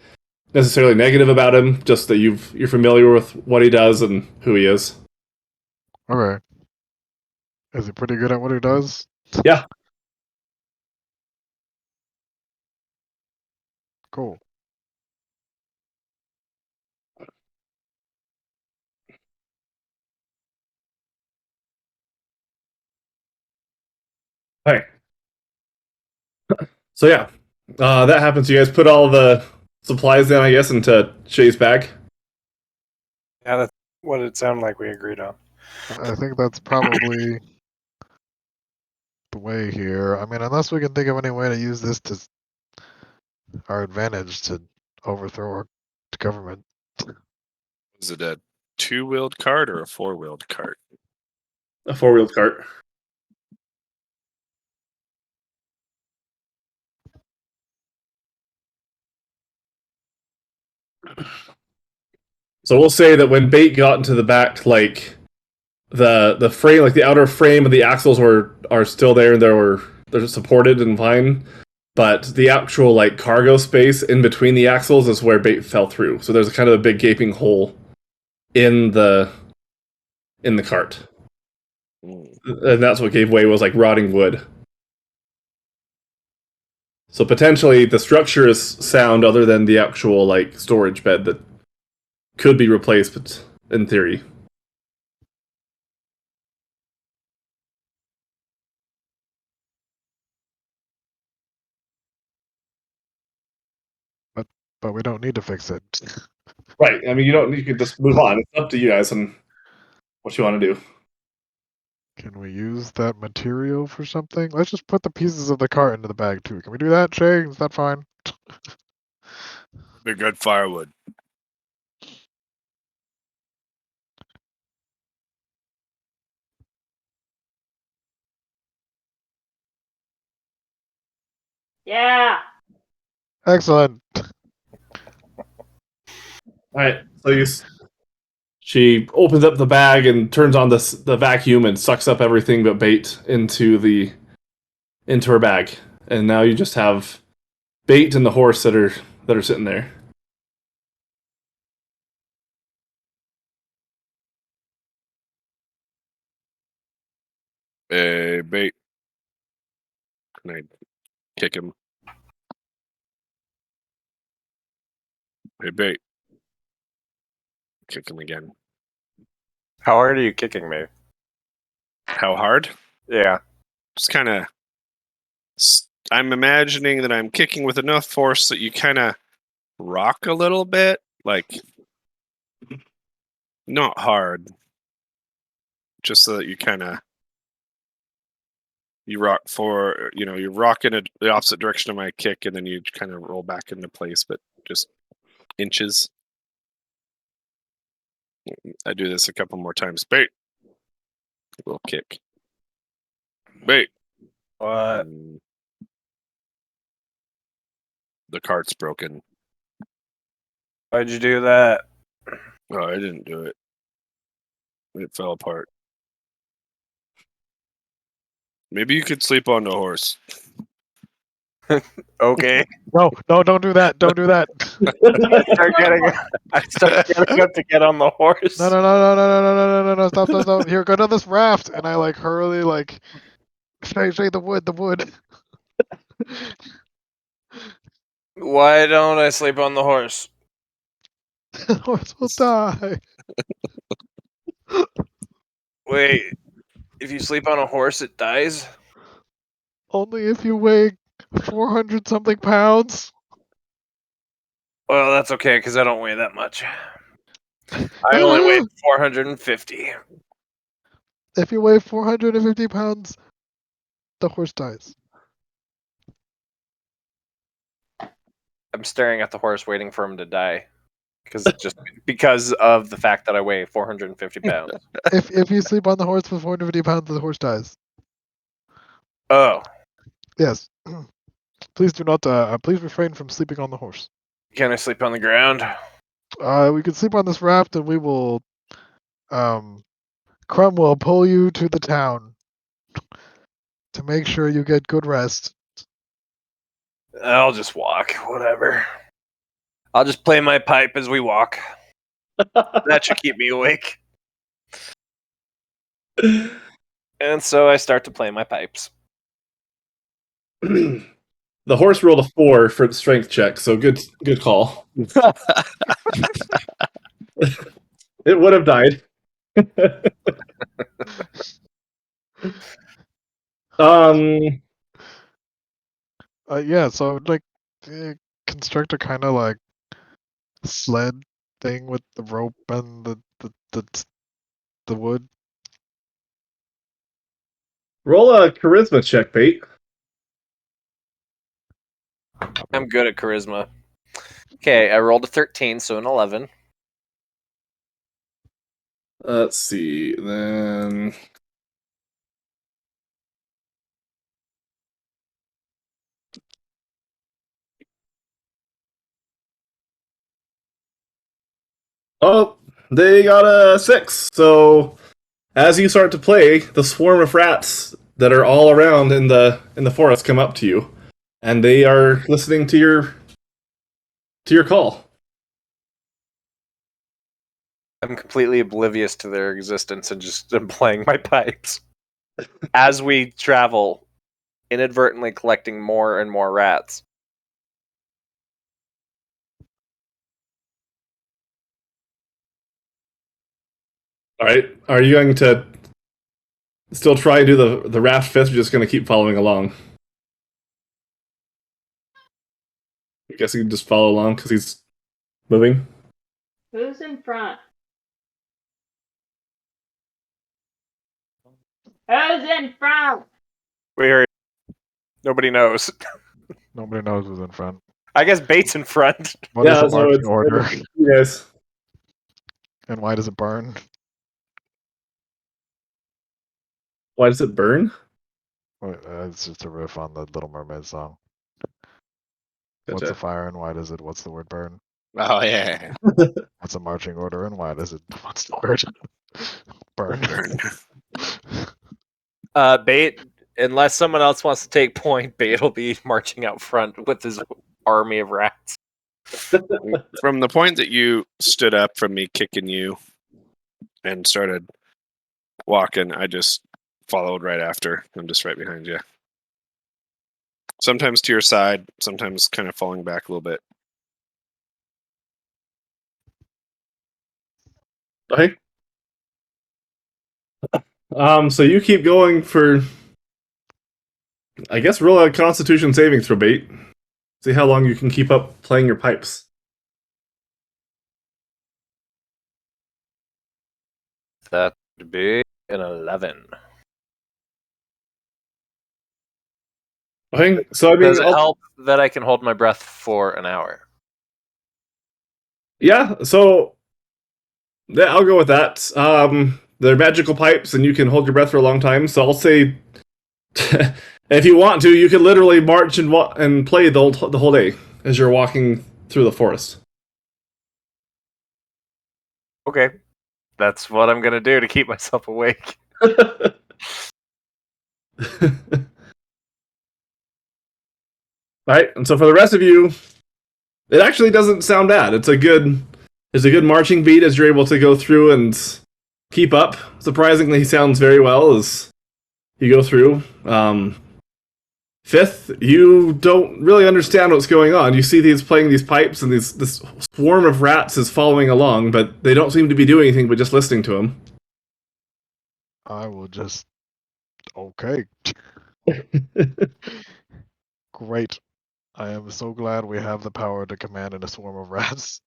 necessarily negative about him. Just that you're familiar with what he does and who he is. Okay. Is he pretty good at what he does? Yeah. Cool. Hey. So yeah, that happens. You guys put all the supplies in, I guess, into Shay's bag. Yeah, that's what it sounded like we agreed on. I think that's probably the way here. I mean, unless we can think of any way to use this to our advantage to overthrow our government. Is it a 2-wheeled cart or a 4-wheeled cart? A 4-wheeled cart. So we'll say that when Bait got into the back, like the frame, like the outer frame of the axles are still there, and they're supported and fine. But the actual like cargo space in between the axles is where Bait fell through. So there's kind of a big gaping hole in the cart, and that's what gave way, was like rotting wood. So potentially the structure is sound, other than the actual like storage bed that could be replaced, but in theory. But we don't need to fix it. Right. I mean, you could just move on. It's up to you guys and what you want to do. Can we use that material for something? Let's just put the pieces of the cart into the bag too. Can we do that, Shay? Is that fine? Be good firewood. Yeah. Excellent. All right. So she opens up the bag and turns on the vacuum and sucks up everything but Bait into her bag, and now you just have Bait and the horse that are sitting there. Hey, Bait. Can I kick him? Hey, Bait. Kick him again. How hard are you kicking me? How hard? Yeah. Just kind of. I'm imagining that I'm kicking with enough force that you kind of rock a little bit, like not hard, just so that you kind of you rock you're rocking the opposite direction of my kick, and then you kind of roll back into place, but just inches. I do this a couple more times. Bait. A little kick. Bait. What? The cart's broken. Why'd you do that? Oh, I didn't do it. It fell apart. Maybe you could sleep on the horse. Okay. No, don't do that. Don't do that. I start getting up to get on the horse. No, stop. Here, go down this raft. And I like hurriedly like Shay, the wood. Why don't I sleep on the horse? The horse will die. Wait, if you sleep on a horse, it dies? Only if you weigh 400 something pounds. Well, that's okay, because I don't weigh that much. I only weigh 450. If you weigh 450 pounds, the horse dies. I'm staring at the horse, waiting for him to die. Because of the fact that I weigh 450 pounds. If you sleep on the horse for 450 pounds, the horse dies. Oh. Yes. Please do not. Please refrain from sleeping on the horse. Can I sleep on the ground? We can sleep on this raft, and we will. Crumb will pull you to the town to make sure you get good rest. I'll just walk. Whatever. I'll just play my pipe as we walk. That should keep me awake. And so I start to play my pipes. The horse rolled a 4 for the strength check, so good call. It would have died. Yeah, so like construct a kind of like sled thing with the rope and the wood. Roll a charisma check, Bait. I'm good at charisma. Okay, I rolled a 13, so an 11. Let's see, then. Oh, they got a 6. So as you start to play, the swarm of rats that are all around in the forest come up to you, and they are listening to your call. I'm completely oblivious to their existence and just am playing my pipes. As we travel, inadvertently collecting more and more rats. All right, are you going to still try and do the raft fist, or just going to keep following along? I guess you can just follow along because he's moving. Who's in front? Who's in front? We hear nobody knows. Nobody knows who's in front. I guess Bait's in front. What is the so marching it's order? you guys. And why does it burn? Why does it burn? It's just a riff on the Little Mermaid song. What's Gotcha. a fire and why does it? What's the word burn? Oh yeah. What's a marching order and why does it? What's the word? Burn. Bait, unless someone else wants to take point, Bait will be marching out front with his army of rats. From the point that you stood up from me kicking you and started walking, I just followed right after. I'm just right behind you. Sometimes to your side, sometimes kind of falling back a little bit. Okay. So you keep going for, I guess, roll a Constitution saving throw, Bait. See how long you can keep up playing your pipes. That would be an 11. Okay, so I mean, Does it help that I can hold my breath for an hour? yeah. So yeah, I'll go with that. They're magical pipes, and you can hold your breath for a long time. So I'll say, if you want to, you could literally march and play the whole day as you're walking through the forest. Okay. That's what I'm going to do to keep myself awake. Right, and so for the rest of you, it actually doesn't sound bad. It's a good marching beat as you're able to go through and keep up. Surprisingly, he sounds very well as you go through. Fifth, you don't really understand what's going on. You see these playing these pipes, and this swarm of rats is following along, but they don't seem to be doing anything but just listening to him. I will just. Okay. Great. I am so glad we have the power to command in a swarm of rats.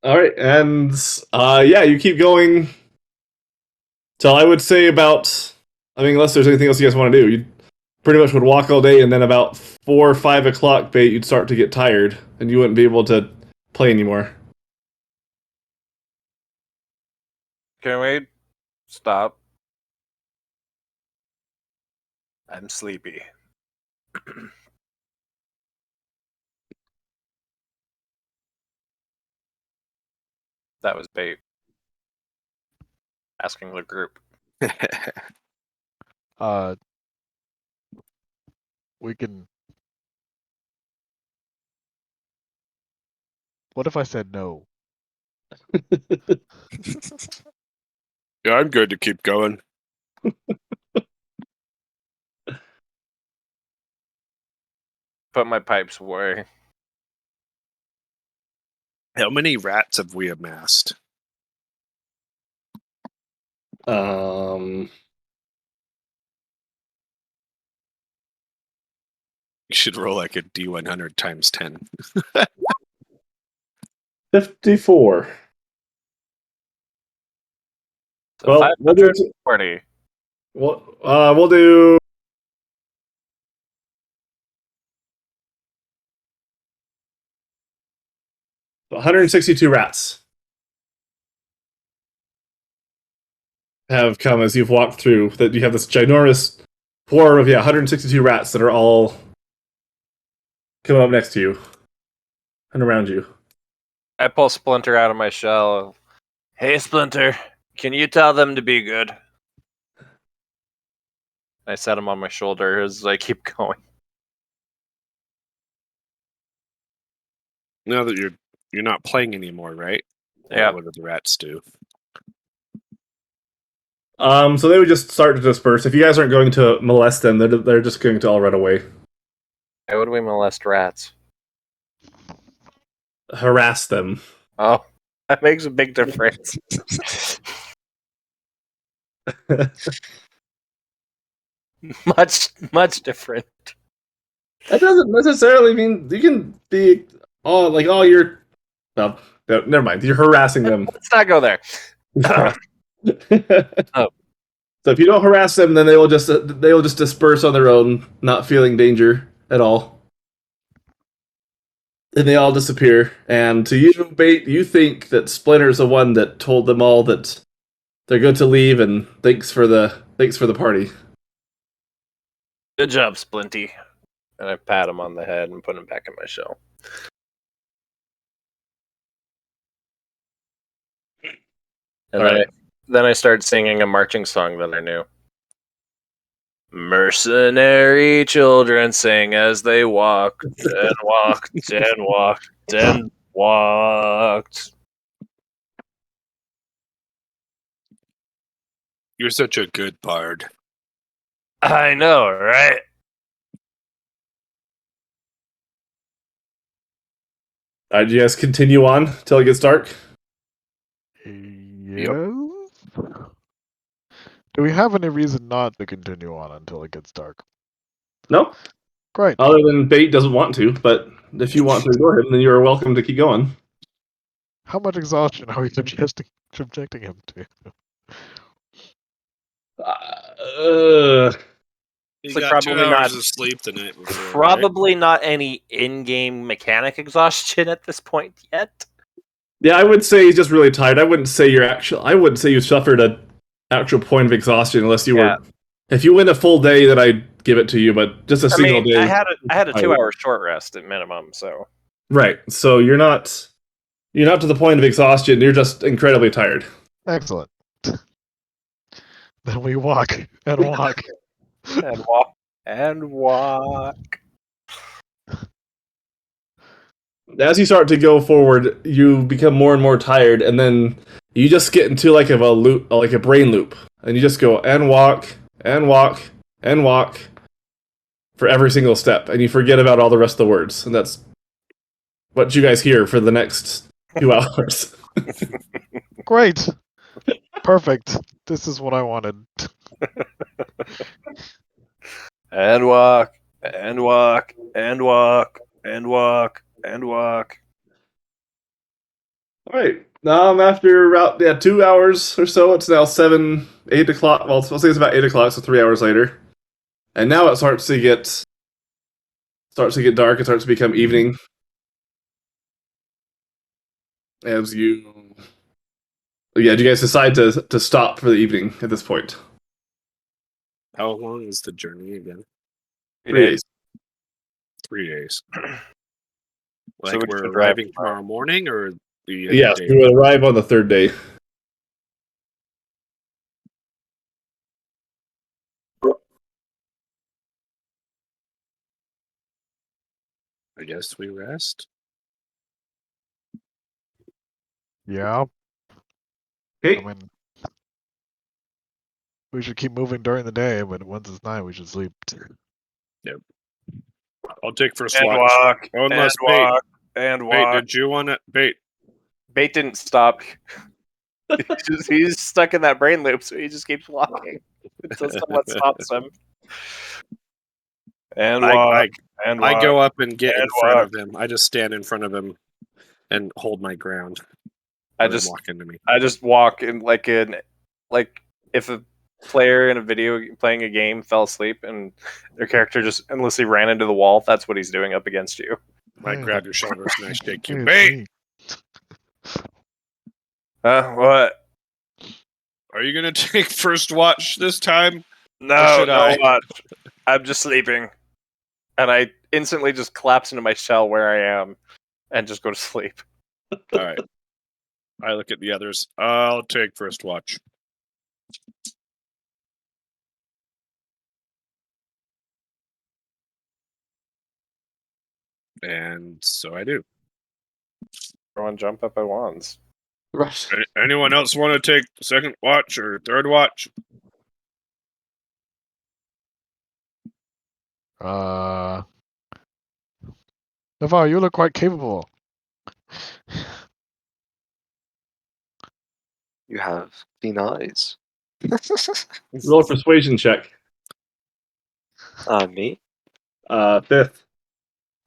All right, and yeah, you keep going. So I would say about, I mean, unless there's anything else you guys want to do, you pretty much would walk all day, and then about 4 or 5 o'clock, Bait, you'd start to get tired, and you wouldn't be able to play anymore. Can we stop? I'm sleepy. That was bait. Asking the group. We can. What if I said no? Yeah, I'm good to keep going. Put my pipes away. How many rats have we amassed? Um, You should roll like a D100 times 10. 54. So Well, we'll do 540. we'll do 162 rats have come as you've walked through. That you have this ginormous swarm of 162 rats that are all coming up next to you and around you. I pull Splinter out of my shell. Hey, Splinter, can you tell them to be good? I set him on my shoulder as I keep going. Now that you're not playing anymore, right? Yeah. What do the rats do? So they would just start to disperse. If you guys aren't going to molest them, they're just going to all run away. Why would we molest rats? Harass them. Oh, that makes a big difference. much different. That doesn't necessarily mean you can be you're well, no, never mind. You're harassing them. Let's not go there. Oh. So if you don't harass them, then they will just disperse on their own, not feeling danger at all. And they all disappear. And to you, Bait, you think that Splinter's the one that told them all that they're good to leave, and thanks for the party. Good job, Splinty. And I pat him on the head and put him back in my shell. And then I started singing a marching song that I knew. Mercenary children sing as they walked and walked and walked and walked. You're such a good bard. I know, right? Alright, you guys continue on till it gets dark? Yes. Do we have any reason not to continue on until it gets dark? No? Great. Other than Bait doesn't want to, but if you want to ignore him, then you are welcome to keep going. How much exhaustion are we subjecting him to? You like got 2 probably hours not- of sleep the night before. right? Probably not any in-game mechanic exhaustion at this point yet. Yeah, I would say he's just really tired. I wouldn't say you suffered an actual point of exhaustion unless you were. If you went a full day, then I'd give it to you. But just a single day. I had a 2-hour short rest at minimum, so Right. So you're not to the point of exhaustion. You're just incredibly tired. Excellent. Then we walk and walk. and walk and walk. As you start to go forward, you become more and more tired, and then you just get into like a loop, like a brain loop, and you just go and walk and walk and walk for every single step, and you forget about all the rest of the words, and that's what you guys hear for the next 2 hours. Great. Perfect. This is what I wanted. And walk and walk and walk and walk and walk. All right. After about 2 hours or so, it's now 8 o'clock. Well, I'll say it's about 8 o'clock, so 3 hours later. And now it starts to get dark. It starts to become evening. As you, do you guys decide to stop for the evening at this point? How long is the journey again? 3 days. 3 days. So Like we we're should drive arriving tomorrow morning, or Yes, day. we will arrive on the third day. I guess we rest. Yeah. Okay. I mean, we should keep moving during the day, but once it's night, we should sleep. I'll take first And watch. walk. Oh, And unless Bait. walk. And Bait, walk. did you want to Bait? Bait didn't stop. He's stuck in that brain loop, so he just keeps walking until someone stops him. And walk. And walk. I go up and get in And front walk. of him. I just stand in front of him and hold my ground. I Let him just walk into me. I just walk in like if a player in a video playing a game fell asleep and their character just endlessly ran into the wall, that's what he's doing up against you. I Yeah. grab your shoulders and I shake you. Dude, Bait, me. What? are you gonna take first watch this time? No, should no I? watch. I'm just sleeping. And I instantly just collapse into my shell where I am and just go to sleep. All right. I look at the others. I'll take first watch. And so I do. Everyone jump up at once. Right. Anyone else want to take second watch or third watch? Navarre, you look quite capable. You have clean eyes. Roll a persuasion check. Me? Fifth.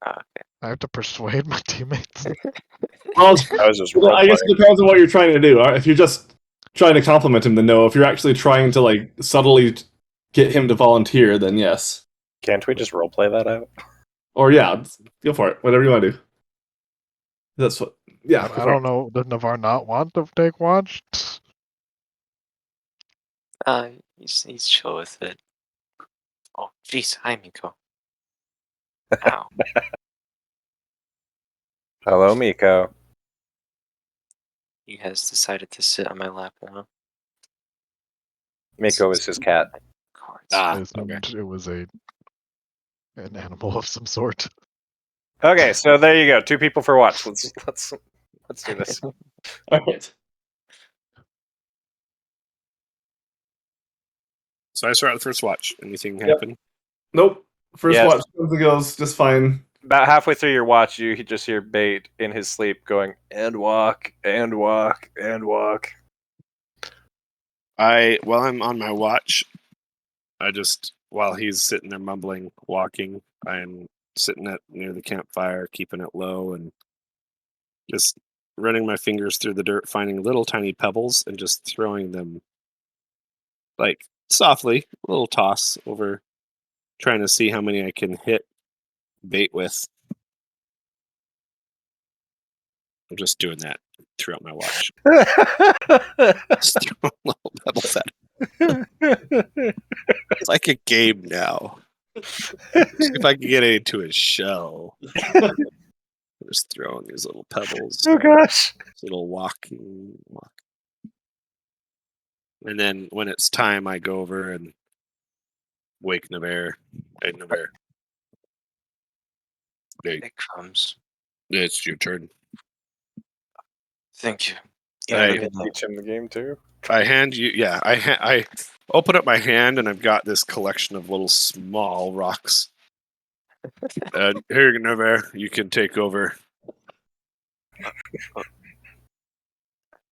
Okay. I have to persuade my teammates. Well, I was just well, I guess role-playing. it depends on what you're trying to do. If you're just trying to compliment him, then no. If you're actually trying to like subtly get him to volunteer, then yes. Can't we just roleplay that out? Or yeah, go for it. Whatever you want to do. That's what. Yeah. I don't know. Does Navarre not want to take watch? He's chill with it. Oh, jeez, hi, Miko. Ow. Hello, Miko. He has decided to sit on my lap now. Miko is his cat. Cards. I assumed it was an animal of some sort. Okay, so there you go. 2 people for watch. Let's do this. All right. So I start the first watch. Anything happen? Nope. First Yes. watch comes and goes just fine. About halfway through your watch, you just hear Bait in his sleep going, and walk, and walk, and walk. While I'm on my watch, while he's sitting there mumbling, walking, I'm sitting near the campfire, keeping it low and just running my fingers through the dirt, finding little tiny pebbles and just throwing them like softly, a little toss over, trying to see how many I can hit Bait with. I'm just doing that throughout my watch. Just throwing little pebbles at him. It's like a game now. See if I can get into his shell. Just throwing these little pebbles. Oh gosh. Little walking. And then when it's time, I go over and wake Navarre. Hey, Navarre. Hey, It comes. it's your turn. Thank you. Hey. Have a good night. Teach him the game too. I hand you. Yeah, I open up my hand and I've got this collection of little small rocks. Here, Navarre, you can take over.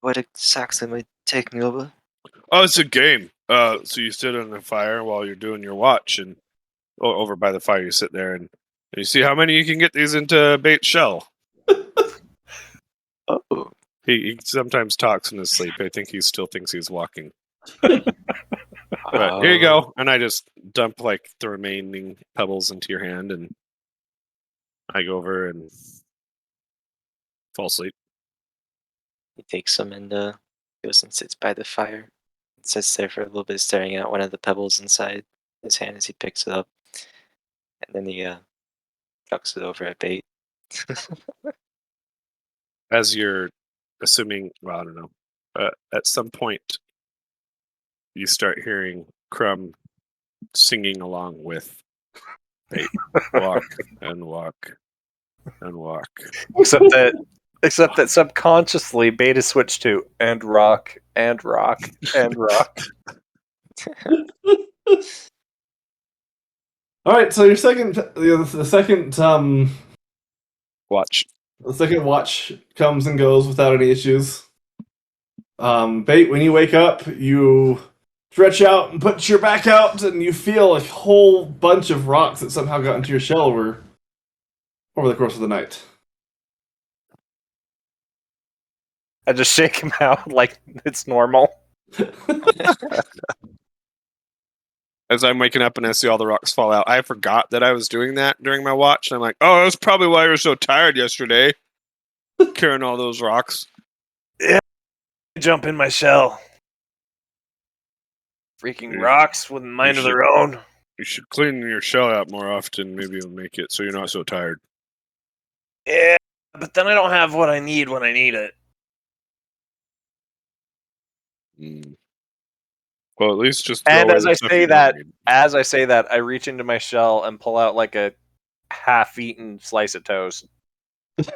What exactly am I taking over? Oh, it's a game. So you sit on the fire while you're doing your watch, and over by the fire you sit there and you see how many you can get these into Bait's shell. Oh. He sometimes talks in his sleep. I think he still thinks he's walking. But here you go. And I just dump like the remaining pebbles into your hand, and I go over and fall asleep. He takes them and goes and sits by the fire. Sits there for a little bit, staring at one of the pebbles inside his hand as he picks it up, and then he chucks it over at Bait. As you're assuming, well, I don't know. At some point, you start hearing Crumb singing along with Bait. Walk and walk and walk. Except that subconsciously Beta switched to and rock and rock and rock. All right, so your second, the second Watch. the second watch comes and goes without any issues. Bait, when you wake up, you stretch out and put your back out, and you feel a whole bunch of rocks that somehow got into your shell over the course of the night. I just shake him out like it's normal. As I'm waking up and I see all the rocks fall out, I forgot that I was doing that during my watch. And I'm like, oh, that's probably why you were so tired yesterday. Carrying all those rocks. Yeah. Jump in my shell. Freaking rocks with a mind of their own. You should clean your shell out more often. Maybe it'll make it so you're not so tired. Yeah, but then I don't have what I need when I need it. Well, at least just. And as I say that, I reach into my shell and pull out like a half-eaten slice of toast, and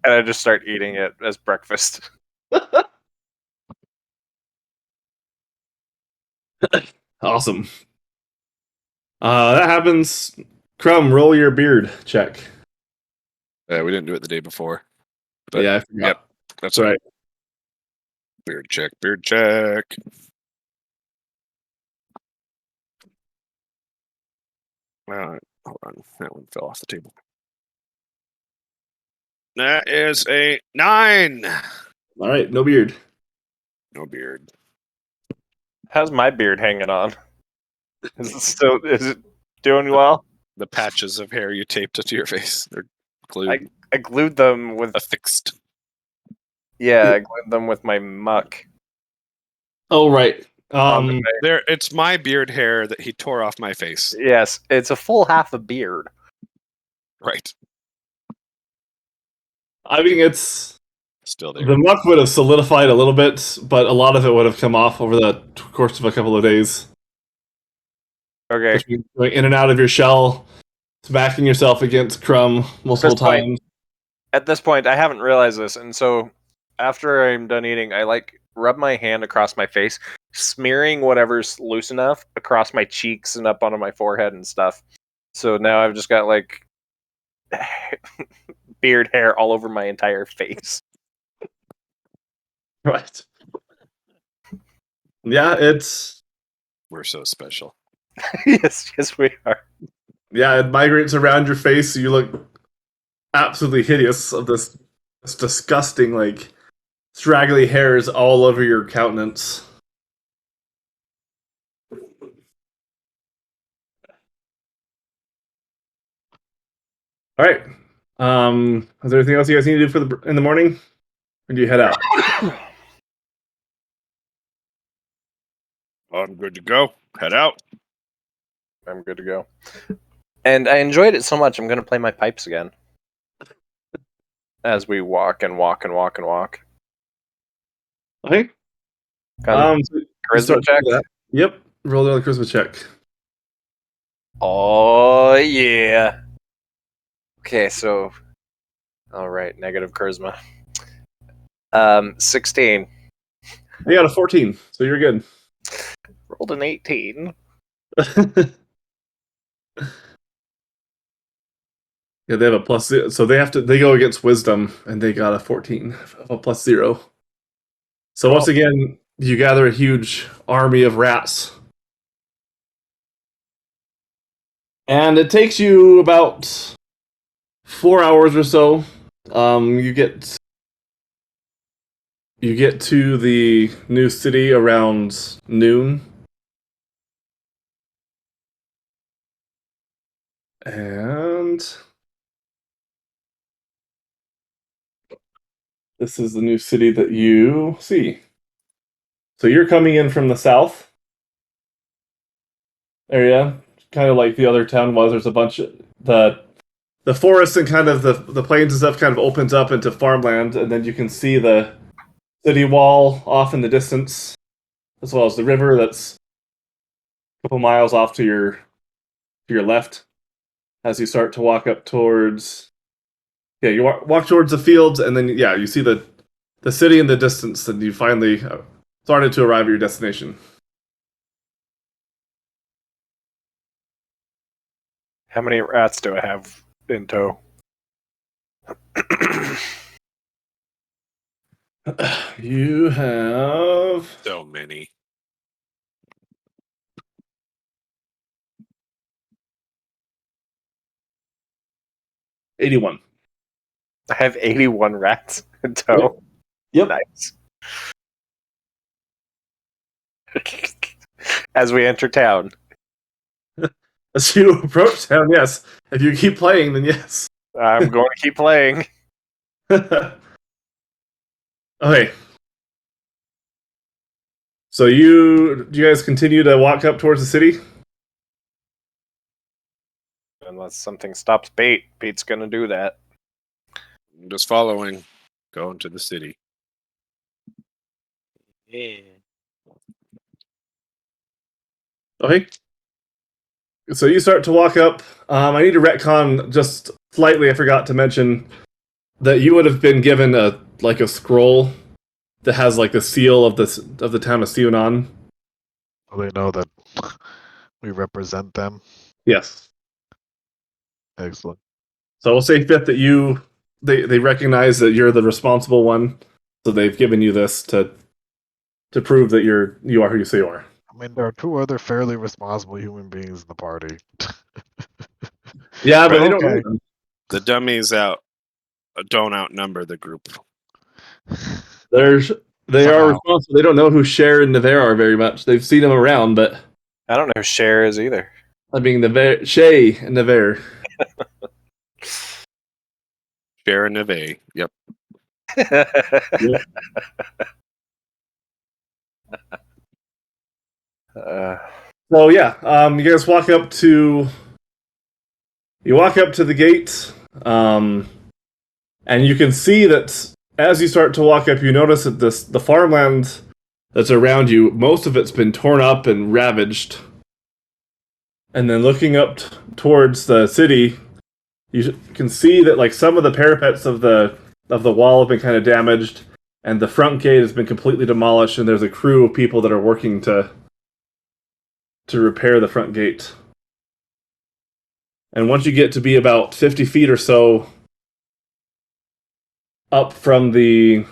I just start eating it as breakfast. Awesome. That happens. Crumb, roll your beard check. Yeah, we didn't do it the day before. But yeah, I forgot. Yep, that's right. Beard check. Beard check. Hold on, that one fell off the table. That is a 9. All right, no beard. No beard. How's my beard hanging on? Is it doing well? The patches of hair you taped to your face, they're glued. I glued them with affixed. Yeah, I glued them with my muck. Oh right. It's my beard hair that he tore off my face. Yes, it's a full half a beard. Right. I mean, it's still there. The muck would have solidified a little bit, but a lot of it would have come off over the course of a couple of days. Okay. Going in and out of your shell, smacking yourself against Crumb multiple times. At this point, I haven't realized this, and so after I'm done eating, I rub my hand across my face, smearing whatever's loose enough across my cheeks and up onto my forehead and stuff. So now I've just got beard hair all over my entire face. Right. Yeah, we're so special. yes, we are. Yeah, it migrates around your face, so you look absolutely hideous of this disgusting, straggly hairs all over your countenance. All right. Is there anything else you guys need to do in the morning? Or do you head out? I'm good to go. Head out. I'm good to go. And I enjoyed it so much, I'm going to play my pipes again. As we walk and walk and walk and walk. Okay. Charisma check? Yep. Roll another charisma check. Oh, yeah. Okay, so... Alright, negative charisma. 16. You got a 14, so you're good. Rolled an 18. Yeah, they have a plus, so they go against wisdom, and they got a 14 of a plus 0. So once again, you gather a huge army of rats. And it takes you about 4 hours or so. You get to the new city around noon. And this is the new city that you see. So you're coming in from the south area, kind of like the other town was. There's a bunch of the forest and kind of the plains and stuff kind of opens up into farmland, and then you can see the city wall off in the distance, as well as the river that's a couple miles off to your left. As you start to walk up towards, you walk towards the fields, and then you see the city in the distance, and you finally started to arrive at your destination. How many rats do I have in tow? You have So many. $81. I have 81 rats in tow. Yep. Nice. As we enter town. As you approach town, yes. If you keep playing, then yes. I'm going to keep playing. Okay. So do you guys continue to walk up towards the city? Unless something stops Bait. Bait's going to do that. I'm just following. Going to the city. Yeah. Okay. So you start to walk up. I need to retcon just slightly. I forgot to mention that you would have been given a scroll that has the seal of the town of Sionon. So they know that we represent them. Yes. Excellent. So we'll say fifth that they recognize that you're the responsible one, so they've given you this to prove that you are who you say you are. I mean, there are two other fairly responsible human beings in the party. Yeah, but they don't Okay. know them. The dummies don't outnumber the group. They are Somehow. responsible. They don't know who Cher and Nevere are very much. They've seen them around, but I don't know who Cher is either. I mean Shay and Nevere. Sharon Neve. Yep. So you guys walk up to the gate, and you can see that as you start to walk up, you notice that the farmland that's around you, most of it's been torn up and ravaged. And then looking up towards the city, you can see that some of the parapets of the wall have been kind of damaged, and the front gate has been completely demolished, and there's a crew of people that are working to repair the front gate. And once you get to be about 50 feet or so up from the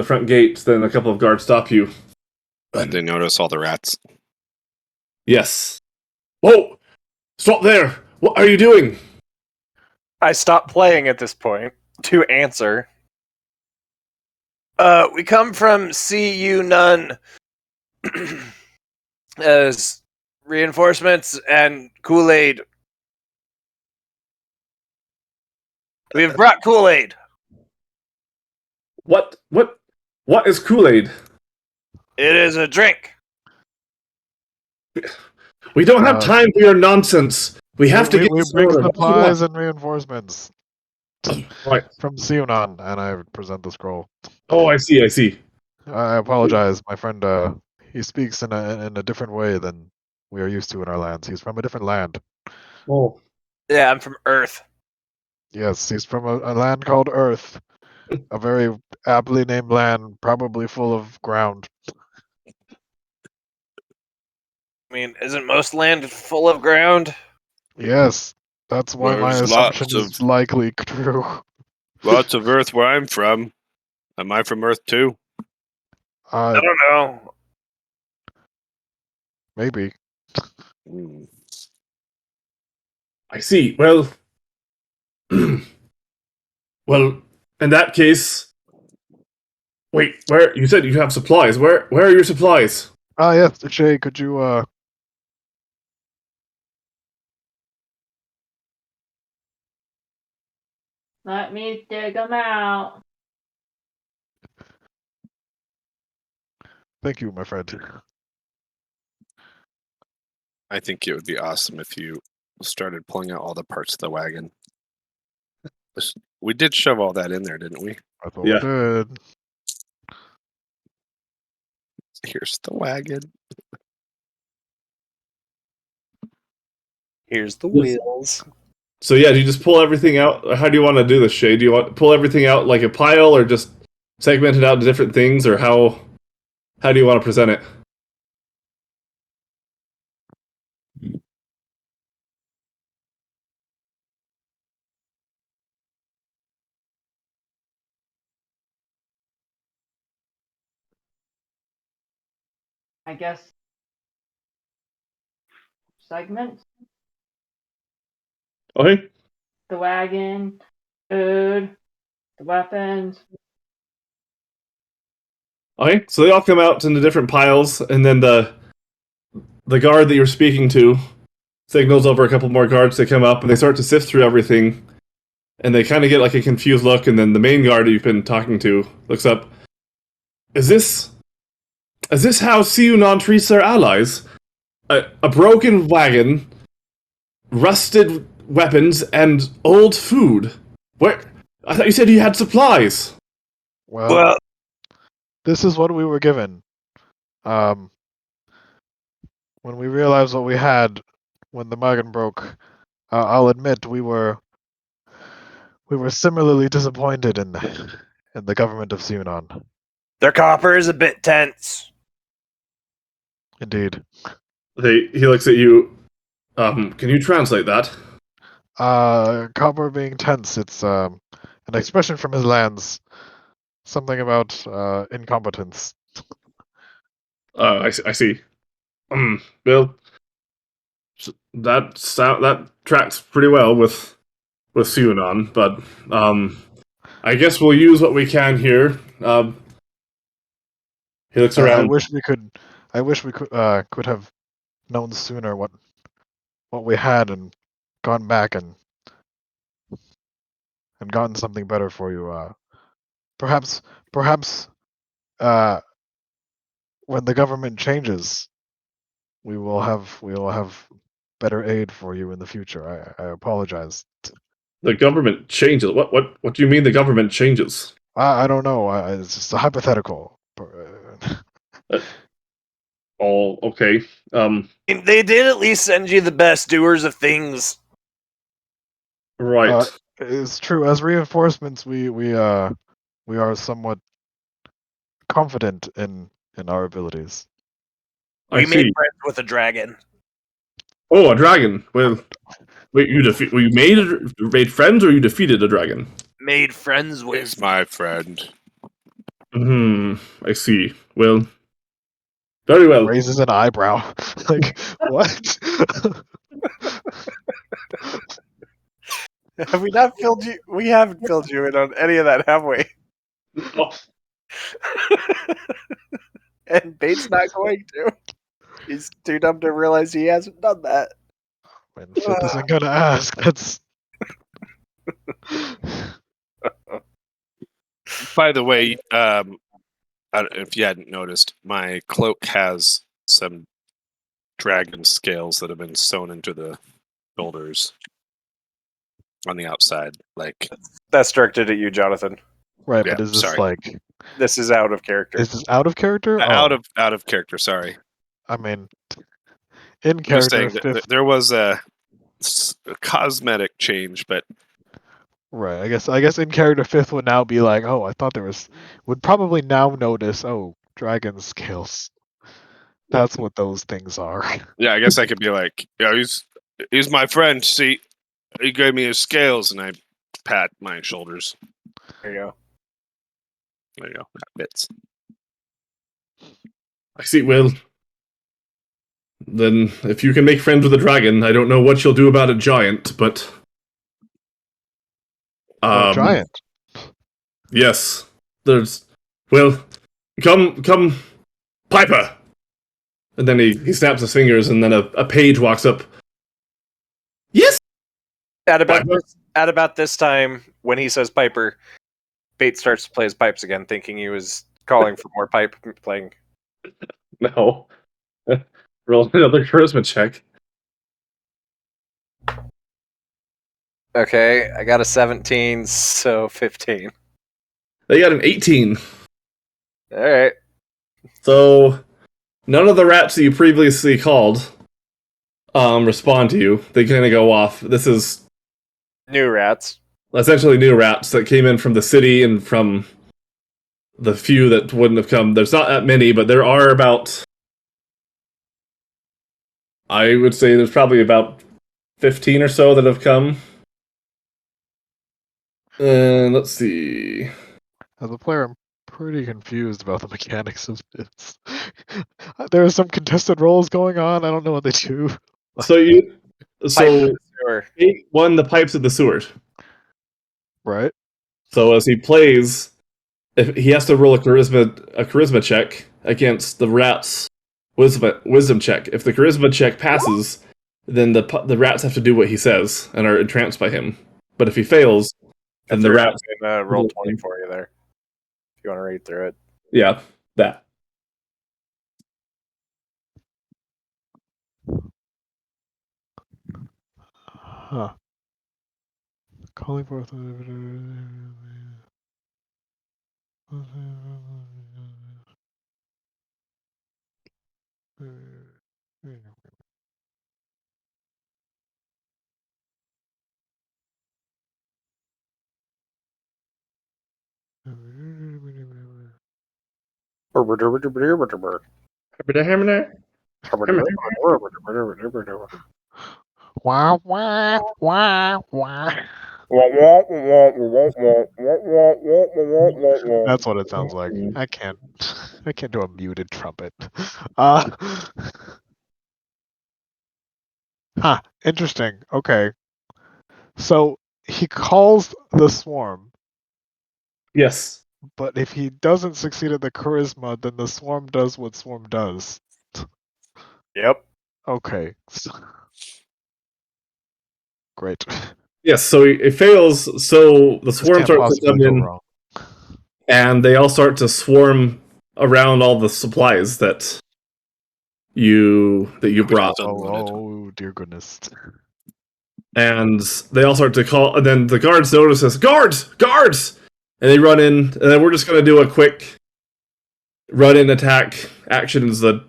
front gate, then a couple of guards stop you. They notice all the rats. Yes. Whoa! Stop there! What are you doing? I stopped playing at this point to answer. We come from CU None as reinforcements and Kool-Aid. We've brought Kool-Aid. What is Kool-Aid? It is a drink. We don't have time for your nonsense. We have to get We bring soda. supplies and reinforcements Right. from Sionon, and I present the scroll. Oh, I see. I apologize, my friend. He speaks in a different way than we are used to in our lands. He's from a different land. Oh. Yeah, I'm from Earth. Yes, he's from a land called Earth, a very aptly named land, probably full of ground. I mean, isn't most land full of ground? Yes, that's why my There's assumption lots is likely true. Lots of Earth where I'm from. Am I from Earth too? I don't know. Maybe. Hmm. I see. Well, well, in that case, wait. Where you said you have supplies? Where are your supplies? Yes, Shay, could you Let me dig them out. Thank you, my friend. I think it would be awesome if you started pulling out all the parts of the wagon. We did shove all that in there, didn't we? I thought Yeah. we did. Here's the wagon. Here's the Yes. wheels. So yeah, do you just pull everything out? How do you want to do this, Shay? Do you want to pull everything out like a pile, or just segment it out into different things, or how do you want to present it? I guess segments. Okay. The wagon, food, the weapons. Okay. So they all come out into different piles, and then the guard that you're speaking to signals over a couple more guards to come up, and they start to sift through everything, and they kind of get like a confused look, and then the main guard you've been talking to looks up. Is this how Siunan treats their allies? A broken wagon, rusted weapons, and old food. Where? I thought you said you had supplies. Well, this is what we were given. When we realized what we had when the wagon broke, I'll admit we were similarly disappointed in the government of Siunan. Their copper is a bit tense. Indeed. He looks at you. Can you translate that? Copper being tense, it's an expression from his lands. Something about incompetence. I see. Well, that tracks pretty well with Siunan, but I guess we'll use what we can here. He looks around. I wish we could have known sooner what we had and gone back and gotten something better for you. Perhaps when the government changes, we will have better aid for you in the future. I apologize. The government changes. What do you mean the government changes? I don't know. It's just a hypothetical. Oh, okay. They did at least send you the best doers of things. Right. It's true. As reinforcements, we are somewhat confident in our abilities. We I made see. friends with a dragon. Oh, a dragon. Well, wait, you made friends, or you defeated a dragon? Made friends with. He's my friend. I see. Well, very well. Raises an eyebrow. Like, what? Have we not filled you? We haven't filled you in on any of that, have we? Oh, And Bates not going to. He's too dumb to realize he hasn't done that. When Fifth isn't gonna ask, that's. By the way, I don't know if you hadn't noticed, my cloak has some dragon scales that have been sewn into the shoulders on the outside. Like, That's directed at you, Jonathan. Right, Yeah, but is this sorry. like? This is out of character. Is this out of character? out Oh, of character. Sorry, I mean, in I'm just character. saying that Fifth, there was a cosmetic change, but right. I guess in character Fifth would now be like, oh, I thought would probably now notice, oh, dragon scales. That's what those things are. yeah, I guess I could be like, yeah, he's my friend. See, he gave me his scales, and I pat my shoulders. There you go. There you go, that fits. I see. Well, then if you can make friends with a dragon, I don't know what you'll do about a giant, but Giant. yes, there's. Well, come, Piper. And then he snaps his fingers, and then a page walks up. Yes. At about Piper? this time, when he says Piper, Bates starts to play his pipes again, thinking he was calling for more pipe playing. No. Roll another charisma check. Okay, I got a 17, so 15. They got an 18. All right. So none of the rats that you previously called respond to you. They kind of go off. This is New rats. essentially new rats that came in from the city and from the few that wouldn't have come. There's not that many, but there are about, I would say there's probably about 15 or so that have come. And let's see. As a player, I'm pretty confused about the mechanics of this. There are some contested roles going on. I don't know what they do. So Sewer. Kate won the pipes of the sewer. Right? So as he plays, if he has to roll a charisma check against the rat's wisdom check. If the charisma check passes, then the rats have to do what he says and are entranced by him. But if he fails, then the rats Roll 20 for you there. If you want to read through it. yeah, that. Huh. Calling forth. Wah, wah, wah, wah. That's what it sounds like. I can't do a muted trumpet. Huh, interesting. Okay. So he calls the swarm, Yes. but if he doesn't succeed at the charisma, then the swarm does what swarm does. Yep. Okay. Great. Yes, so it fails, so the This swarm can't starts to possibly come go in, wrong. and they all start to swarm around all the supplies that you brought. Oh, dear goodness. And they all start to call, and then the guards notice this, guards! And they run in, and then we're just going to do a quick run-in attack actions. That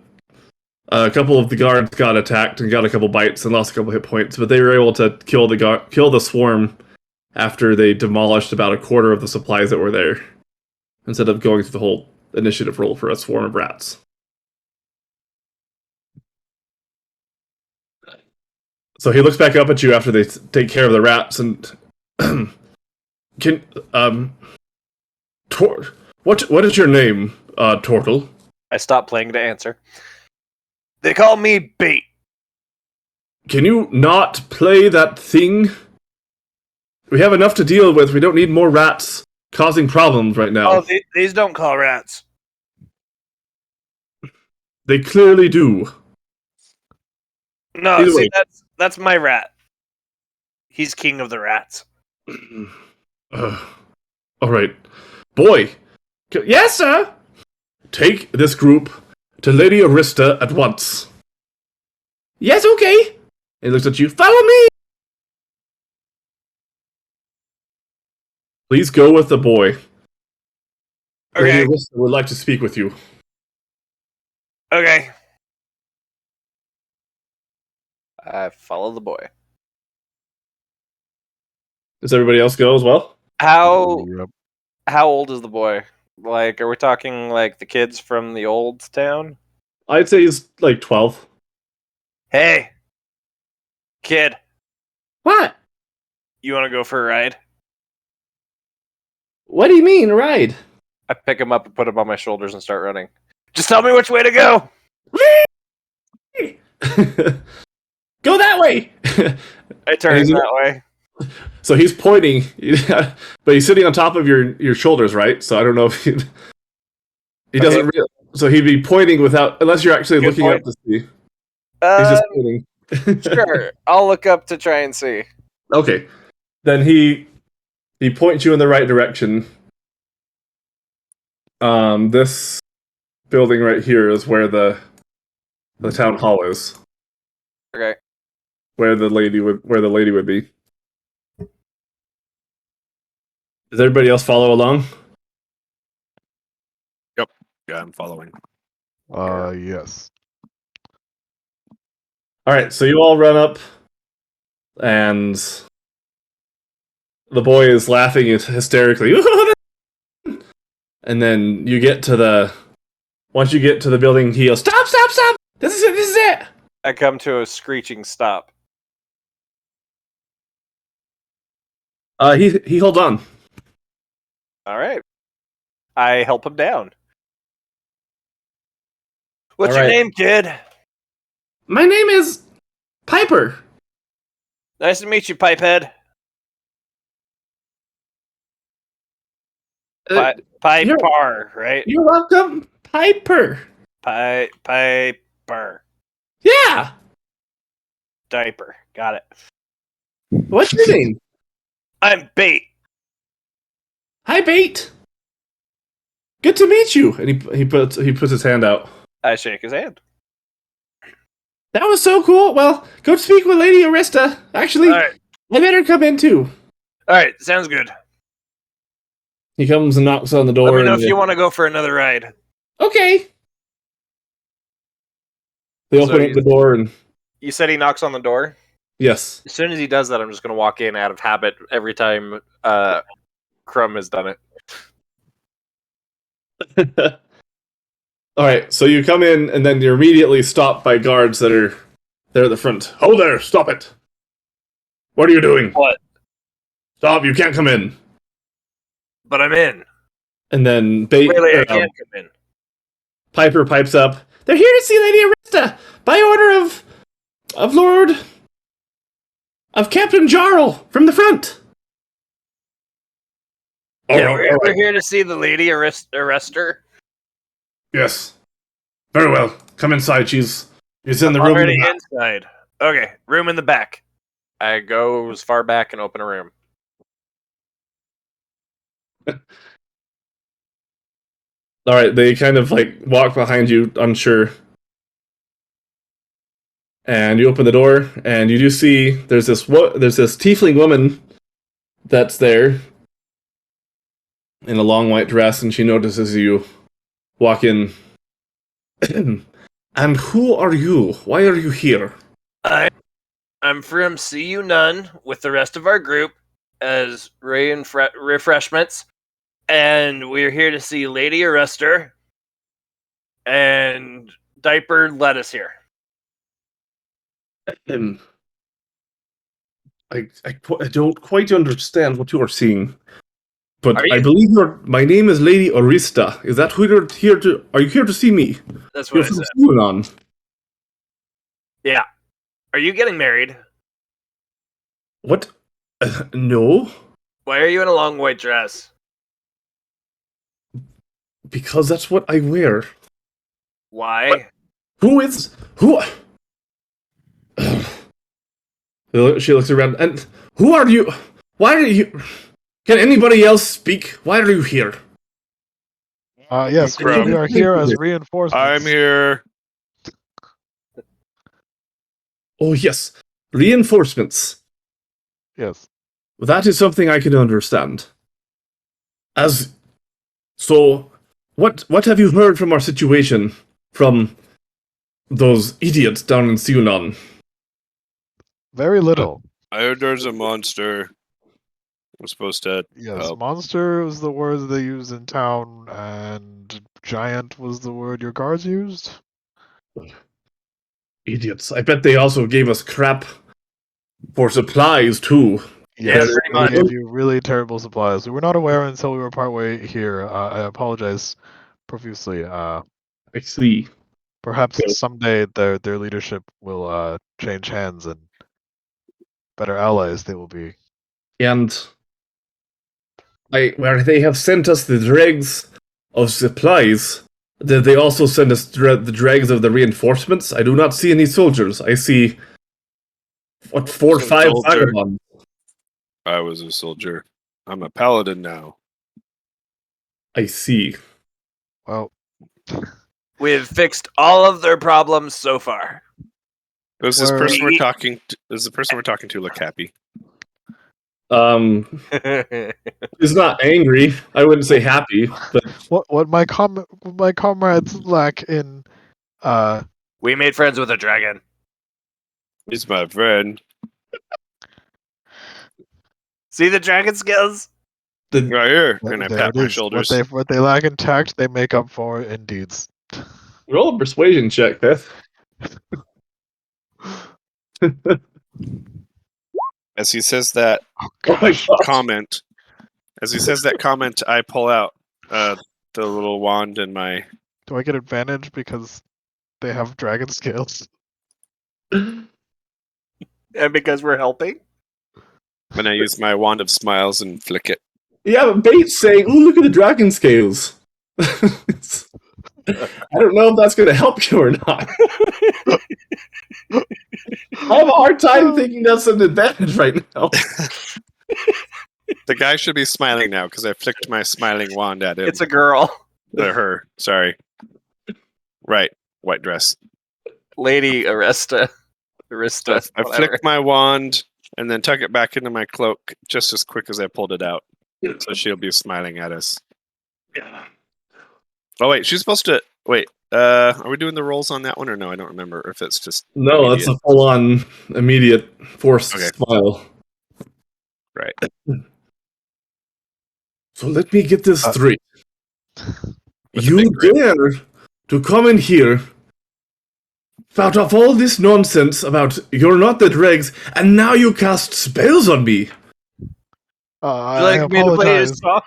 a couple of the guards got attacked and got a couple bites and lost a couple hit points, but they were able to kill the swarm after they demolished about a quarter of the supplies that were there, instead of going through the whole initiative roll for a swarm of rats. So he looks back up at you after they take care of the rats and what is your name, Tortle? I stopped playing to answer. They call me Bait. Can you not play that thing? We have enough to deal with. We don't need more rats causing problems right now. Oh, these don't call rats. They clearly do. No, Either see, way. that's my rat. He's king of the rats. All right. Boy. Yes, sir! Take this group to Lady Arista at once. Yes, okay. He looks at you. Follow me! Please go with the boy. Okay. Lady Arista would like to speak with you. Okay. I follow the boy. Does everybody else go as well? How Yep. how old is the boy? Like, are we talking like the kids from the old town? I'd say he's like 12. Hey, kid, What? you want to go for a ride? What do you mean, ride? I pick him up and put him on my shoulders and start running. Just tell me which way to go. Go that way! I turn He's- that way. So he's pointing, but he's sitting on top of your shoulders, right? So I don't know if he doesn't. So he'd be pointing without, unless you're actually Good looking point. up to see. He's just pointing. Sure, I'll look up to try and see. Okay. Then he points you in the right direction. This building right here is where the town hall is, Okay. where the lady would be. Does everybody else follow along? Yeah, I'm following. Yes. All right, so you all run up, and the boy is laughing hysterically. And then you get to the. Once you get to the building, he yells, "Stop! Stop! Stop! This is it! This is it!" I come to a screeching stop. He holds on. All right. I help him down. What's All your right. name, kid? My name is Piper. Nice to meet you, Pipehead. Uh, Piper, right? You're welcome, Piper. Piper. Yeah. Diaper. Got it. What's your name? I'm Bait. Hi, Bait. Good to meet you. And he puts his hand out. I shake his hand. That was so cool. Well, go speak with Lady Arista. Actually, All right. I better come in too. All right. Sounds good. He comes and knocks on the door. Let me know and if you want to go for another ride. Okay. They So open up the door and You said he knocks on the door? yes. As soon as he does that, I'm just going to walk in out of habit every time Crumb has done it. All right, so you come in and then you're immediately stopped by guards that are there at the front. Oh, there! Stop it! What are you doing? What? Stop! You can't come in. But I'm in. And then Bait, Really, I can't come in. Piper pipes up. They're here to see Lady Arista by order of Lord of Captain Jarl from the front. Yeah, all we're right. here to see the lady arrester. Yes. Very well. Come inside. She's in the room. Already inside. Okay, room in the back. I go as far back and open a room. All right, they kind of like walk behind you, unsure. And you open the door, and you do see there's this tiefling woman that's there in a long white dress, and she notices you walk in. And who are you? Why are you here? I'm from CU None with the rest of our group as refreshments, and we're here to see Lady Arrester, and Diaper led us here. I don't quite understand what you are seeing, but Are you- I believe my name is Lady Arista. Is that who you're here to? Are you here to see me? That's You're what I from said. Suanon. Yeah. Are you getting married? What? No, Why are you in a long white dress? because that's what I wear. Why? Who? She looks around, and who are you? Why are you? Can anybody else speak? Why are you here? Yes, Crumb. we are here as reinforcements. I'm here. Oh yes, reinforcements. Yes. That is something I can understand. What have you heard from our situation from those idiots down in Suanon? Very little. I heard there's a monster. I'm supposed to Yes, help. monster was the word they used in town, and giant was the word your guards used. Idiots. I bet they also gave us crap for supplies too. Yeah, Yes, pretty they much. gave you really terrible supplies. We were not aware until we were partway here. I apologize profusely. I see. Perhaps Okay. someday their leadership will change hands and better allies they will be. And where they have sent us the dregs of supplies, did they also send us the dregs of the reinforcements? I do not see any soldiers. I see 4 or Some 5 soldier. vagabonds. I was a soldier. I'm a paladin now. I see. Well, We've fixed all of their problems so far. Is this We're- person we're talking to, does the person we're talking to look happy? He's not angry. I wouldn't say happy, but what my comrades lack in We made friends with a dragon. He's my friend. See the dragon skills? The, Right here. And I there pat it my is. shoulders. What they lack in tact, they make up for in deeds. roll a persuasion check, Beth. As he says that Oh my gosh. comment, I pull out the little wand in my. Do I get advantage because they have dragon scales? And because we're helping? And I use my wand of smiles and flick it. Yeah, but Bates saying, "Oh, look at the dragon scales." It's- I don't know if that's going to help you or not. I have a hard time thinking that's an advantage right now. The guy should be smiling now because I flicked my smiling wand at him. It's a girl. Her. Sorry. Right. White dress. Lady Arista. So I flick my wand and then tuck it back into my cloak just as quick as I pulled it out. So she'll be smiling at us. Yeah. Oh wait, she's supposed to wait. Are we doing the rolls on that one or no? I don't remember if it's just No, that's a full-on immediate forced Okay. smile. right. So let me get this straight. With a You big grin. dare to come in here out of all this nonsense about you're not the dregs, and now you cast spells on me. I me to play apologize. his song?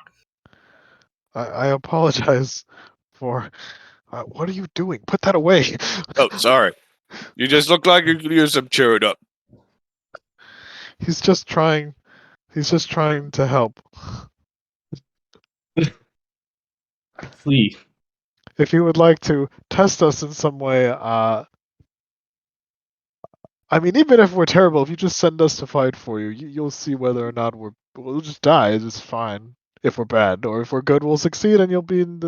I apologize for. What are you doing? Put that away. Oh, sorry. You just look like you could use some cheering up. He's just trying. He's just trying to help. Flee. If you would like to test us in some way, I mean, even if we're terrible, if you just send us to fight for you, you'll see whether or not we'll just die. It's fine if we're bad, or if we're good, we'll succeed, and you'll be in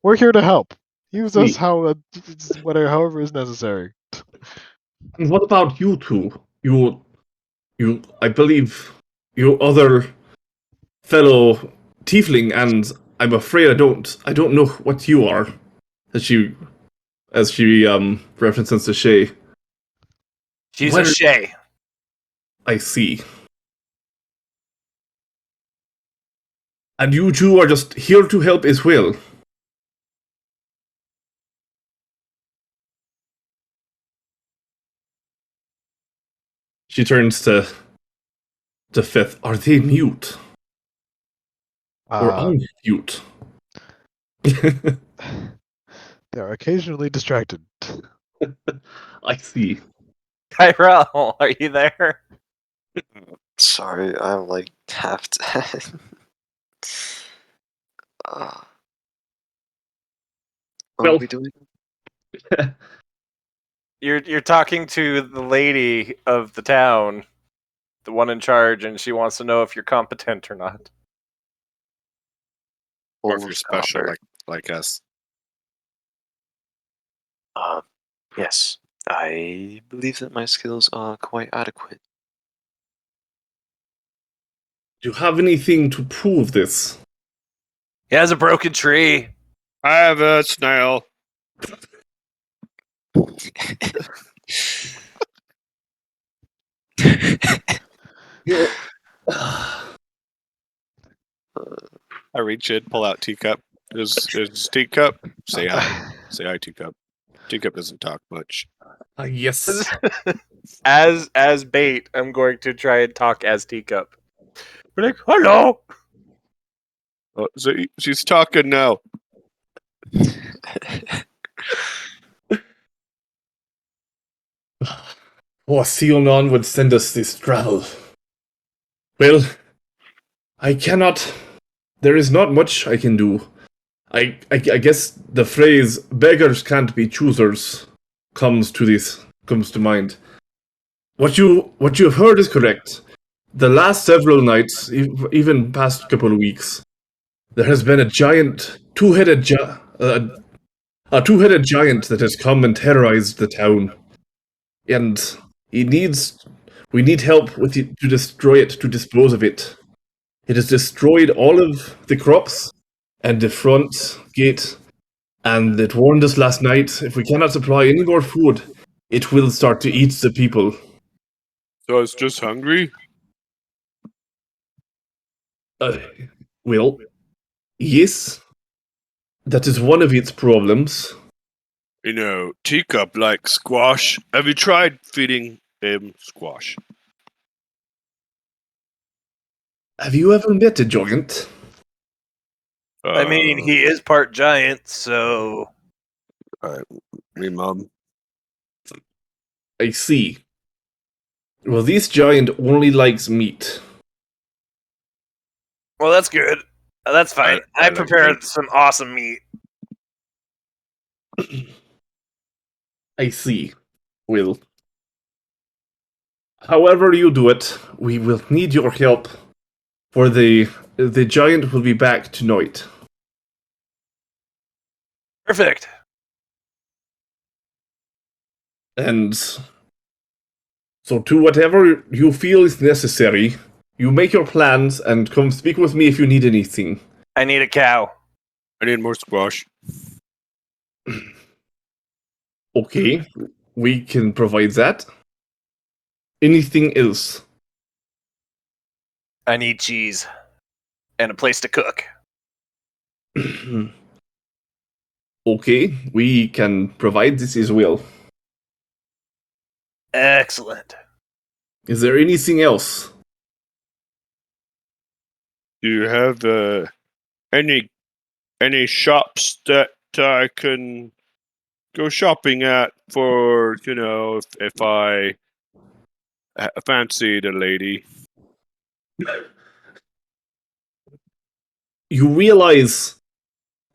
we're here to help. Use us Sweet. however is necessary. And what about you two? You, I believe, you other fellow tiefling, and I'm afraid I don't know what you are. As she references to Shay. She's What a are- Shay. I see. And you two are just here to help as well. She turns to Fifth. Are they mute? Or unmute? They're occasionally distracted. I see. Tyrell, are you there? Sorry, I'm like half dead. What Well- are we doing? You're talking to the lady of the town, the one in charge, and she wants to know if you're competent or not. Or if Oh, you're special Robert. like us. Yes, I believe that my skills are quite adequate. Do you have anything to prove this? He has a broken tree. I have a snail. I reach in, pull out teacup. Is teacup? Say hi. Say hi, teacup. Teacup doesn't talk much. Yes. As bait, I'm going to try and talk as Teacup. We're like, hello. Oh, so she's talking now. Sionon would send us this travel. Well, I cannot. There is not much I can do. I guess the phrase "beggars can't be choosers" comes to mind. What you have heard is correct. The last several nights, even past couple of weeks, there has been a giant two-headed giant that has come and terrorized the town, and we need help with it to destroy it, to dispose of it. It has destroyed all of the crops and the front gate And it warned us last night, if we cannot supply any more food, it will start to eat the people. So it's just hungry? Well, yes. That is one of its problems. You know, Teacup likes squash. Have you tried feeding him squash? Have you ever met a giant? I mean, he is part giant, so Me mom. I see. Well, this giant only likes meat. well, that's good. That's fine. I I like prepared meat. some awesome meat. I see. Well, however you do it, we will need your help. For the giant will be back tonight. Perfect. And so to whatever you feel is necessary, you make your plans and come speak with me if you need anything. I need a cow. I need more squash. Okay, we can provide that. Anything else? I need cheese. And a place to cook. Okay, we can provide this as well. Excellent. Is there anything else? Do you have any shops that I can go shopping at for, you know, if I fancied a lady? You realize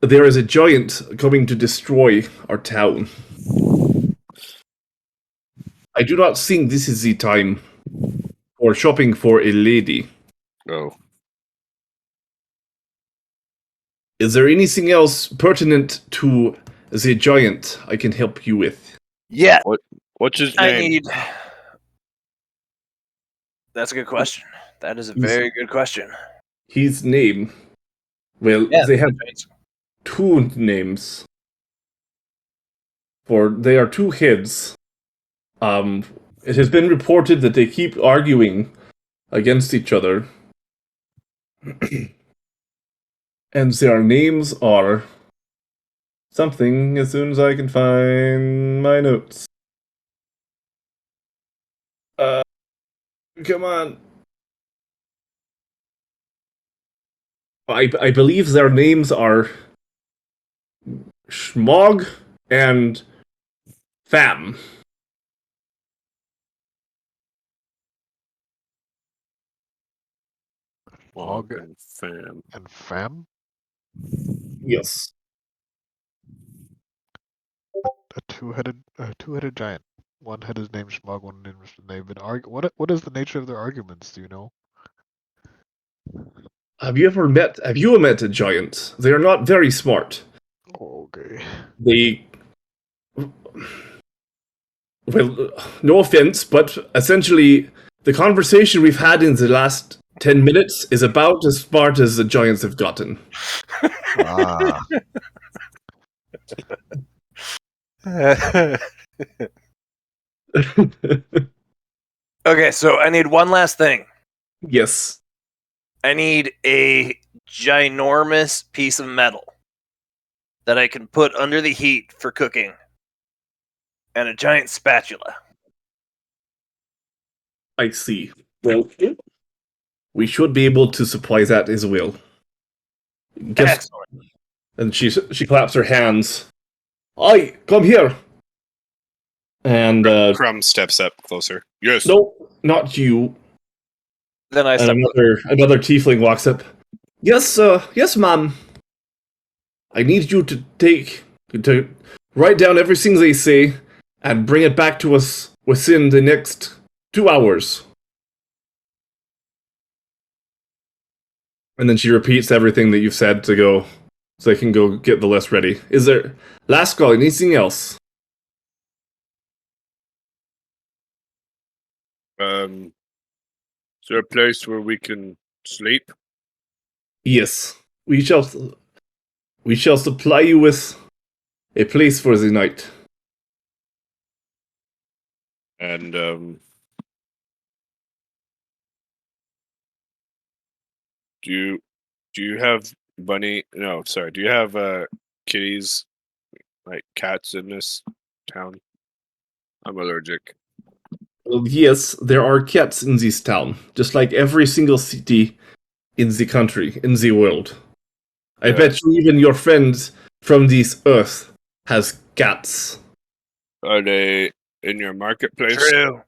there is a giant coming to destroy our town. I do not think this is the time for shopping for a lady. Oh. Is there anything else pertinent to the giant I can help you with? Yeah, What's his I name? need. That's a good question. That is a very good question. His name. Well, Yeah, they have two names. For they are two heads. It has been reported that they keep arguing against each other. And their names are something as soon as I can find my notes. Come on. I believe their names are Schmog and Fam. Hog and Fam. and Fam? Yes. A two-headed giant. One had his name Schmug, one name was they've been what is the nature of their arguments, do you know? Have you met a giant? They are not very smart. Okay. They well, no offense, but essentially the conversation we've had in the last 10 minutes is about as smart as the giants have gotten. Ah. Okay, so I need one last thing. Yes. I need a ginormous piece of metal that I can put under the heat for cooking, and a giant spatula. I see. Well, we should be able to supply that as well. Excellent. And she claps her hands. Oi, come here. And Crumb steps up closer. Yes. no, not you. Then I And step. another tiefling walks up. Yes, yes, ma'am. I need you to write down everything they say and bring it back to us within the next 2 hours. And then she repeats everything that you've said to go, so they can go get the list ready. Is there last call? Anything else? Is there a place where we can sleep? Yes, we shall supply you with a place for the night. And do you have bunny? No, sorry. Do you have kitties, like cats, in this town? I'm allergic. Well, yes, there are cats in this town, just like every single city in the country, in the world. I Yeah. bet you even your friends from this earth has cats. Are they in your marketplace? True.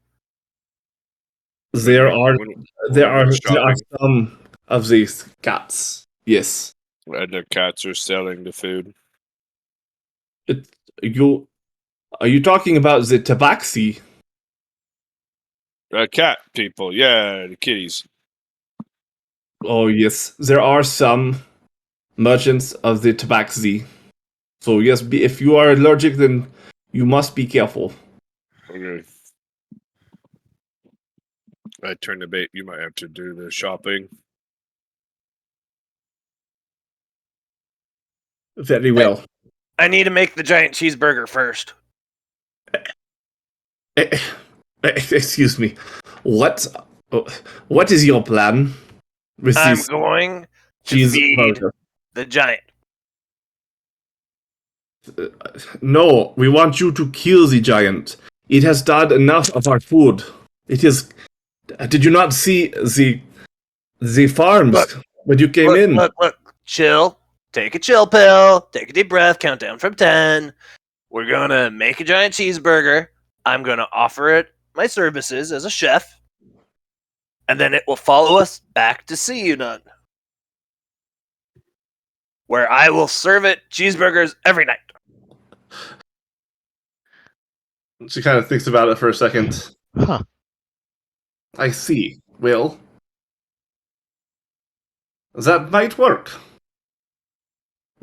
There are When there we're are shopping. some of these cats. Yes. And the cats are selling the food. Are you talking about the tabaxi? Cat people, yeah, the kitties. Oh yes, there are some merchants of the tabaxi. So yes, if you are allergic, then you must be careful. Okay. I turn the bait. You might have to do the shopping. Very well. I need to make the giant cheeseburger first. Excuse me. What is your plan with I'm this going to cheese feed burger? the giant. No, we want you to kill the giant. It has done enough of our food. It is. Did you not see the farms Look, when you came in? Look. Chill. Take a chill pill. Take a deep breath. Count down from 10. We're going to make a giant cheeseburger. I'm going to offer it my services as a chef. And then it will follow us back to See You None, where I will serve it cheeseburgers every night. She kind of thinks about it for a second. Huh. I see. Well, that might work.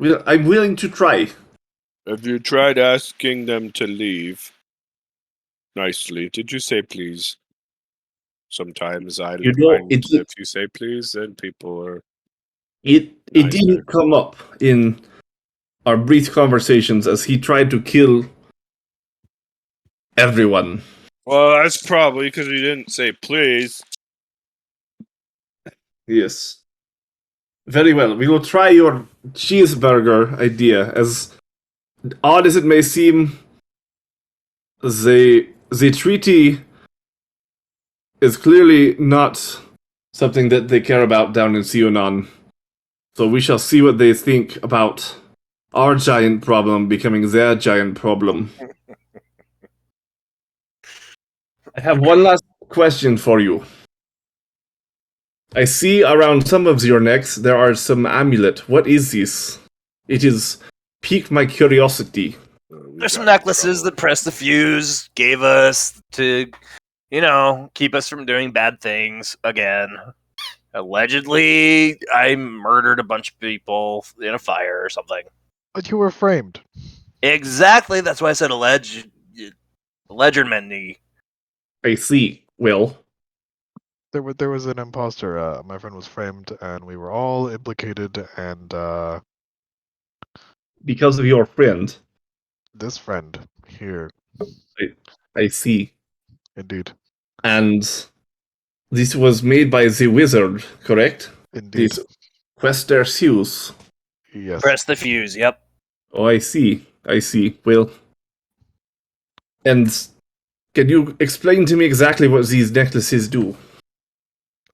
I'm willing to try. Have you tried asking them to leave nicely? Did you say please? Sometimes I You know, find if you say please, then people are. It Nice. didn't come up in our brief conversations as he tried to kill everyone. Well, that's probably because you didn't say please. Yes. Very well. We will try your cheeseburger idea. As odd as it may seem, the treaty is clearly not something that they care about down in Sionan. So we shall see what they think about our giant problem becoming their giant problem. I have one last question for you. I see around some of your necks there are some amulet. What is this? It is piqued my curiosity. There's some necklaces that Press the Fuse gave us to, keep us from doing bad things again. Allegedly, I murdered a bunch of people in a fire or something. But you were framed. Exactly. That's why I said allegedly. I see. Well, There was an imposter. My friend was framed, and we were all implicated. And because of your friend. this friend here, I see. indeed, And this was made by the wizard, correct? indeed, This Quester Seus. yes. Press the Fuse. Yep. Oh, I see. Well, and can you explain to me exactly what these necklaces do?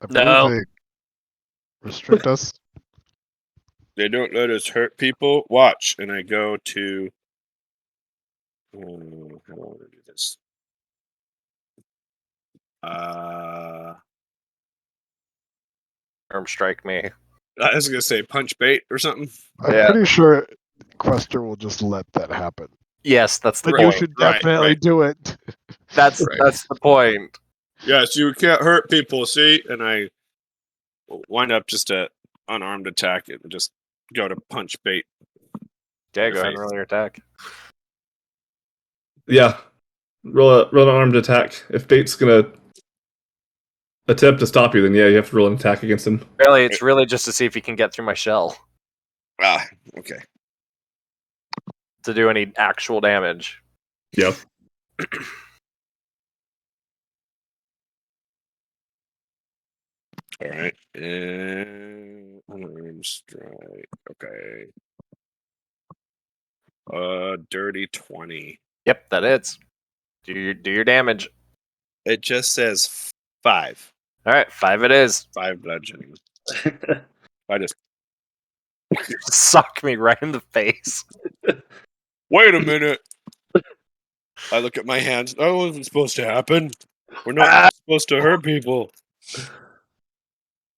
I believe No. they restrict us. They don't let us hurt people. Watch, and I go to. How do I want to do this? Arm strike me. I was gonna say punch bait or something. I'm Yeah. pretty sure Quester will just let that happen. Yes, that's the But point. you should Right, definitely right. do it. That's Right. that's the point. Yes, you can't hurt people. See, and I wind up just a unarmed attack and just go to punch bait. Yeah, Your go ahead and face. roll your attack. Yeah. Roll an armed attack. If Bait's gonna attempt to stop you, then yeah, you have to roll an attack against him. Really, it's really just to see if he can get through my shell. Ah, okay. to do any actual damage. Yep. All right. And unarmed strike. Okay. Dirty 20. Yep, that is. Do your damage. It just says 5. All right, 5 it is. 5 bludgeoning. I just Suck me right in the face. wait a minute. I look at my hands. That wasn't supposed to happen. We're not supposed to hurt people.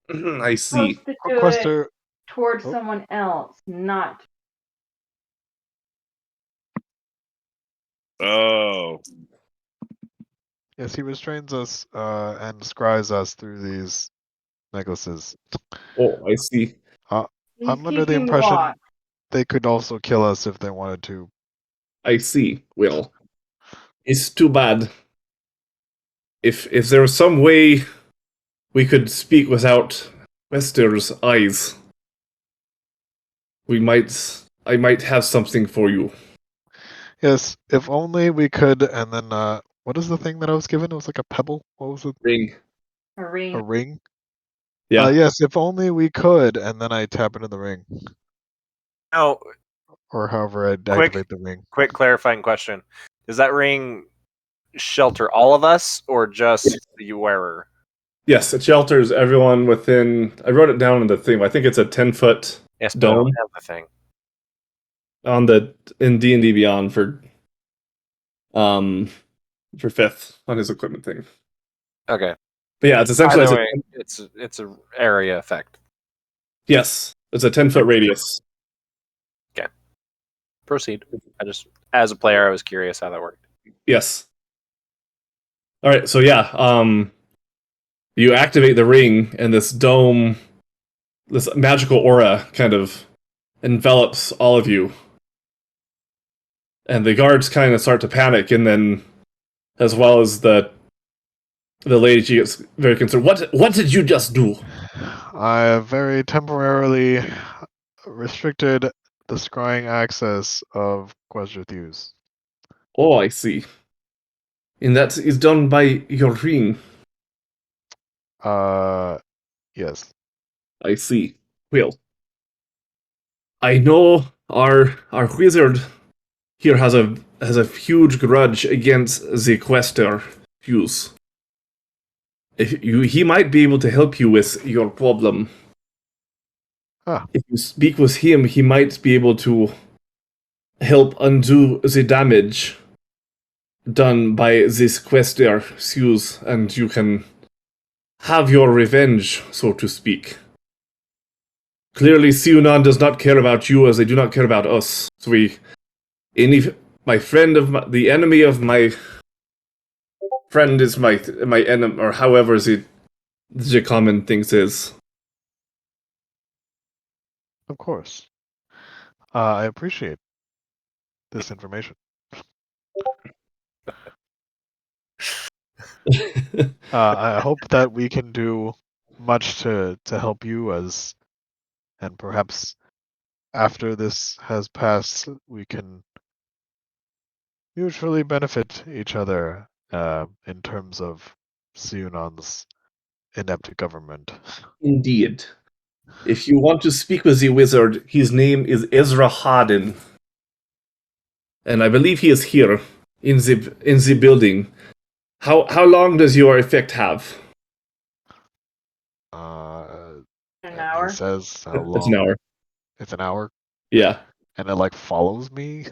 I see. Supposed to do it Requester, towards Oh. someone else, not. Oh. yes, he restrains us and scries us through these necklaces. Oh, I see. He's I'm under the keeping impression watch. they could also kill us if they wanted to. I see. Well, it's too bad. If there was some way we could speak without Wester's eyes, I might have something for you. Yes, if only we could. And then, what is the thing that I was given? It was like a pebble. What was it? Ring. A ring. A ring. Yeah. Yes, if only we could. And then I tap into the ring, Now, or however I Quick. activate the ring. quick clarifying question: does that ring shelter all of us, or just the wearer? Yes, it shelters everyone within. I wrote it down in the thing. I think it's a 10-foot Yes, but I don't Dome. have the thing. in D&D Beyond for 5th on his equipment thing. Okay. But yeah, it's essentially Either way, it's a area effect. yes, it's a 10-foot radius. Proceed. I just, as a player, I was curious how that worked. Yes. All right, so yeah, you activate the ring, and this dome, this magical aura, kind of envelops all of you, and the guards kind of start to panic, and then, as well as the lady, she gets very concerned. What did you just do? I have very temporarily restricted the scrying access of Questor Thews. Oh, I see. And that is done by your ring. Yes. I see. Well, I know our wizard here has a huge grudge against the Quester Hughes. He might be able to help you with your problem. Ah. If you speak with him, he might be able to help undo the damage done by this Quester Hughes, and you can have your revenge, so to speak. Clearly, Siunan does not care about you as they do not care about us. So the enemy of my friend is my enemy, or however the common things is. Of course. I appreciate this information. I hope that we can do much to help you and perhaps after this has passed, we can mutually benefit each other in terms of Siunan's inept government. Indeed. If you want to speak with the wizard, his name is Ezra Harden. And I believe he is here in the building. How long does your effect have? An And hour. he says how long? It's an hour. It's an hour, Yeah. and it like follows me.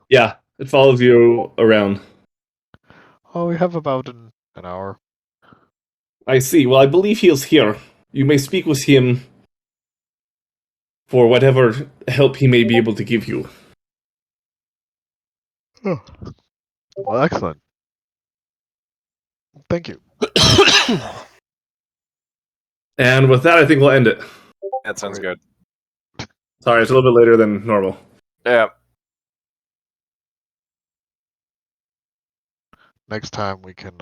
Yeah. It follows you around. Oh, we have about an hour. I see. Well, I believe he is here. You may speak with him for whatever help he may be able to give you. Oh. Well, excellent. Thank you. And with that, I think we'll end it. That sounds good. Sorry, it's a little bit later than normal. Yeah. Next time we can